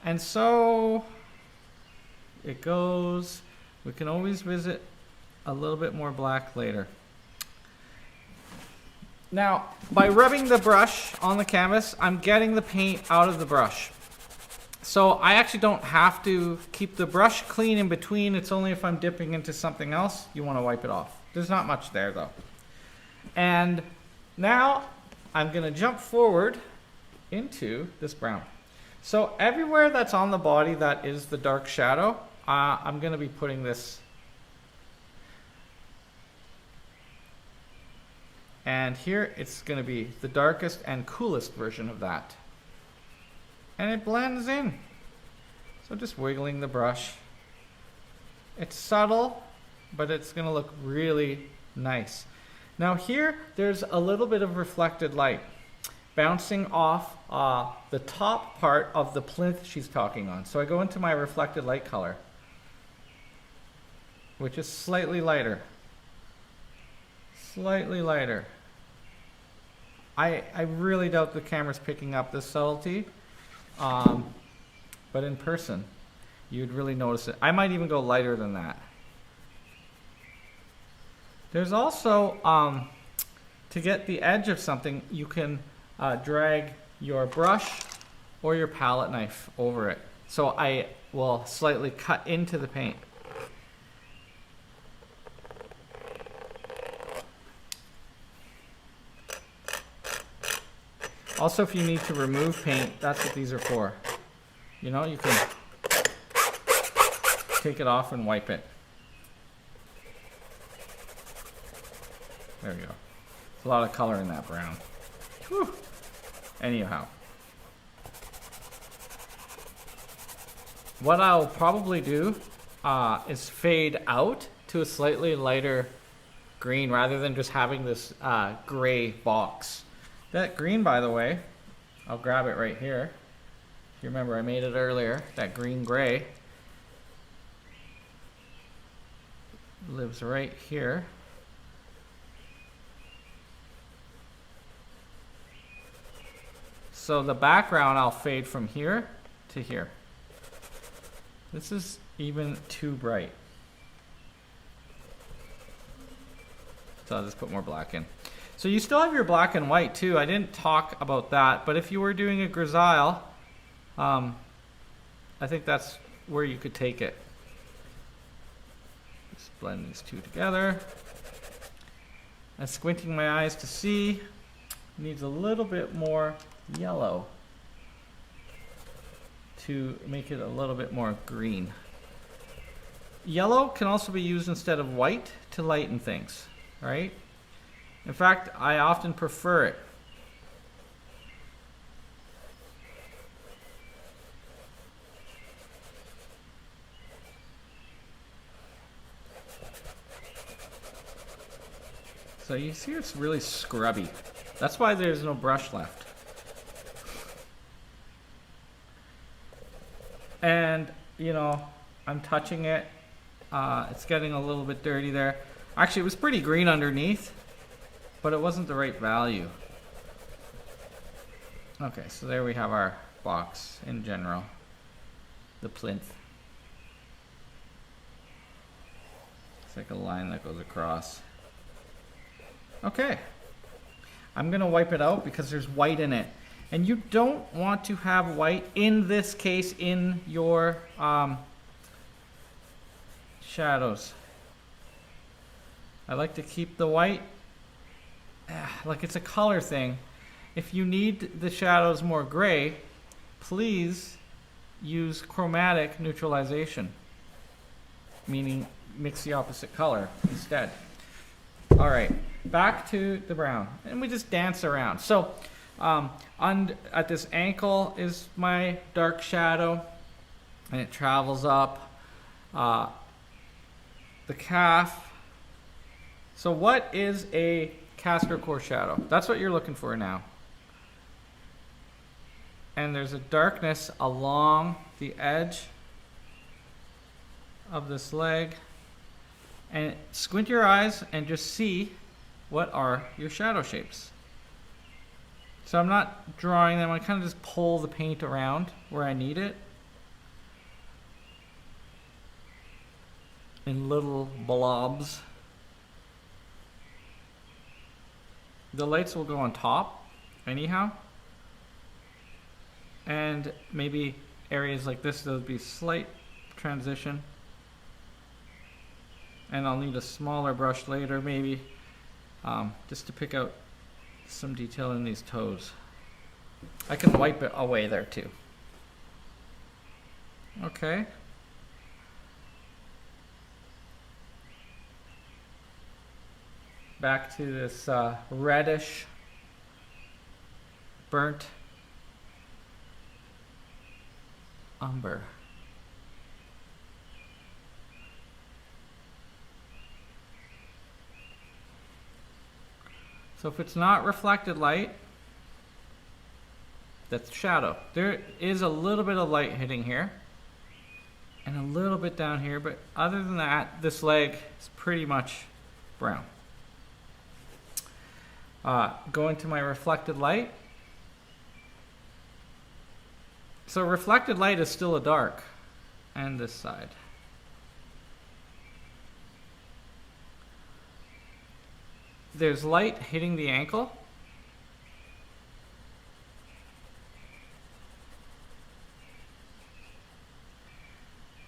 And so it goes. We can always visit a little bit more black later. Now, by rubbing the brush on the canvas, I'm getting the paint out of the brush. So I actually don't have to keep the brush clean in between. It's only if I'm dipping into something else, you want to wipe it off. There's not much there though. And Now I'm going to jump forward into this brown. So everywhere that's on the body that is the dark shadow, I'm going to be putting this. And here it's going to be the darkest and coolest version of that. And it blends in. So just wiggling the brush. It's subtle, but it's going to look really nice. Now here, there's a little bit of reflected light bouncing off the top part of the plinth she's talking on. So I go into my reflected light color, which is slightly lighter. Slightly lighter. I really doubt the camera's picking up this subtlety, but in person, you'd really notice it. I might even go lighter than that. There's also, to get the edge of something, you can drag your brush or your palette knife over it. So I will slightly cut into the paint. Also, if you need to remove paint, that's what these are for. You know, you can take it off and wipe it. There we go. There's a lot of color in that brown. Whew. Anyhow. What I'll probably do is fade out to a slightly lighter green rather than just having this gray box. That green, by the way, I'll grab it right here. If you remember, I made it earlier. That green-gray lives right here. So the background I'll fade from here to here. This is even too bright. So I'll just put more black in. So you still have your black and white too. I didn't talk about that, but if you were doing a grisaille, I think that's where you could take it. Just blend these two together. And squinting my eyes to see, needs a little bit more yellow to make it a little bit more green. Yellow can also be used instead of white to lighten things, right? In fact, I often prefer it. So you see it's really scrubby. That's why there's no brush left. And, you know, I'm touching it. It's getting a little bit dirty there. Actually, it was pretty green underneath, but it wasn't the right value. Okay, so there we have our box in general. The plinth. It's like a line that goes across. Okay. I'm going to wipe it out because there's white in it. And you don't want to have white, in this case, in your shadows. I like to keep the white like it's a color thing. If you need the shadows more gray, please use chromatic neutralization, meaning mix the opposite color instead. All right, back to the brown, and we just dance around. So at this ankle is my dark shadow, and it travels up the calf. So what is a caster core shadow? That's what you're looking for now. And there's a darkness along the edge of this leg. And squint your eyes and just see what are your shadow shapes. So I'm not drawing them, I kind of just pull the paint around where I need it in little blobs. The lights will go on top anyhow, and maybe areas like this there'll be slight transition, and I'll need a smaller brush later maybe just to pick out some detail in these toes. I can wipe it away there too. Okay. Back to this reddish, burnt umber. So if it's not reflected light, that's shadow. There is a little bit of light hitting here and a little bit down here, but other than that, this leg is pretty much brown. Going to my reflected light. So reflected light is still a dark, and this side. There's light hitting the ankle.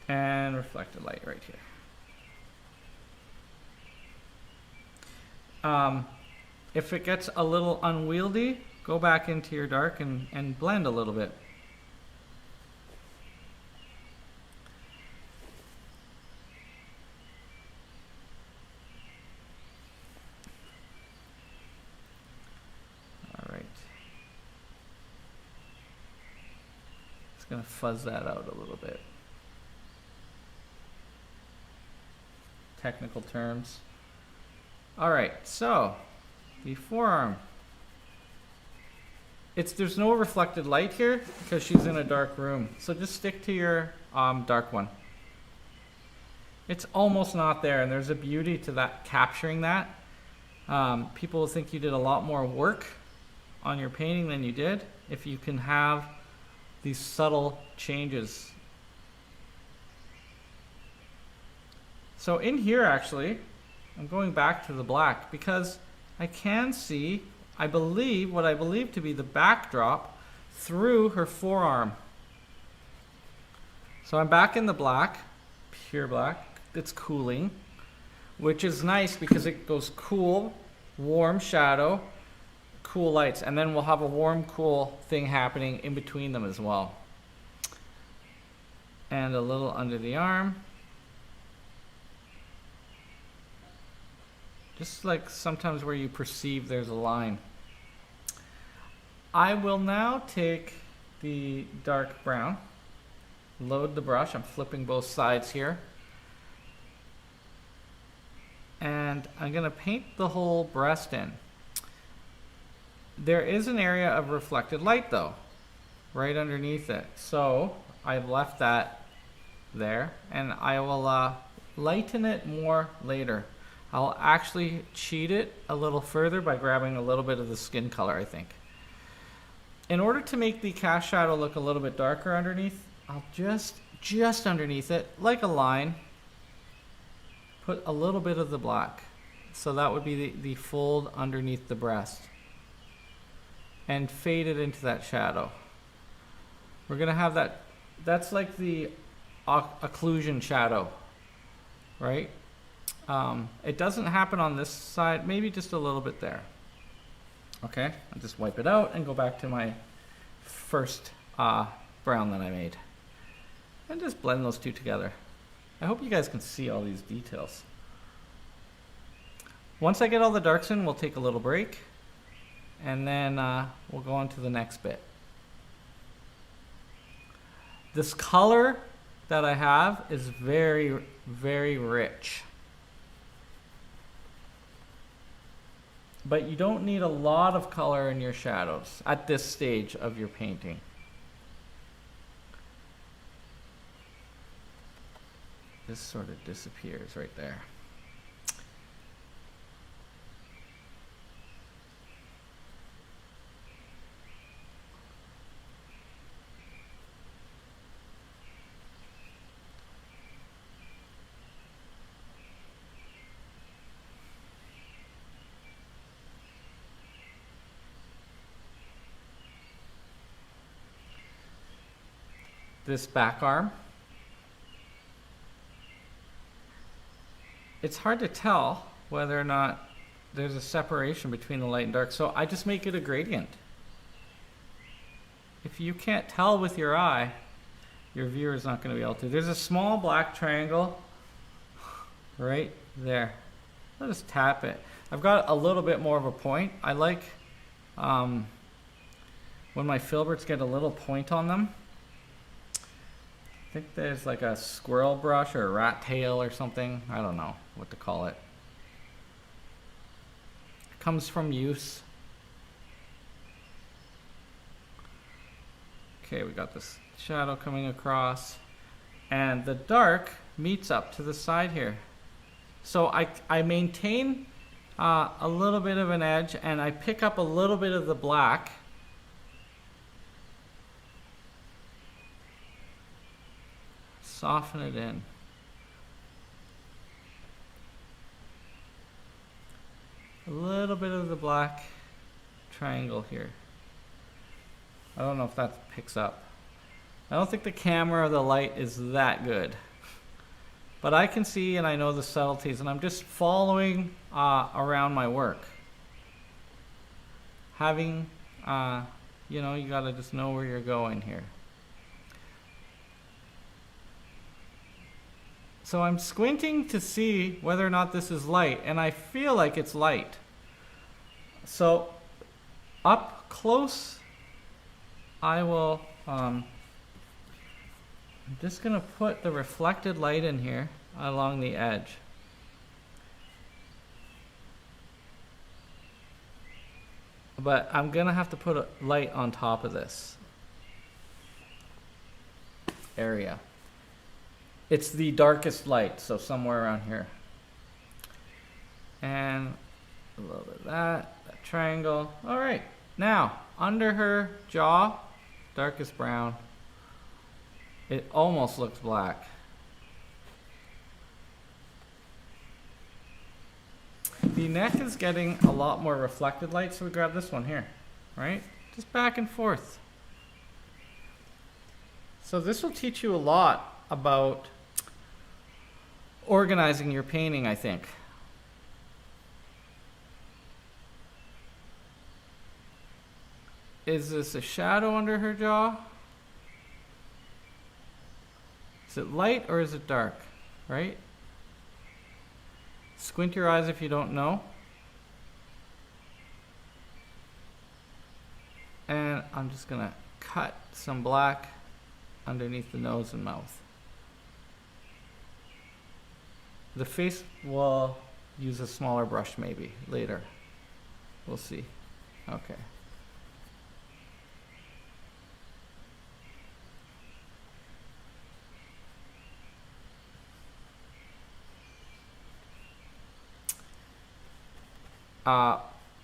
And reflected light right here. If it gets a little unwieldy, go back into your dark and blend a little bit. All right. Just gonna fuzz that out a little bit. Technical terms. All right, so the forearm. There's no reflected light here because she's in a dark room. So just stick to your dark one. It's almost not there, and there's a beauty to that, capturing that. People will think you did a lot more work on your painting than you did if you can have these subtle changes. So in here, actually, I'm going back to the black because I can see, what I believe to be the backdrop through her forearm. So I'm back in the black, pure black. It's cooling, which is nice because it goes cool, warm shadow, cool lights, and then we'll have a warm, cool thing happening in between them as well. And a little under the arm. Just like sometimes where you perceive there's a line. I will now take the dark brown, load the brush. I'm flipping both sides here. And I'm going to paint the whole breast in. There is an area of reflected light though, right underneath it. So I've left that there, and I will lighten it more later. I'll actually cheat it a little further by grabbing a little bit of the skin color, I think. In order to make the cast shadow look a little bit darker underneath, I'll just underneath it, like a line, put a little bit of the black. So that would be the fold underneath the breast. And fade it into that shadow. We're gonna have that's like the occlusion shadow, right? It doesn't happen on this side, maybe just a little bit there. Okay, I'll just wipe it out and go back to my first brown that I made. And just blend those two together. I hope you guys can see all these details. Once I get all the darks in, we'll take a little break. And then we'll go on to the next bit. This color that I have is very, very rich. But you don't need a lot of color in your shadows at this stage of your painting. This sort of disappears right there. This back arm. It's hard to tell whether or not there's a separation between the light and dark. So I just make it a gradient. If you can't tell with your eye, your viewer is not going to be able to. There's a small black triangle right there. I'll just tap it. I've got a little bit more of a point. I like when my filberts get a little point on them. I think there's like a squirrel brush or a rat tail or something. I don't know what to call it. It comes from use. Okay, we got this shadow coming across, and the dark meets up to the side here. So I maintain a little bit of an edge, and I pick up a little bit of the black. Soften it in. A little bit of the black triangle here. I don't know if that picks up. I don't think the camera or the light is that good. But I can see and I know the subtleties, and I'm just following around my work. Having, you know, you gotta just know where you're going here. So I'm squinting to see whether or not this is light, and I feel like it's light. So up close, I will, I'm just gonna put the reflected light in here along the edge. But I'm gonna have to put a light on top of this area. It's the darkest light, so somewhere around here. And a little bit of that triangle. All right, now under her jaw, darkest brown. It almost looks black. The neck is getting a lot more reflected light, so we grab this one here, right? Just back and forth. So this will teach you a lot about organizing your painting, I think. Is this a shadow under her jaw? Is it light or is it dark, right? Squint your eyes if you don't know. And I'm just gonna cut some black underneath the nose and mouth. The face will use a smaller brush maybe later. We'll see. Okay.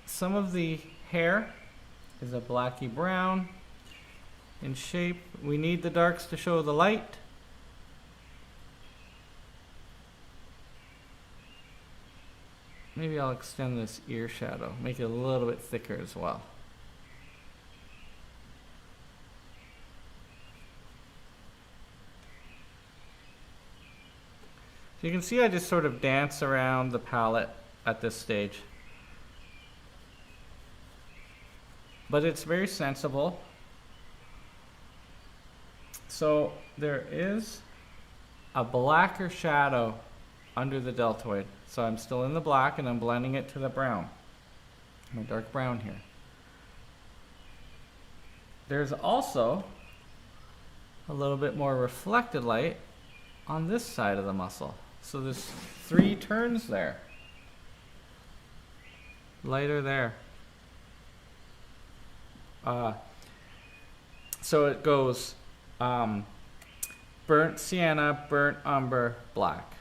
Some of the hair is a blacky brown in shape. We need the darks to show the light. Maybe I'll extend this ear shadow, make it a little bit thicker as well. So you can see I just sort of dance around the palette at this stage. But it's very sensible. So there is a blacker shadow under the deltoid. So I'm still in the black and I'm blending it to the brown. My dark brown here. There's also a little bit more reflected light on this side of the muscle. So there's 3 turns there. Lighter there. So it goes burnt sienna, burnt umber, black.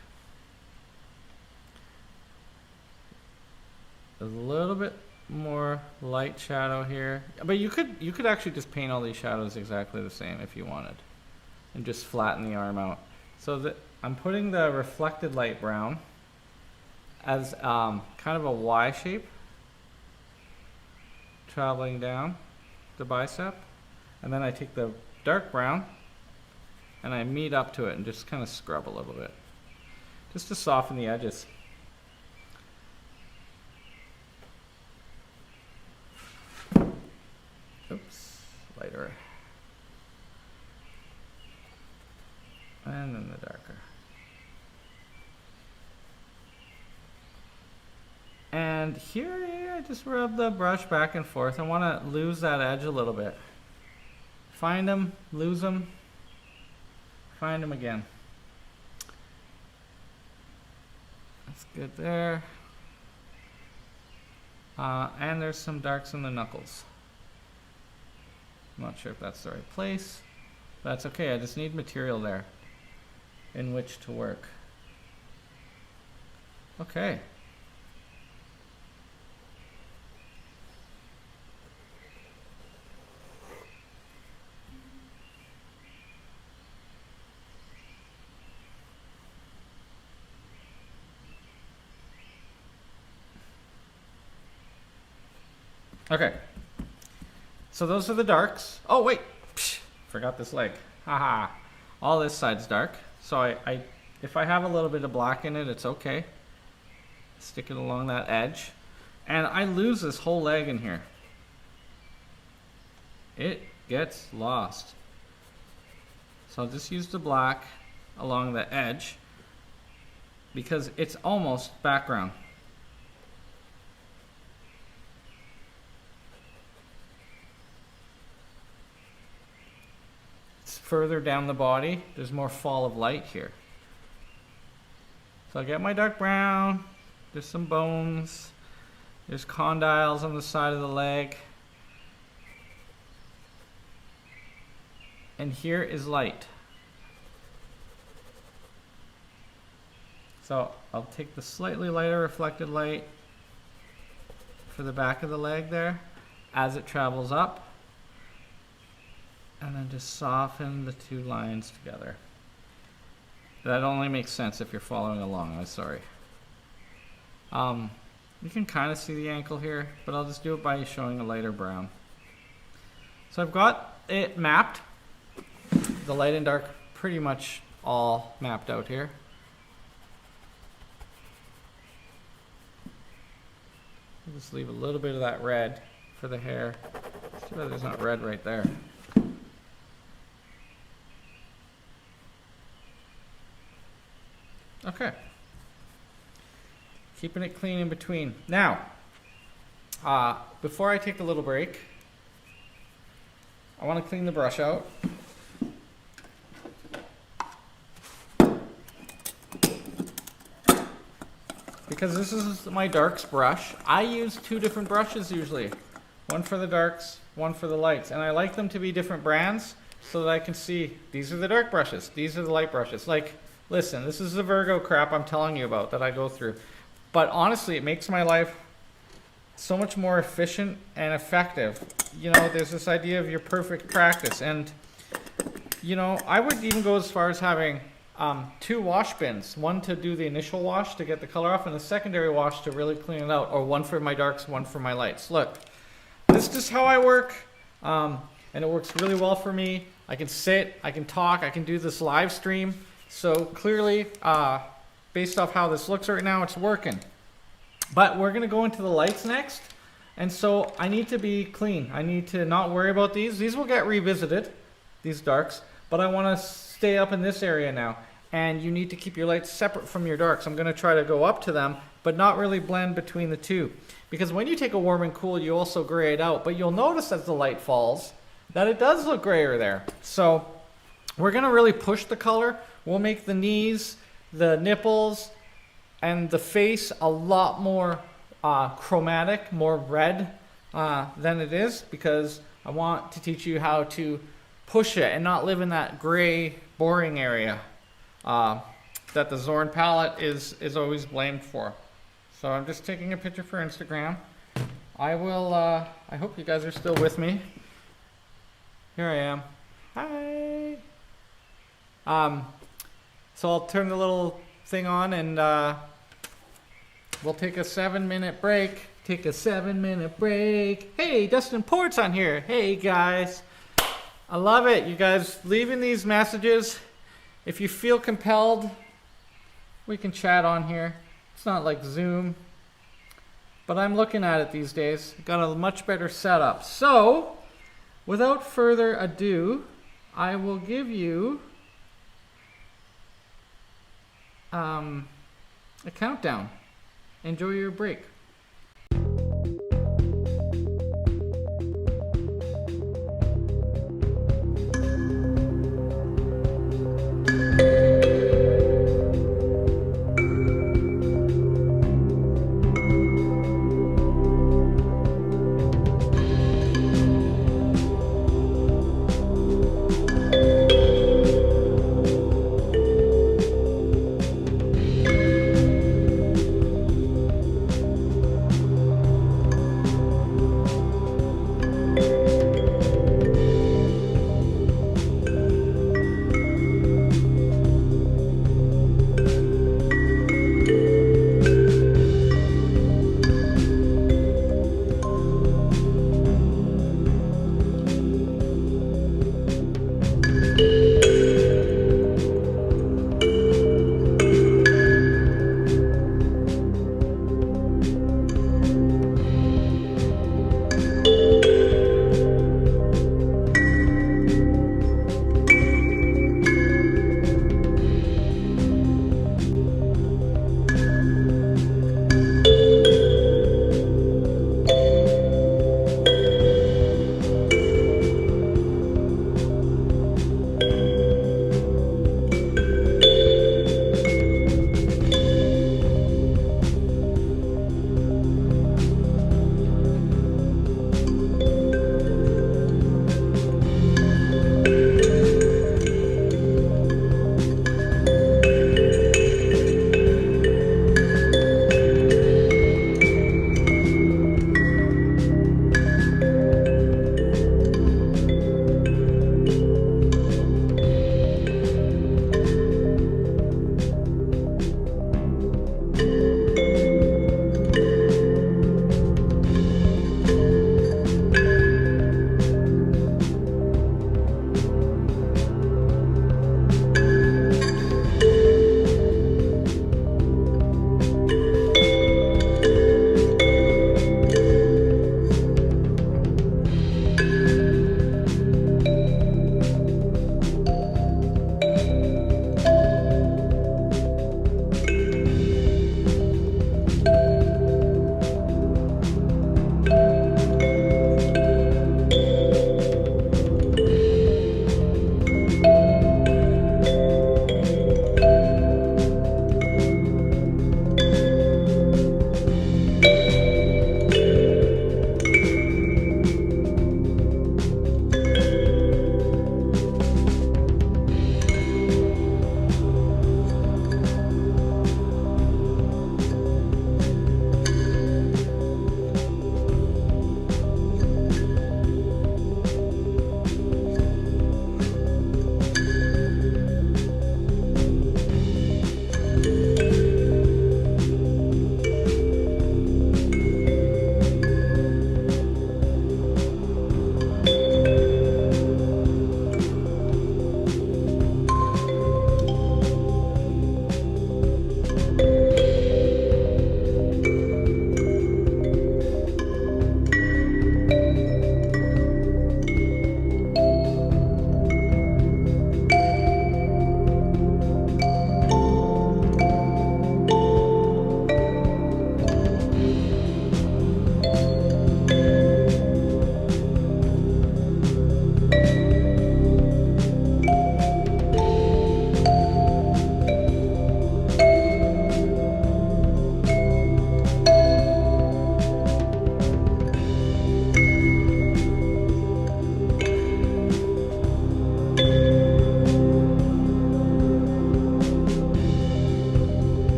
A little bit more light shadow here, but you could actually just paint all these shadows exactly the same if you wanted, and just flatten the arm out. So that I'm putting the reflected light brown as kind of a Y shape, traveling down the bicep, and then I take the dark brown and I meet up to it and just kind of scrub a little bit, just to soften the edges. oops, lighter. And then the darker. And here, I just rub the brush back and forth. I want to lose that edge a little bit. Find them, lose them, find them again. That's good there. And there's some darks in the knuckles. I'm not sure if that's the right place. That's okay, I just need material there in which to work. Okay. Okay, so those are the darks. Oh wait, psh, forgot this leg. Haha, all this side's dark. So if I have a little bit of black in it, it's okay. Stick it along that edge. And I lose this whole leg in here. It gets lost. So I'll just use the black along the edge because it's almost background. Further down the body, there's more fall of light here. So I get my dark brown, there's some bones, there's condyles on the side of the leg, and here is light. So I'll take the slightly lighter reflected light for the back of the leg there as it travels up. And then just soften the two lines together. That only makes sense if you're following along. I'm sorry. You can kind of see the ankle here, but I'll just do it by showing a lighter brown. So I've got it mapped. The light and dark pretty much all mapped out here. I'll just leave a little bit of that red for the hair. It's too bad there's not red right there. Okay. Keeping it clean in between. Now, before I take a little break, I want to clean the brush out. Because this is my darks brush. I use two different brushes usually. One for the darks, one for the lights. And I like them to be different brands so that I can see these are the dark brushes, these are the light brushes. Like, listen, this is the Virgo crap I'm telling you about that I go through. But honestly, it makes my life so much more efficient and effective. You know, there's this idea of your perfect practice. And, you know, I would even go as far as having two wash bins. One to do the initial wash to get the color off, and a secondary wash to really clean it out. Or one for my darks, one for my lights. Look, this is just how I work. And it works really well for me. I can sit, I can talk, I can do this live stream. So clearly, based off how this looks right now, it's working. But we're going to go into the lights next. And so I need to be clean. I need to not worry about these. These will get revisited, these darks. But I want to stay up in this area now. And you need to keep your lights separate from your darks. I'm going to try to go up to them, but not really blend between the two. Because when you take a warm and cool, you also gray it out. But you'll notice as the light falls that it does look grayer there. So we're going to really push the color. We'll make the knees, the nipples, and the face a lot more chromatic, more red than it is, because I want to teach you how to push it and not live in that gray, boring area that the Zorn palette is always blamed for. So I'm just taking a picture for Instagram. I will, I hope you guys are still with me. Here I am. Hi. So I'll turn the little thing on and we'll take a 7-minute break. Take a 7-minute break. Hey, Dustin Port's on here. Hey guys. I love it. You guys leaving these messages. If you feel compelled, we can chat on here. It's not like Zoom. But I'm looking at it these days. Got a much better setup. So, without further ado, I will give you a countdown. Enjoy your break.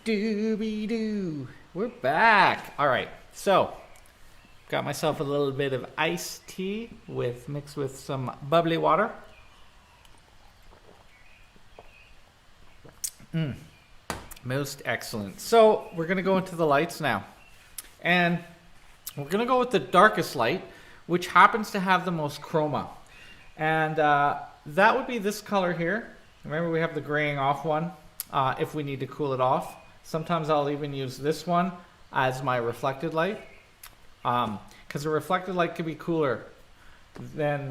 Dooby-doo. We're back. All right, so got myself a little bit of iced tea mixed with some bubbly water. Most excellent. So we're gonna go into the lights now. And we're gonna go with the darkest light, which happens to have the most chroma. And that would be this color here. Remember, we have the graying off one if we need to cool it off. Sometimes I'll even use this one as my reflected light, because the reflected light could be cooler than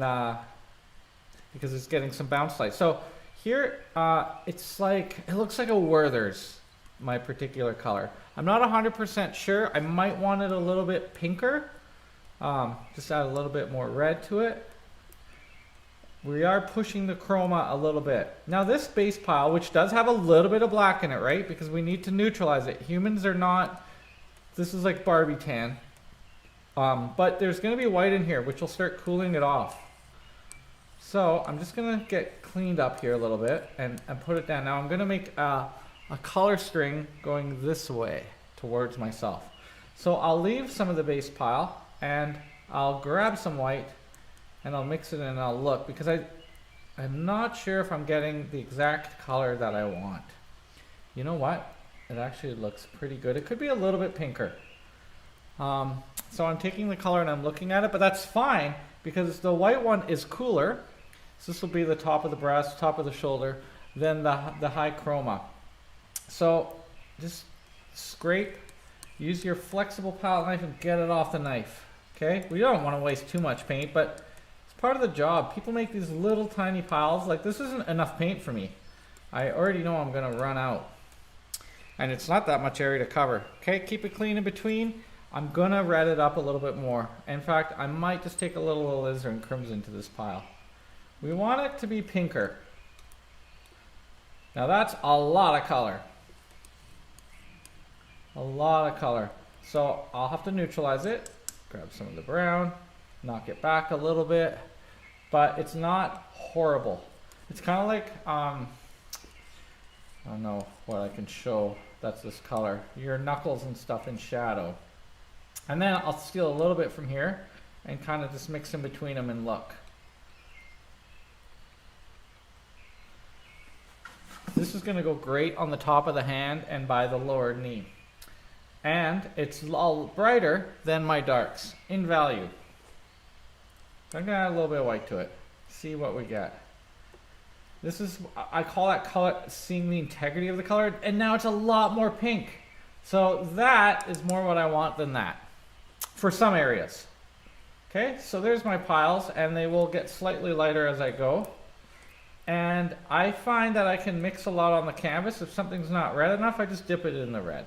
because it's getting some bounce light. So here it's like, it looks like a Werther's, my particular color. I'm not 100% sure. I might want it a little bit pinker, just add a little bit more red to it. We are pushing the chroma a little bit. Now this base pile, which does have a little bit of black in it, right? Because we need to neutralize it. Humans are not, this is like Barbie tan. But there's gonna be white in here, which will start cooling it off. So I'm just gonna get cleaned up here a little bit and put it down. Now I'm gonna make a color string going this way towards myself. So I'll leave some of the base pile and I'll grab some white and I'll mix it in and I'll look, because I'm not sure if I'm getting the exact color that I want. You know what? It actually looks pretty good. It could be a little bit pinker. So I'm taking the color and I'm looking at it, but that's fine because the white one is cooler. So this will be the top of the breast, top of the shoulder, then the high chroma. So just scrape, use your flexible palette knife and get it off the knife. Okay? We don't want to waste too much paint, but part of the job. People make these little tiny piles. Like, this isn't enough paint for me. I already know I'm gonna run out, and it's not that much area to cover. Okay, keep it clean in between. I'm gonna red it up a little bit more. In fact, I might just take a little alizarin crimson to this pile. We want it to be pinker. Now that's a lot of color. A lot of color. So I'll have to neutralize it. Grab some of the brown, knock it back a little bit. But it's not horrible. It's kind of like, I don't know what I can show that's this color. Your knuckles and stuff in shadow. And then I'll steal a little bit from here and kind of just mix in between them and look. This is going to go great on the top of the hand and by the lower knee. And it's all brighter than my darks in value. I'm gonna add a little bit of white to it. See what we get. This is, I call that color seeing the integrity of the color, and now it's a lot more pink. So that is more what I want than that for some areas. Okay, so there's my piles, and they will get slightly lighter as I go. And I find that I can mix a lot on the canvas. If something's not red enough, I just dip it in the red.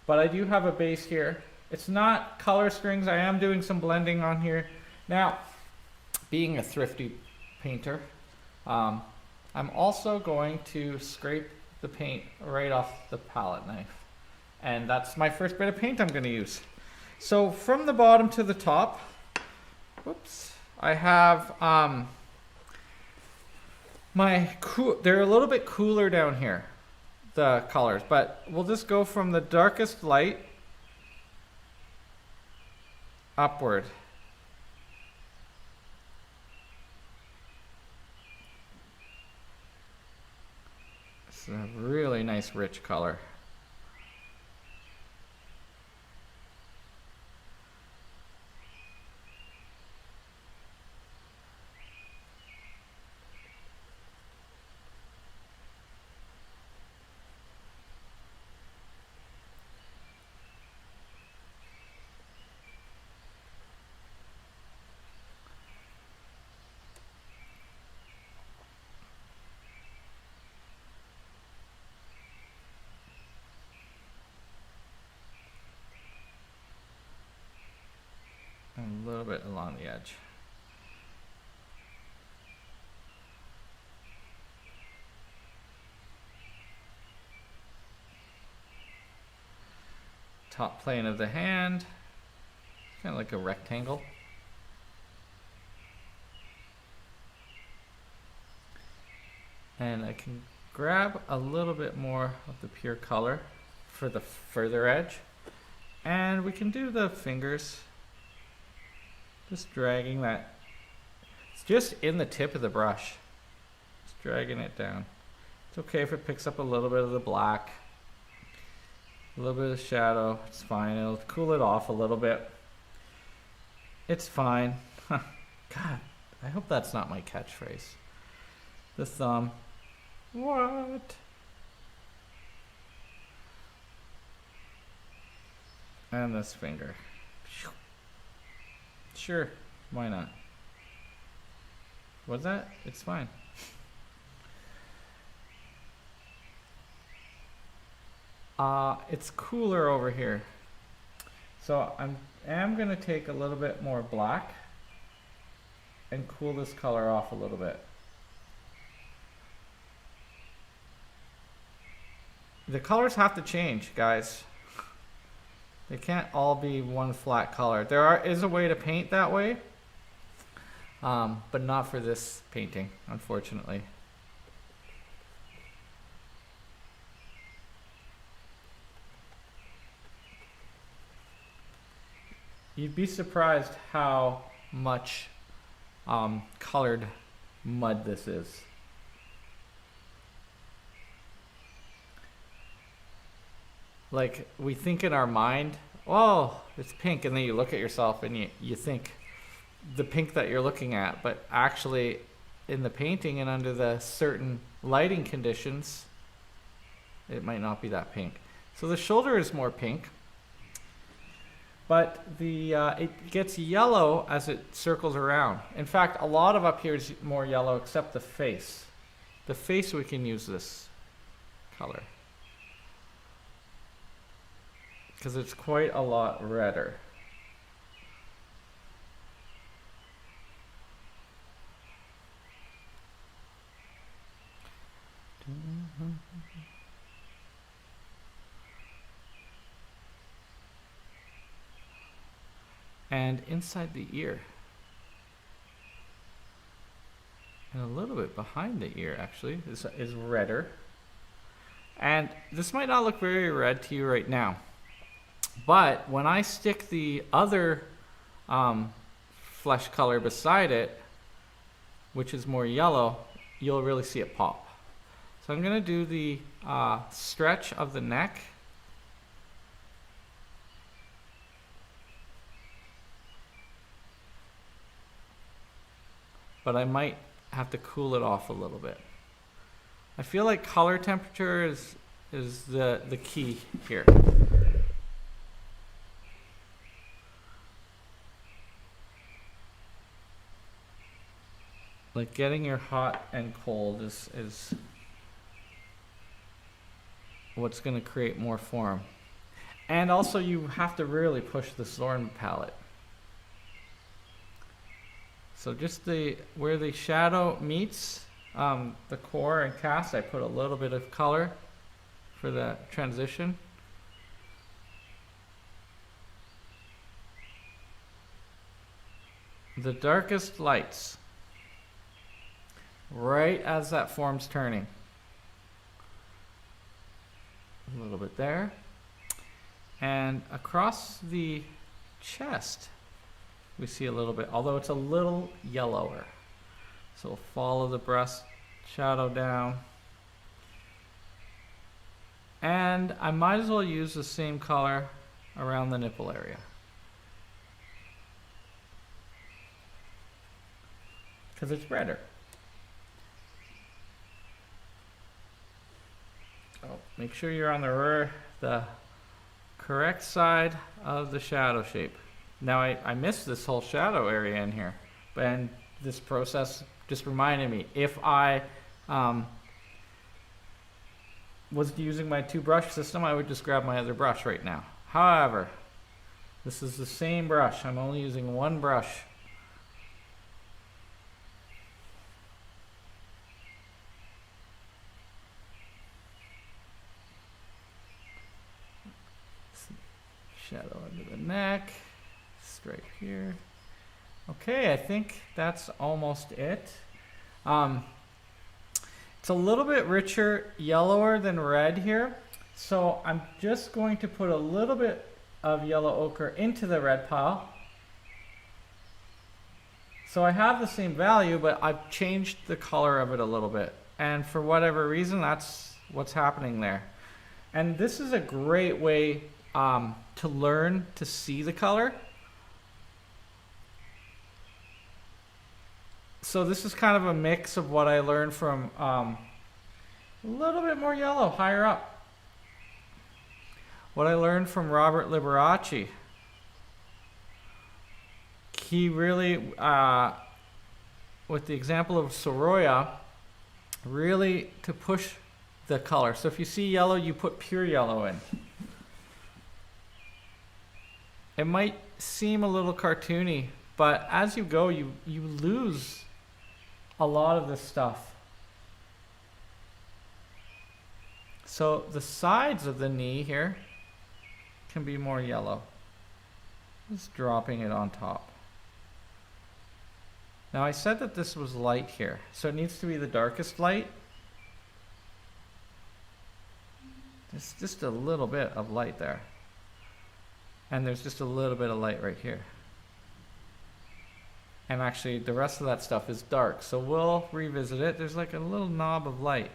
But I do have a base here. It's not color strings. I am doing some blending on here. Now, being a thrifty painter, I'm also going to scrape the paint right off the palette knife. And that's my first bit of paint I'm going to use. So from the bottom to the top, whoops, I have they're a little bit cooler down here, the colors, but we'll just go from the darkest light upward. It's a really nice rich color. A little bit along the edge. Top plane of the hand, kind of like a rectangle. And I can grab a little bit more of the pure color for the further edge. And we can do the fingers. Just dragging that. It's just in the tip of the brush. Just dragging it down. It's okay if it picks up a little bit of the black. A little bit of shadow. It's fine. It'll cool it off a little bit. It's fine. God, I hope that's not my catchphrase. The thumb. What? And this finger. Sure, why not? What's that? It's fine. It's cooler over here. So I am going to take a little bit more black and cool this color off a little bit. The colors have to change, guys. They can't all be one flat color. There is a way to paint that way, but not for this painting, unfortunately. You'd be surprised how much colored mud this is. Like, we think in our mind, oh, it's pink, and then you look at yourself and you think the pink that you're looking at, but actually in the painting and under the certain lighting conditions, it might not be that pink. So the shoulder is more pink, but it gets yellow as it circles around. In fact, a lot of up here is more yellow except the face. The face, we can use this color, because it's quite a lot redder. And inside the ear. And a little bit behind the ear, actually, is redder. And this might not look very red to you right now, but when I stick the other flesh color beside it, which is more yellow, you'll really see it pop. So I'm going to do the stretch of the neck. But I might have to cool it off a little bit. I feel like color temperature is the key here. Like, getting your hot and cold is what's going to create more form. And also, you have to really push the Thorn palette. So just where the shadow meets the core and cast, I put a little bit of color for the transition. The darkest lights, right as that form's turning. A little bit there. And across the chest, we see a little bit, although it's a little yellower. So we'll follow the breast shadow down. And I might as well use the same color around the nipple area, because it's redder. Oh, make sure you're on the correct side of the shadow shape. Now I missed this whole shadow area in here, and this process just reminded me, if I was using my two brush system, I would just grab my other brush right now. However, this is the same brush. I'm only using one brush. Shadow under the neck. Stripe here. Okay, I think that's almost it. It's a little bit richer, yellower than red here. So I'm just going to put a little bit of yellow ochre into the red pile. So I have the same value, but I've changed the color of it a little bit. And for whatever reason, that's what's happening there. And this is a great way to learn to see the color. So this is kind of a mix of what I learned from a little bit more yellow higher up. What I learned from Robert Liberace. He really, with the example of Sorolla, really to push the color. So if you see yellow, you put pure yellow in. It might seem a little cartoony, but as you go, you lose a lot of this stuff. So the sides of the knee here can be more yellow. Just dropping it on top. Now I said that this was light here, so it needs to be the darkest light. There's just a little bit of light there. And there's just a little bit of light right here. And actually the rest of that stuff is dark, so we'll revisit it. There's like a little knob of light.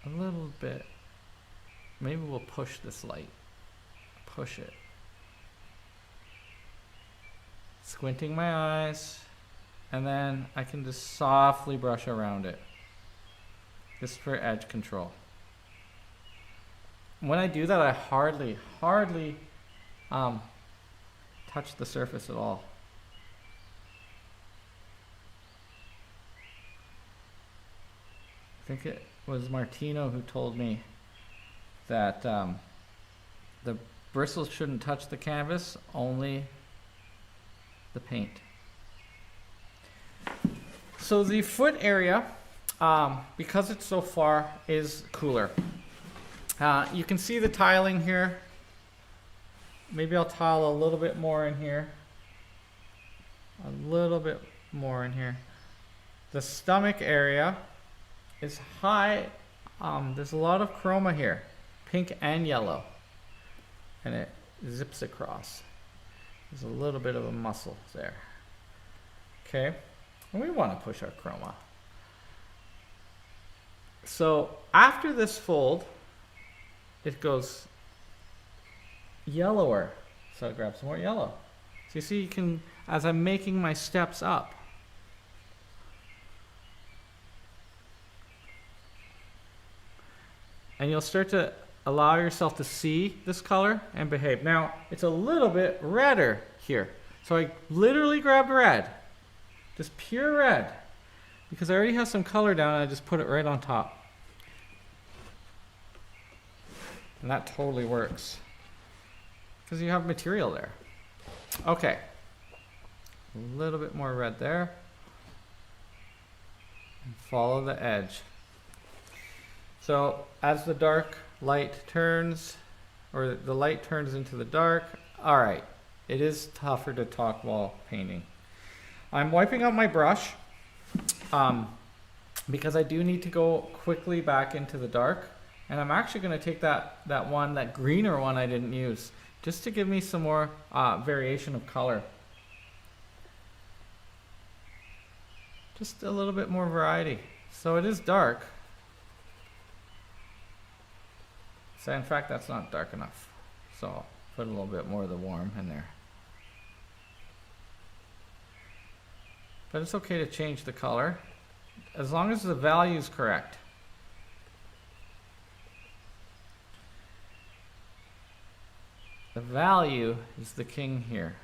A little bit. Maybe we'll push this light. Push it. Squinting my eyes. And then I can just softly brush around it. Just for edge control. When I do that, I hardly touch the surface at all. I think it was Martino who told me that the bristles shouldn't touch the canvas, only the paint. So the foot area, because it's so far, is cooler. You can see the tiling here. Maybe I'll tile a little bit more in here. A little bit more in here. The stomach area is high. There's a lot of chroma here, pink and yellow, and it zips across. There's a little bit of a muscle there. Okay, and we want to push our chroma. So after this fold, it goes yellower. So I grab some more yellow. So you see, you can, as I'm making my steps up, and you'll start to allow yourself to see this color and behave. Now, it's a little bit redder here. So I literally grabbed red, just pure red, because I already have some color down and I just put it right on top. And that totally works, because you have material there. Okay, a little bit more red there. And follow the edge. So as the dark light turns, or the light turns into the dark, all right, it is tougher to talk while painting. I'm wiping out my brush because I do need to go quickly back into the dark. And I'm actually going to take that greener one I didn't use, just to give me some more variation of color. Just a little bit more variety. So it is dark. So in fact, that's not dark enough. So I'll put a little bit more of the warm in there. But it's okay to change the color, as long as the value is correct. The value is the king here.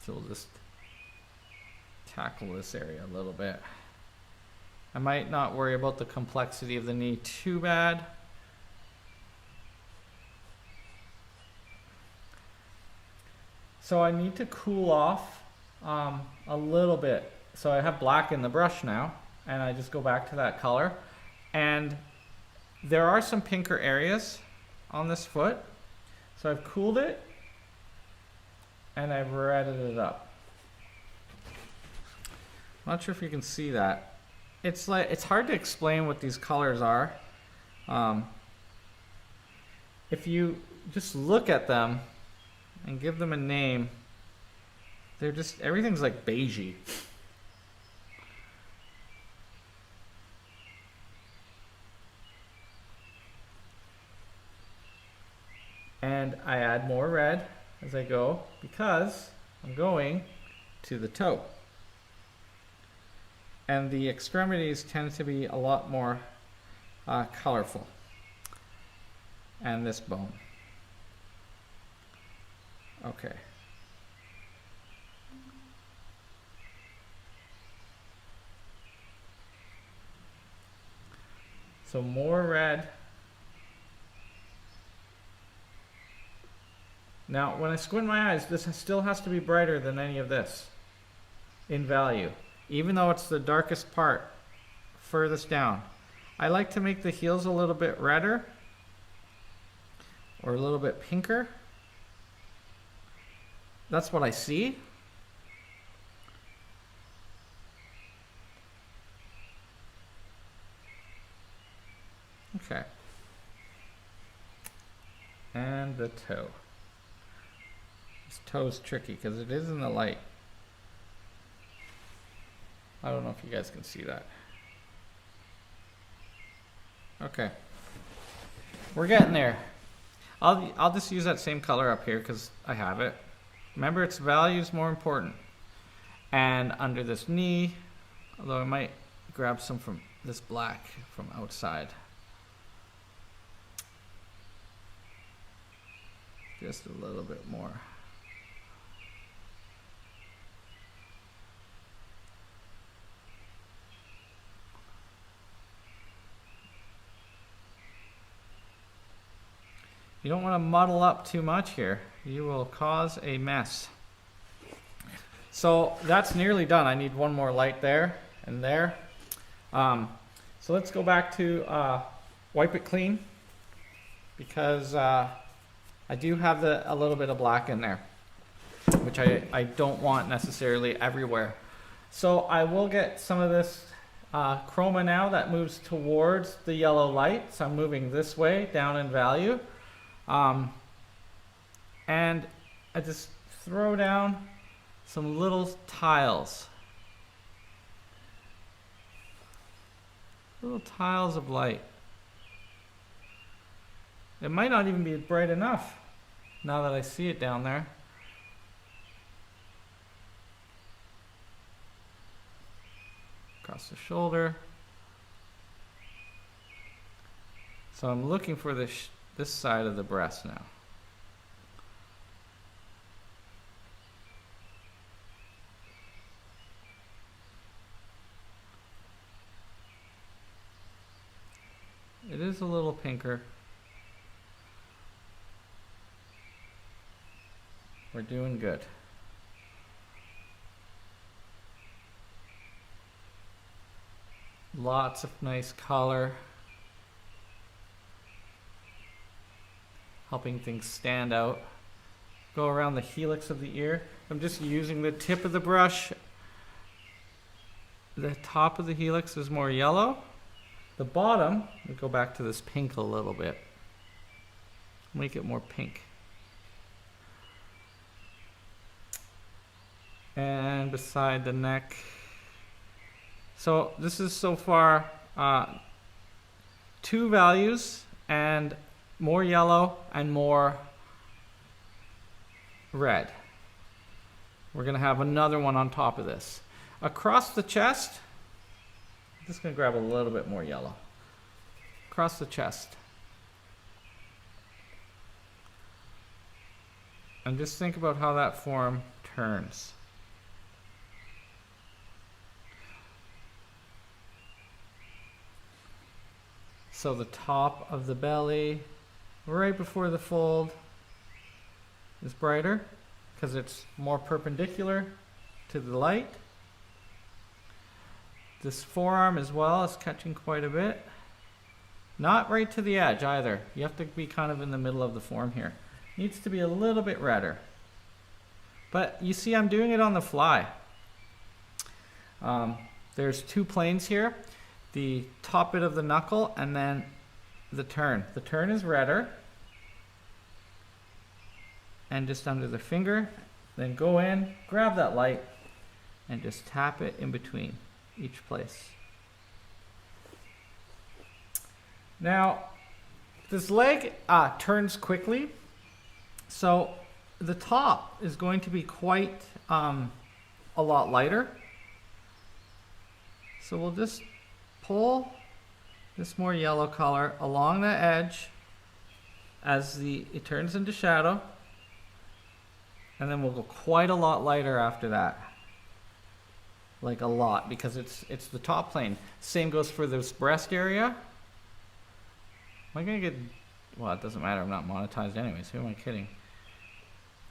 So we'll just tackle this area a little bit. I might not worry about the complexity of the knee too bad. So I need to cool off a little bit. So I have black in the brush now, and I just go back to that color. And there are some pinker areas on this foot. So I've cooled it. and I've redded it up. I'm not sure if you can see that. It's hard to explain what these colors are. If you just look at them and give them a name, they're just, everything's like beigey. And I add more red as I go because I'm going to the toe. And the extremities tend to be a lot more colorful. And this bone. Okay. So more red. Now, when I squint my eyes, this still has to be brighter than any of this in value, even though it's the darkest part furthest down. I like to make the heels a little bit redder or a little bit pinker. That's what I see. Okay. And the toe. This toe's tricky because it is in the light. I don't know if you guys can see that. Okay. We're getting there. I'll just use that same color up here because I have it. Remember, its value is more important. And under this knee, although I might grab some from this black from outside. Just a little bit more. You don't want to muddle up too much here. You will cause a mess. So that's nearly done. I need one more light there and there. So let's go back to wipe it clean because I do have a little bit of black in there, which I don't want necessarily everywhere. So I will get some of this chroma now that moves towards the yellow light. So I'm moving this way down in value. And I just throw down some little tiles. Little tiles of light. It might not even be bright enough now that I see it down there. Across the shoulder. So I'm looking for this side of the breast now. It is a little pinker. We're doing good. Lots of nice color. Helping things stand out. Go around the helix of the ear. I'm just using the tip of the brush. The top of the helix is more yellow. The bottom, we go back to this pink a little bit. Make it more pink. And beside the neck. So this is so far 2 values and more yellow and more red. We're going to have another one on top of this. Across the chest, I'm just going to grab a little bit more yellow. Across the chest. And just think about how that form turns. So the top of the belly, right before the fold, is brighter because it's more perpendicular to the light. This forearm as well is catching quite a bit. Not right to the edge either. You have to be kind of in the middle of the form here. Needs to be a little bit redder. But you see I'm doing it on the fly. There's two planes here, the top bit of the knuckle and then the turn. The turn is redder. And just under the finger, then go in, grab that light, and just tap it in between each place. Now, this leg turns quickly, so the top is going to be quite a lot lighter. So we'll just pull this more yellow color along the edge as it turns into shadow. And then we'll go quite a lot lighter after that. Like a lot, because it's the top plane. Same goes for this breast area. Am I gonna get, well, it doesn't matter, I'm not monetized anyways, who am I kidding?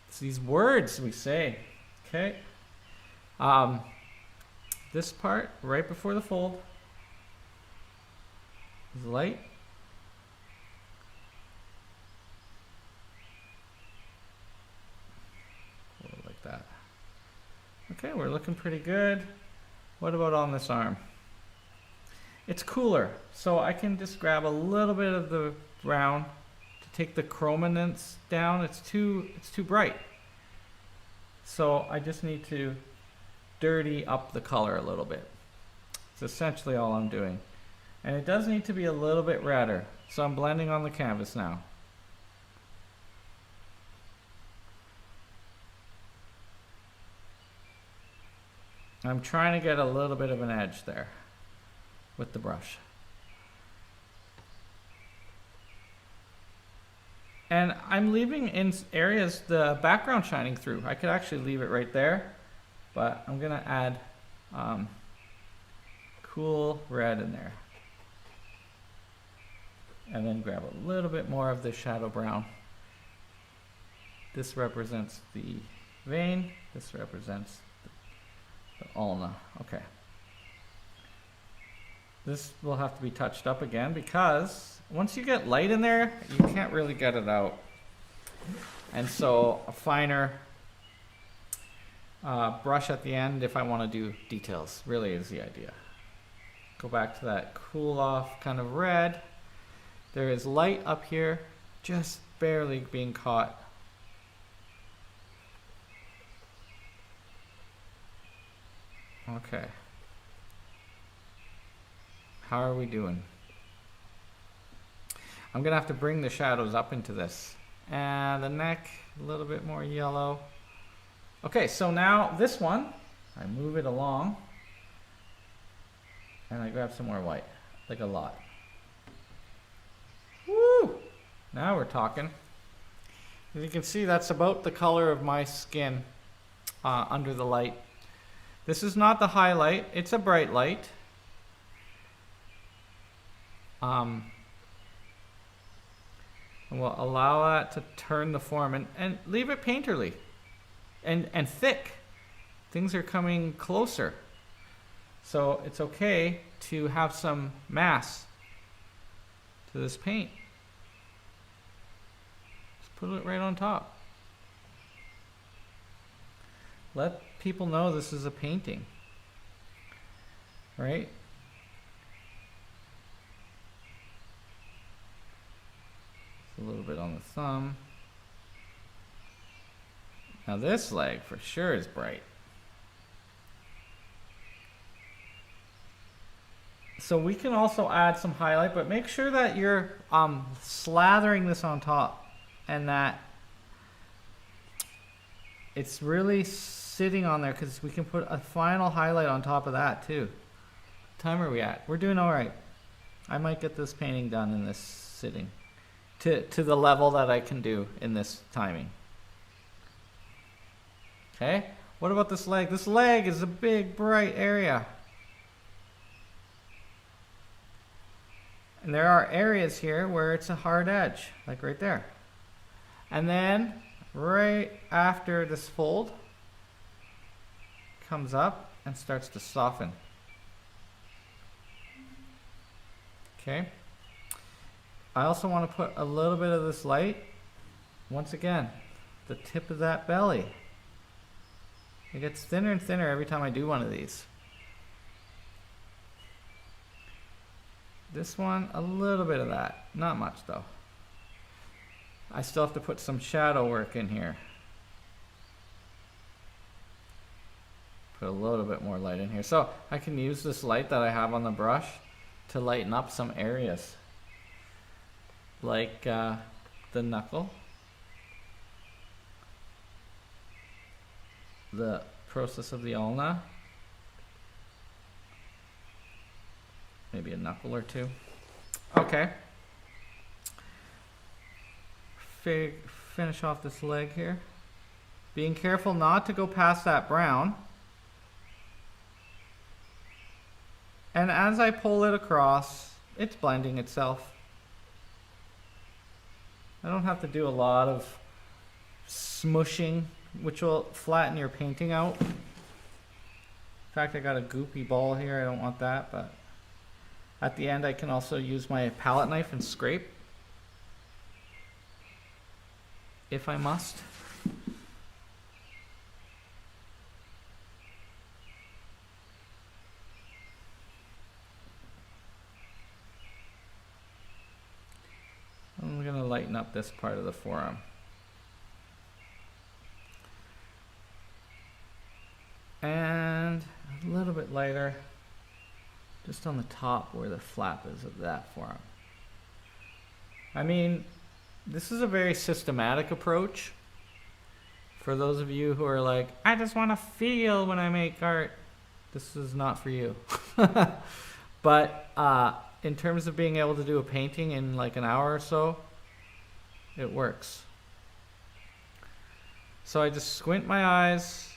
It's these words we say, okay? This part, right before the fold, is light. Like that. Okay, we're looking pretty good. What about on this arm? It's cooler, so I can just grab a little bit of the brown to take the chrominance down. It's too bright. So I just need to dirty up the color a little bit. It's essentially all I'm doing. And it does need to be a little bit redder. So I'm blending on the canvas now. I'm trying to get a little bit of an edge there with the brush. And I'm leaving in areas the background shining through. I could actually leave it right there, but I'm gonna add cool red in there. And then grab a little bit more of the shadow brown. This represents the vein, this represents the ulna. Okay. This will have to be touched up again because once you get light in there, you can't really get it out. And so a finer brush at the end if I want to do details really is the idea. Go back to that cool off kind of red. There is light up here, just barely being caught. Okay. How are we doing? I'm gonna have to bring the shadows up into this. And the neck, a little bit more yellow. Okay, so now this one, I move it along and I grab some more white, like a lot. Woo! Now we're talking. As you can see, that's about the color of my skin under the light. This is not the highlight, it's a bright light. And we'll allow that to turn the form and leave it painterly and thick. Things are coming closer. So it's okay to have some mass to this paint. Just put it right on top. Let people know this is a painting, right? A little bit on the thumb. Now this leg for sure is bright. So we can also add some highlight, but make sure that you're slathering this on top and that it's really sitting on there, because we can put a final highlight on top of that too. What time are we at? We're doing all right. I might get this painting done in this sitting to the level that I can do in this timing. Okay, what about this leg? This leg is a big bright area. And there are areas here where it's a hard edge, like right there. And then right after this fold comes up and starts to soften. Okay. I also want to put a little bit of this light, once again, the tip of that belly. It gets thinner and thinner every time I do one of these. This one, a little bit of that. Not much though. I still have to put some shadow work in here. Put a little bit more light in here. So I can use this light that I have on the brush to lighten up some areas. Like the knuckle. The process of the ulna. Maybe a knuckle or two. Okay. Finish off this leg here. Being careful not to go past that brown. And as I pull it across, it's blending itself. I don't have to do a lot of smushing, which will flatten your painting out. In fact, I got a goopy ball here. I don't want that, but at the end I can also use my palette knife and scrape if I must. I'm going to lighten up this part of the forearm. And a little bit lighter just on the top where the flap is of that forearm. I mean, this is a very systematic approach. For those of you who are like, I just want to feel when I make art, this is not for you. But in terms of being able to do a painting in like an hour or so, it works. So I just squint my eyes.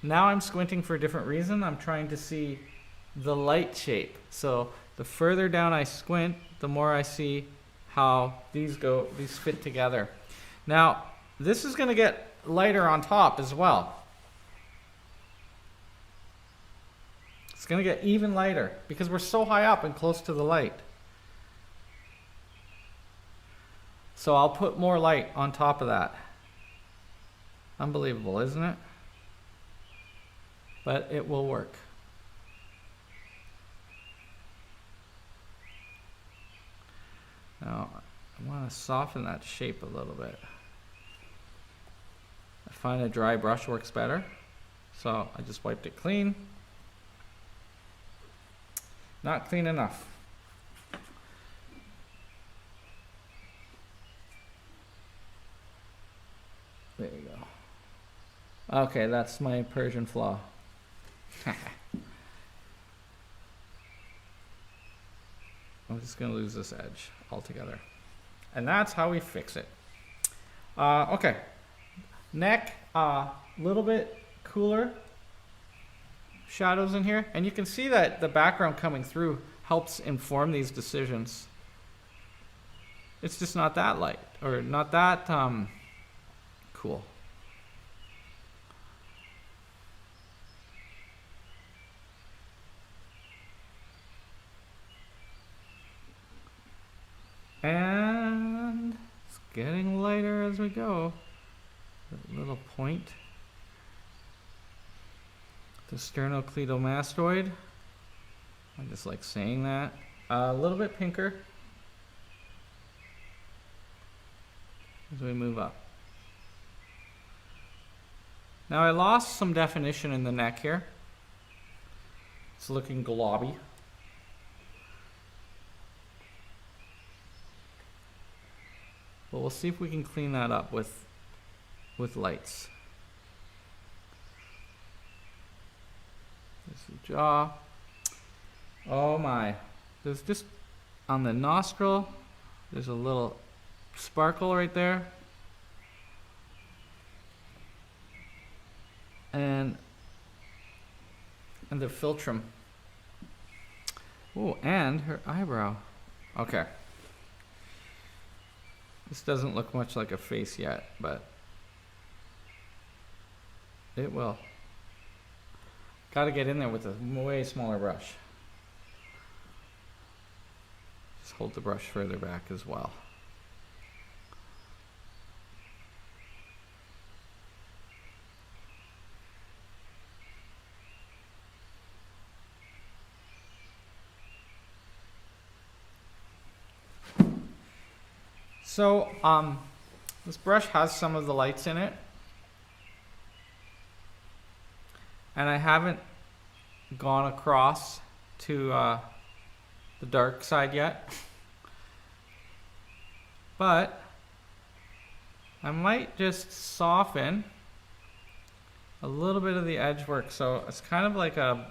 Now I'm squinting for a different reason. I'm trying to see the light shape. So the further down I squint, the more I see how these fit together. Now, this is going to get lighter on top as well. It's going to get even lighter because we're so high up and close to the light. So I'll put more light on top of that. Unbelievable, isn't it? But it will work. Now, I want to soften that shape a little bit. I find a dry brush works better. So I just wiped it clean. Not clean enough. There you go. Okay, that's my Persian flaw. I'm just going to lose this edge altogether. And that's how we fix it. Okay. Neck, little bit cooler. Shadows in here. And you can see that the background coming through helps inform these decisions. It's just not that light, or not that cool. And it's getting lighter as we go. That little point. The sternocleidomastoid. I just like saying that. A little bit pinker as we move up. Now I lost some definition in the neck here. It's looking globby. But we'll see if we can clean that up with lights. There's the jaw. Oh my. There's just on the nostril, there's a little sparkle right there. And the philtrum. Oh, and her eyebrow. Okay. This doesn't look much like a face yet, but it will. Got to get in there with a way smaller brush. Just hold the brush further back as well. So, this brush has some of the lights in it. And I haven't gone across to the dark side yet. But I might just soften a little bit of the edge work. So it's kind of like a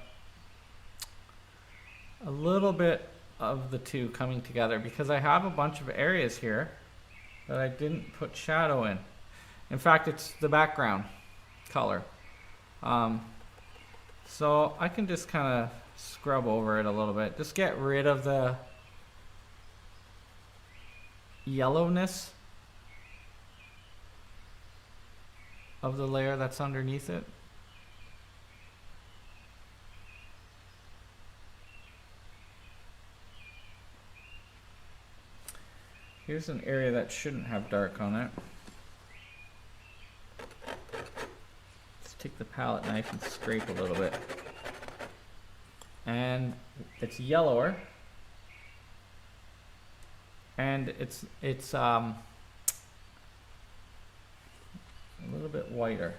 little bit of the two coming together, because I have a bunch of areas here that I didn't put shadow in. In fact, it's the background color. So I can just kind of scrub over it a little bit. Just get rid of the yellowness of the layer that's underneath it. Here's an area that shouldn't have dark on it. Let's take the palette knife and scrape a little bit. And it's yellower. And it's a little bit whiter.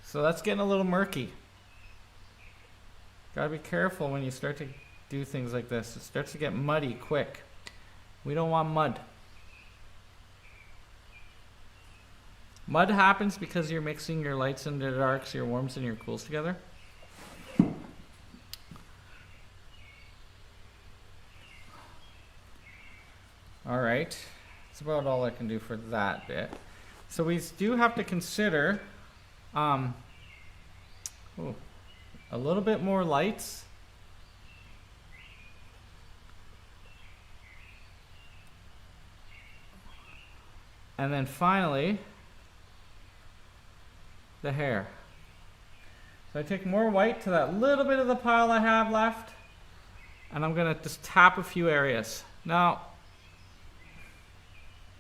So that's getting a little murky. Gotta be careful when you start to do things like this. It starts to get muddy quick. We don't want mud. Mud happens because you're mixing your lights and the darks, your warms and your cools together. All right, that's about all I can do for that bit. So we do have to consider a little bit more lights. And then finally, the hair. So I take more white to that little bit of the pile I have left, and I'm gonna just tap a few areas. Now,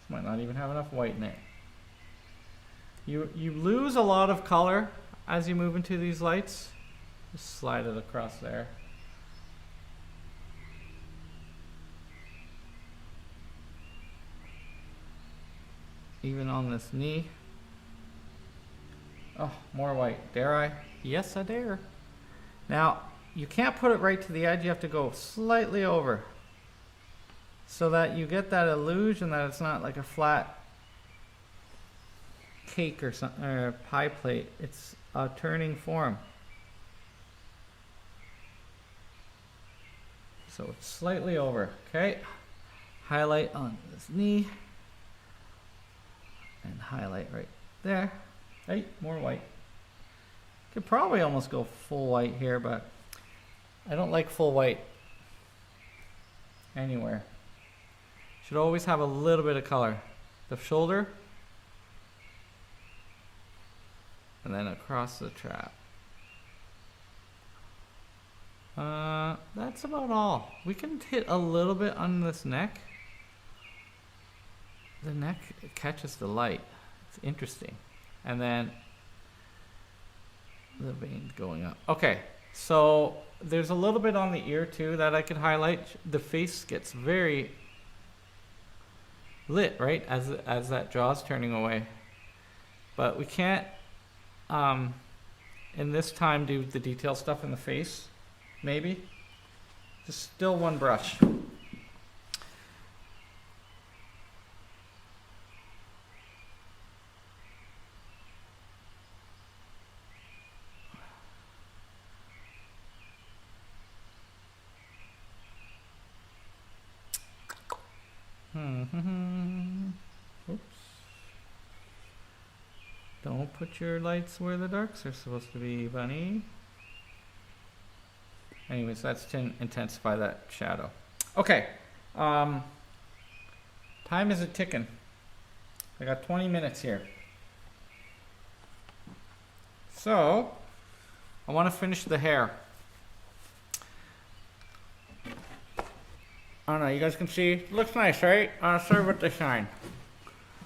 this might not even have enough white in it. You lose a lot of color as you move into these lights. Just slide it across there. Even on this knee. Oh, more white. Dare I? Yes, I dare. Now, you can't put it right to the edge. You have to go slightly over, so that you get that illusion that it's not like a flat cake or something, or a pie plate. It's a turning form. So it's slightly over. Okay. Highlight on this knee. And highlight right there. Hey, more white. Could probably almost go full white here, but I don't like full white anywhere. Should always have a little bit of color. The shoulder. And then across the trap. That's about all. We can hit a little bit on this neck. The neck catches the light. It's interesting. And then the veins going up. Okay, so there's a little bit on the ear too that I could highlight. The face gets very lit, right, as that jaw's turning away. But we can't in this time do the detail stuff in the face. Maybe just still one brush. Oops. Don't put your lights where the darks are supposed to be, bunny. Anyways, that's to intensify that shadow. Okay. Time is a ticking. I got 20 minutes here. So, I want to finish the hair. I don't know, you guys can see, it looks nice, right? Sorry about the shine.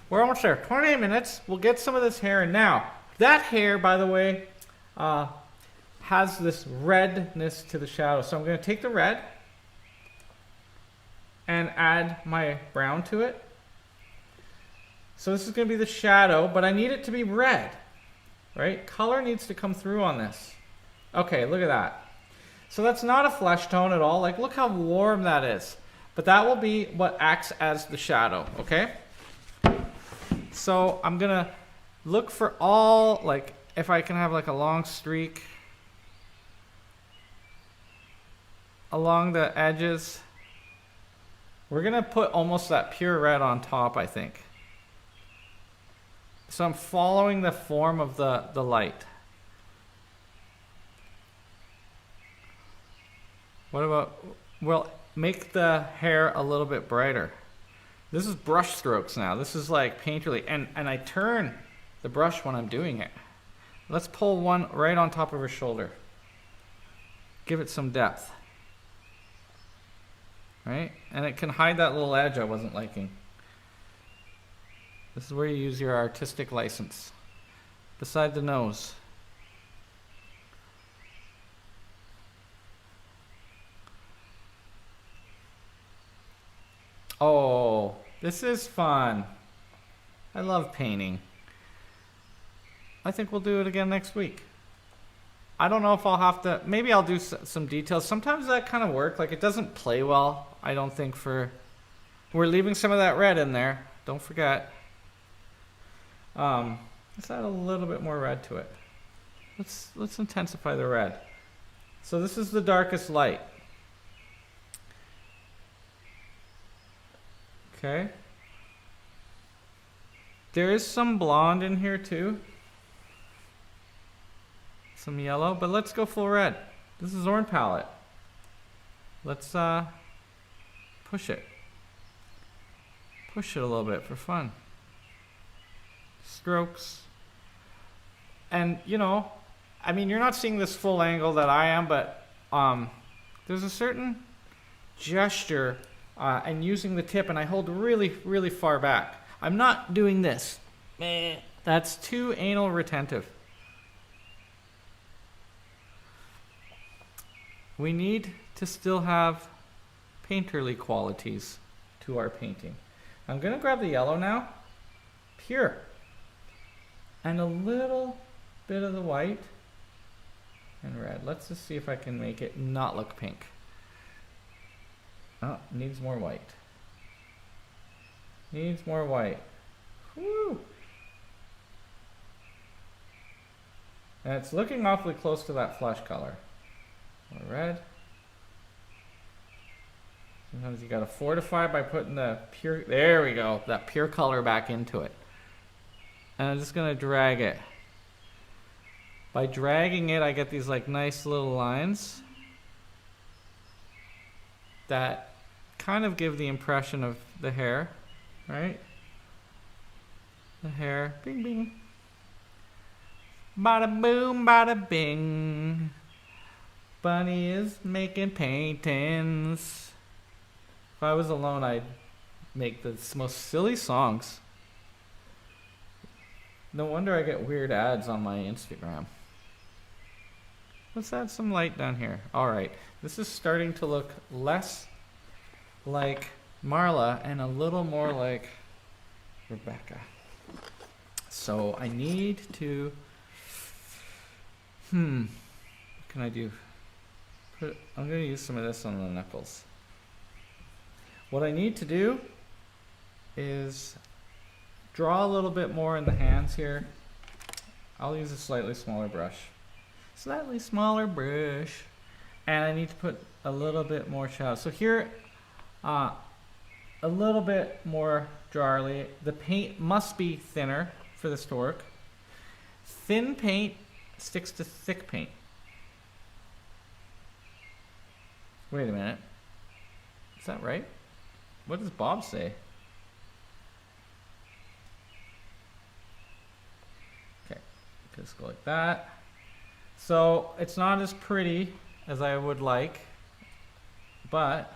We're almost there, 28 minutes, we'll get some of this hair in. Now, that hair, by the way, has this redness to the shadow. So I'm going to take the red and add my brown to it. So this is going to be the shadow, but I need it to be red, right? Color needs to come through on this. Okay, look at that. So that's not a flesh tone at all. Like, look how warm that is. But that will be what acts as the shadow, okay? So I'm going to look for all, like, if I can have like a long streak along the edges. We're going to put almost that pure red on top, I think. So I'm following the form of the light. What about, well, make the hair a little bit brighter. This is brush strokes now. This is like painterly. And I turn the brush when I'm doing it. Let's pull one right on top of her shoulder. Give it some depth. Right? And it can hide that little edge I wasn't liking. This is where you use your artistic license. Beside the nose. Oh, this is fun. I love painting. I think we'll do it again next week. I don't know if I'll have to, maybe I'll do some details. Sometimes that kind of work, like it doesn't play well, I don't think for, we're leaving some of that red in there, don't forget. Let's add a little bit more red to it. Let's intensify the red. So this is the darkest light. Okay. There is some blonde in here too. Some yellow, but let's go full red. This is Orange palette. Let's push it. Push it a little bit for fun. Strokes. And you know, I mean, you're not seeing this full angle that I am, but there's a certain gesture and using the tip, and I hold really, really far back. I'm not doing this. That's too anal retentive. We need to still have painterly qualities to our painting. I'm going to grab the yellow now, pure, and a little bit of the white and red. Let's just see if I can make it not look pink. Oh, needs more white. Needs more white. Woo! And it's looking awfully close to that flesh color. More red. Sometimes you gotta fortify by putting the pure, there we go, that pure color back into it. And I'm just gonna drag it. By dragging it, I get these like nice little lines that kind of give the impression of the hair, right? The hair, bing bing. Bada boom, bada bing. Bunny is making paintings. If I was alone, I'd make the most silly songs. No wonder I get weird ads on my Instagram. Let's add some light down here. All right, this is starting to look less like Marla and a little more like Rebecca. So I need to, what can I do? I'm going to use some of this on the knuckles. What I need to do is draw a little bit more in the hands here. I'll use a slightly smaller brush. Slightly smaller brush. And I need to put a little bit more shadow. So here, a little bit more jarly. The paint must be thinner for this to work. Thin paint sticks to thick paint. Wait a minute. Is that right? What does Bob say? Okay, just go like that. So it's not as pretty as I would like, but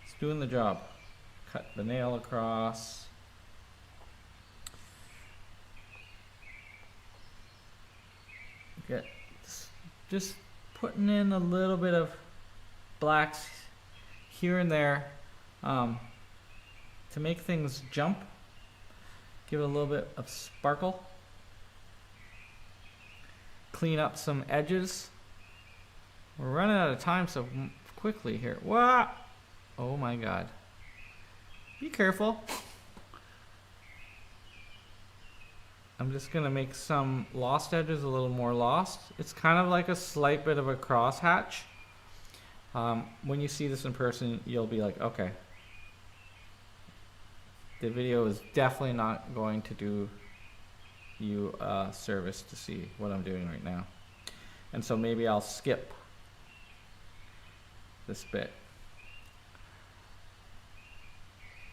it's doing the job. Cut the nail across. get just putting in a little bit of blacks here and there to make things jump, give it a little bit of sparkle, clean up some edges. We're running out of time so quickly here. Wow! Oh my god. Be careful. I'm just going to make some lost edges a little more lost. It's kind of like a slight bit of a crosshatch. When you see this in person, you'll be like, okay. The video is definitely not going to do you a service to see what I'm doing right now. And so maybe I'll skip this bit.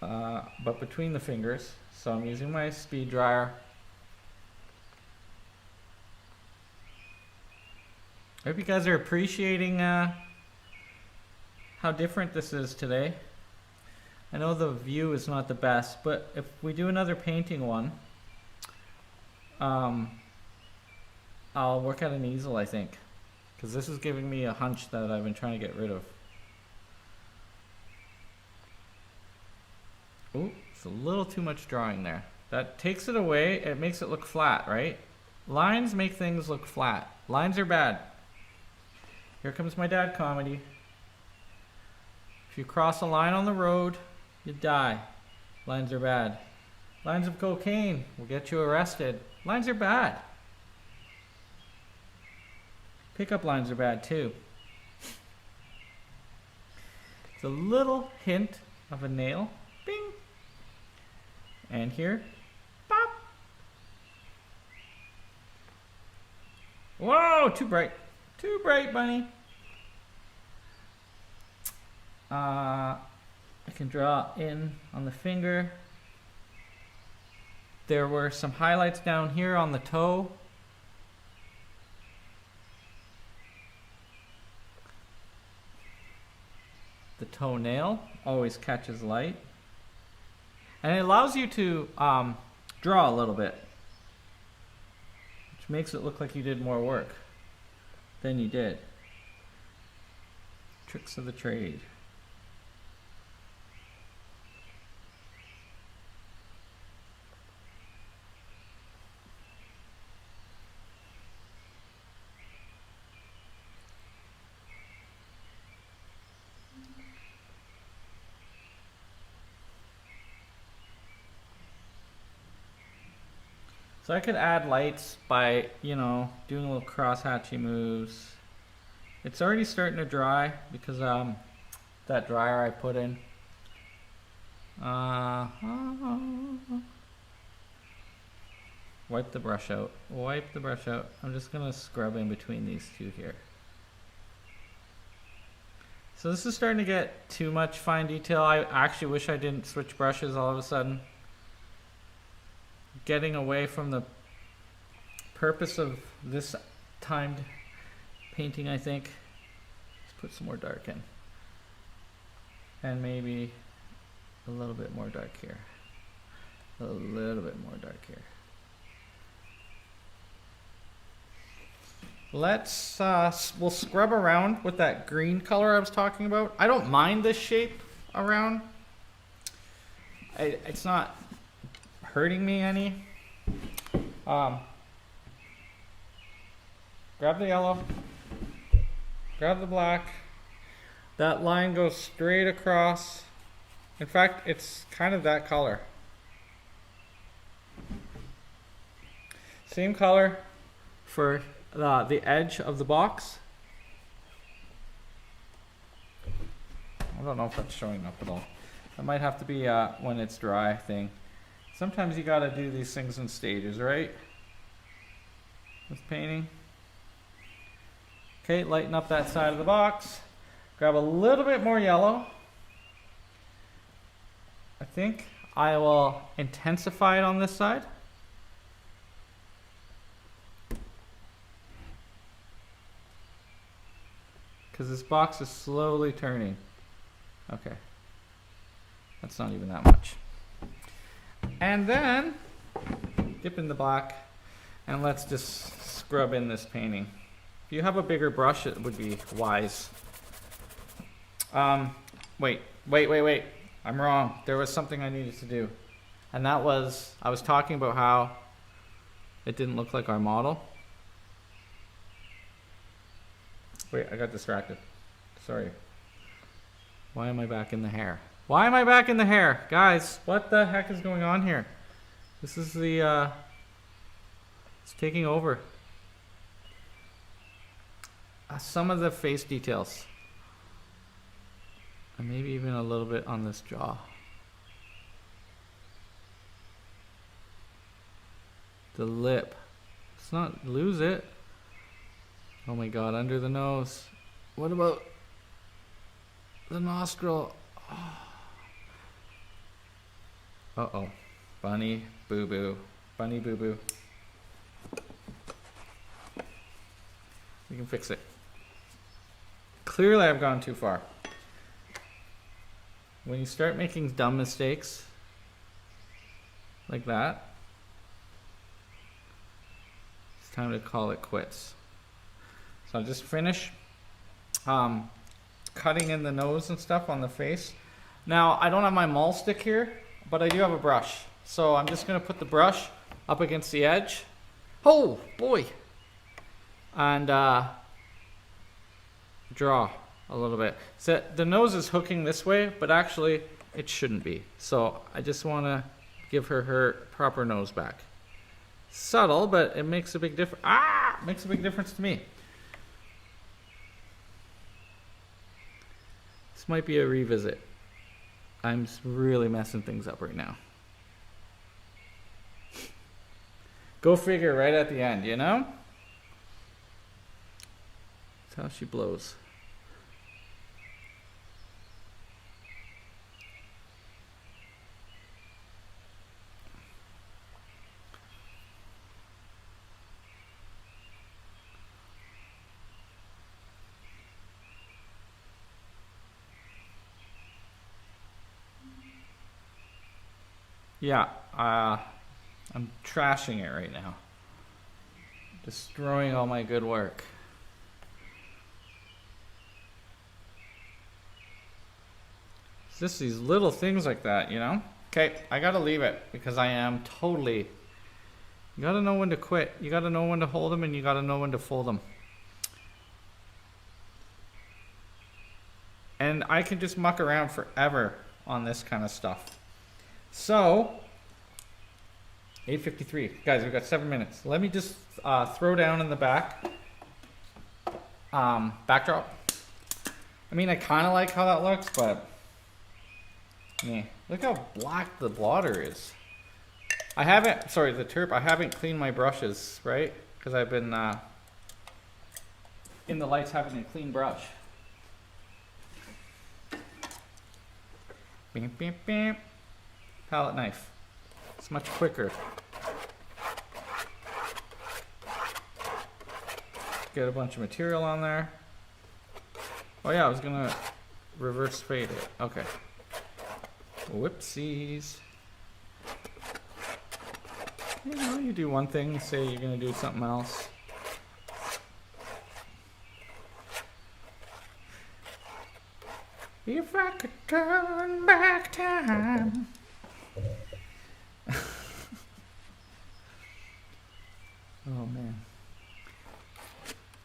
But between the fingers, so I'm using my speed dryer. I hope you guys are appreciating how different this is today. I know the view is not the best, but if we do another painting one, I'll work at an easel, I think, because this is giving me a hunch that I've been trying to get rid of. Ooh, it's a little too much drawing there. That takes it away. It makes it look flat, right? Lines make things look flat. Lines are bad. Here comes my dad comedy. If you cross a line on the road, you die. Lines are bad. Lines of cocaine will get you arrested. Lines are bad. Pickup lines are bad too. It's a little hint of a nail. Bing. And here. Pop. Whoa, too bright. Too bright, bunny. I can draw in on the finger. There were some highlights down here on the toe. The toenail always catches light. And it allows you to draw a little bit, which makes it look like you did more work than you did. Tricks of the trade. So I could add lights by, you know, doing little cross-hatchy moves. It's already starting to dry because that dryer I put in. Wipe the brush out. Wipe the brush out. I'm just gonna scrub in between these two here. So this is starting to get too much fine detail. I actually wish I didn't switch brushes all of a sudden. Getting away from the purpose of this timed painting, I think. Let's put some more dark in. And maybe a little bit more dark here. A little bit more dark here. Let's, we'll scrub around with that green color I was talking about. I don't mind this shape around. It's not hurting me any. Grab the yellow, grab the black. That line goes straight across. In fact, it's kind of that color. Same color for the edge of the box. I don't know if that's showing up at all. That might have to be when it's dry thing. Sometimes you gotta do these things in stages, right? With painting. Okay, lighten up that side of the box. Grab a little bit more yellow. I think I will intensify it on this side. Because this box is slowly turning. Okay. That's not even that much. And then dip in the black. And let's just scrub in this painting. If you have a bigger brush, it would be wise. Wait. I'm wrong. There was something I needed to do. And that was, I was talking about how it didn't look like our model. Wait, I got distracted. Sorry. Why am I back in the hair? Why am I back in the hair? Guys, what the heck is going on here? This is the, it's taking over. Some of the face details. And maybe even a little bit on this jaw. The lip. Let's not lose it. Oh my god, under the nose. What about the nostril? Oh. Uh-oh. Bunny boo-boo. Bunny boo-boo. We can fix it. Clearly I've gone too far. When you start making dumb mistakes like that, it's time to call it quits. So I'll just finish cutting in the nose and stuff on the face. Now, I don't have my maul stick here, but I do have a brush. So I'm just going to put the brush up against the edge. Oh, boy. And draw a little bit. So the nose is hooking this way, but actually it shouldn't be. So I just want to give her proper nose back. Subtle, but it makes a big difference. Ah! Makes a big difference to me. This might be a revisit. I'm really messing things up right now. Go figure right at the end, you know? That's how she blows. Yeah, I'm trashing it right now. Destroying all my good work. It's just these little things like that, you know? Okay, I gotta leave it because I am totally... You gotta know when to quit. You gotta know when to hold them and you gotta know when to fold them. And I can just muck around forever on this kind of stuff. So, 8:53. Guys, we've got 7 minutes. Let me just throw down in the back. Backdrop. I mean, I kind of like how that looks, but... Yeah, look how black the blotter is. I haven't, sorry, the terp, I haven't cleaned my brushes, right? Because I've been in the lights having a clean brush. Bam, bam, bam. Palette knife. It's much quicker. Get a bunch of material on there. Oh yeah, I was gonna reverse fade it. Okay. Whoopsies. You know, you do one thing, say you're gonna do something else. If I could turn back time. Oh man.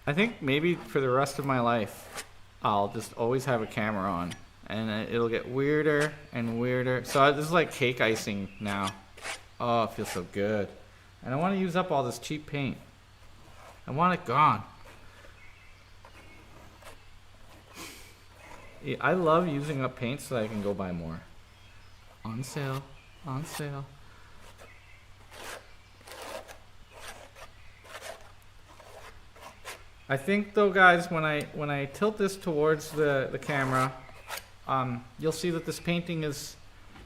I think maybe for the rest of my life, I'll just always have a camera on. And it'll get weirder and weirder. So this is like cake icing now. Oh, it feels so good. And I want to use up all this cheap paint. I want it gone. Yeah, I love using up paint so that I can go buy more. On sale. On sale. I think though, guys, when I tilt this towards the camera, you'll see that this painting is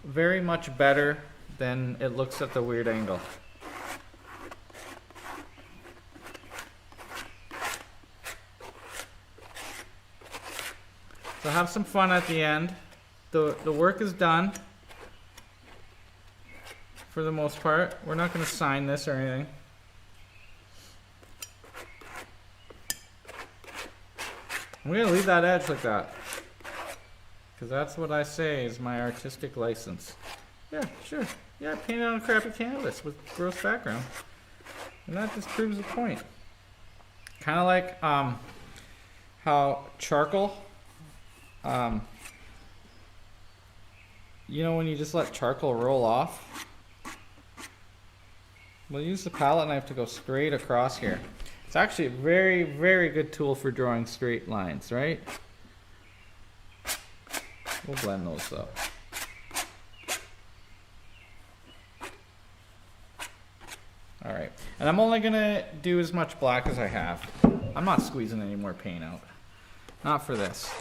very much better than it looks at the weird angle. So have some fun at the end. The work is done for the most part. We're not going to sign this or anything. I'm gonna leave that edge like that, because that's what I say is my artistic license. Yeah, sure. Yeah, paint it on a crappy canvas with gross background. And that just proves the point. Kind of like how charcoal, you know, when you just let charcoal roll off? We'll use the palette knife to go straight across here. It's actually a very, very good tool for drawing straight lines, right? We'll blend those up. All right, and I'm only gonna do as much black as I have. I'm not squeezing any more paint out. Not for this.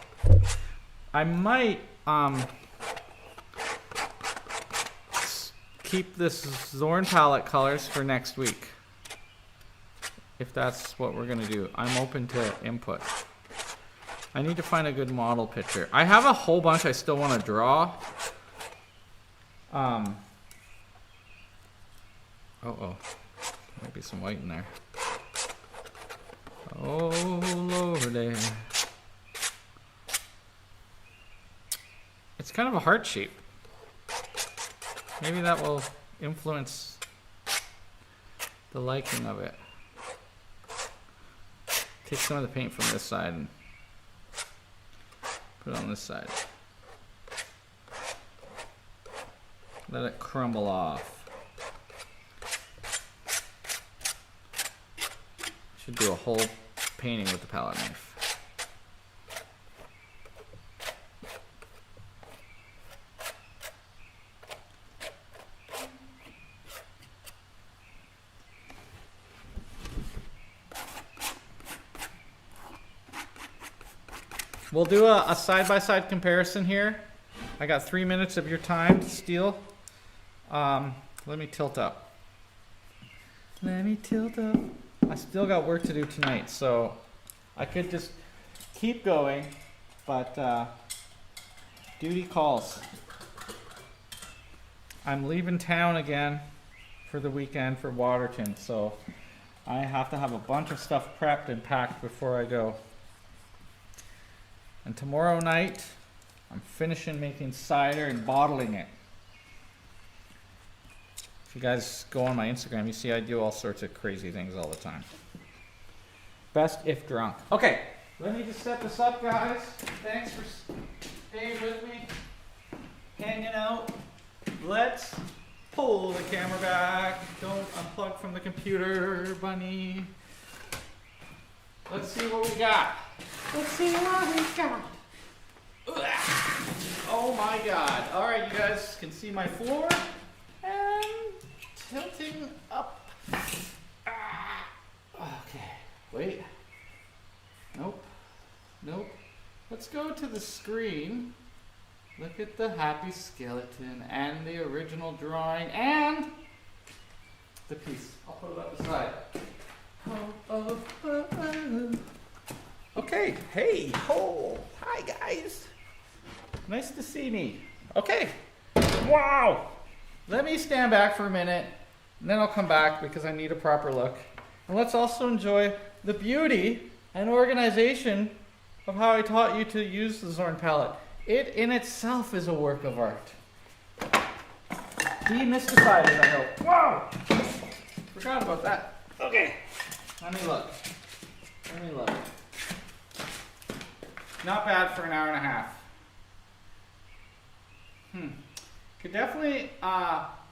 I might keep this Zorn palette colors for next week. If that's what we're gonna do. I'm open to input. I need to find a good model picture. I have a whole bunch I still want to draw. Might be some white in there. Oh Lordy. It's kind of a heart shape. Maybe that will influence the liking of it. Take some of the paint from this side and put it on this side. Let it crumble off. Should do a whole painting with the palette knife. We'll do a side-by-side comparison here. I got 3 minutes of your time to steal. Let me tilt up. Let me tilt up. I still got work to do tonight, so I could just keep going, but duty calls. I'm leaving town again for the weekend for Waterton, so I have to have a bunch of stuff prepped and packed before I go. And tomorrow night, I'm finishing making cider and bottling it. If you guys go on my Instagram, you see I do all sorts of crazy things all the time. Best if drunk. Okay, let me just set this up, guys. Thanks for staying with me, hanging out. Let's pull the camera back. Don't unplug from the computer, bunny. Let's see what we got. Let's see what we got. Oh my God. All right, you guys can see my floor. And tilting up. Okay, wait. Nope. Nope. Let's go to the screen. Look at the happy skeleton and the original drawing and the piece. I'll put it up the side. Okay, hey, ho, hi guys. Nice to see me. Okay, wow. Let me stand back for a minute, and then I'll come back because I need a proper look. And let's also enjoy the beauty and organization of how I taught you to use the Zorn palette. It in itself is a work of art. Demystified it, I hope. Wow! Forgot about that. Okay, let me look. Let me look. Not bad for an hour and a half. Could definitely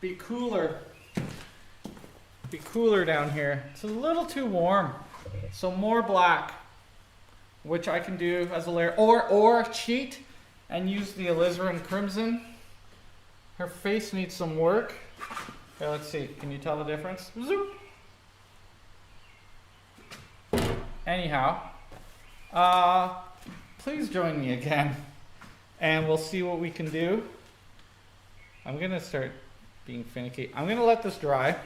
be cooler. Be cooler down here. It's a little too warm. So more black, which I can do as a layer, or cheat and use the alizarin crimson. Her face needs some work. Okay, let's see. Can you tell the difference? Zoop. Anyhow, please join me again, and we'll see what we can do. I'm gonna start being finicky. I'm gonna let this dry,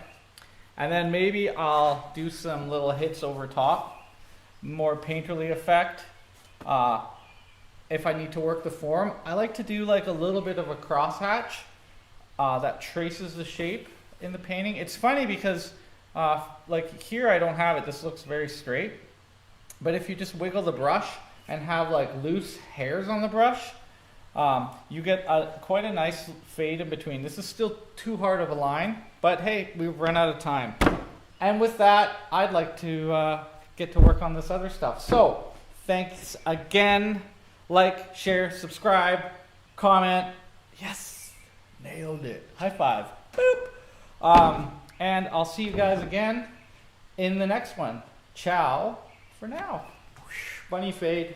and then maybe I'll do some little hits over top, more painterly effect. If I need to work the form, I like to do like a little bit of a crosshatch that traces the shape in the painting. It's funny because like here I don't have it. This looks very straight. But if you just wiggle the brush, and have like loose hairs on the brush, you get quite a nice fade in between. This is still too hard of a line, but hey, we've run out of time. And with that, I'd like to get to work on this other stuff. So thanks again. Like, share, subscribe, comment. Yes, nailed it. High five. Boop. And I'll see you guys again in the next one. Ciao for now. Bunny fade.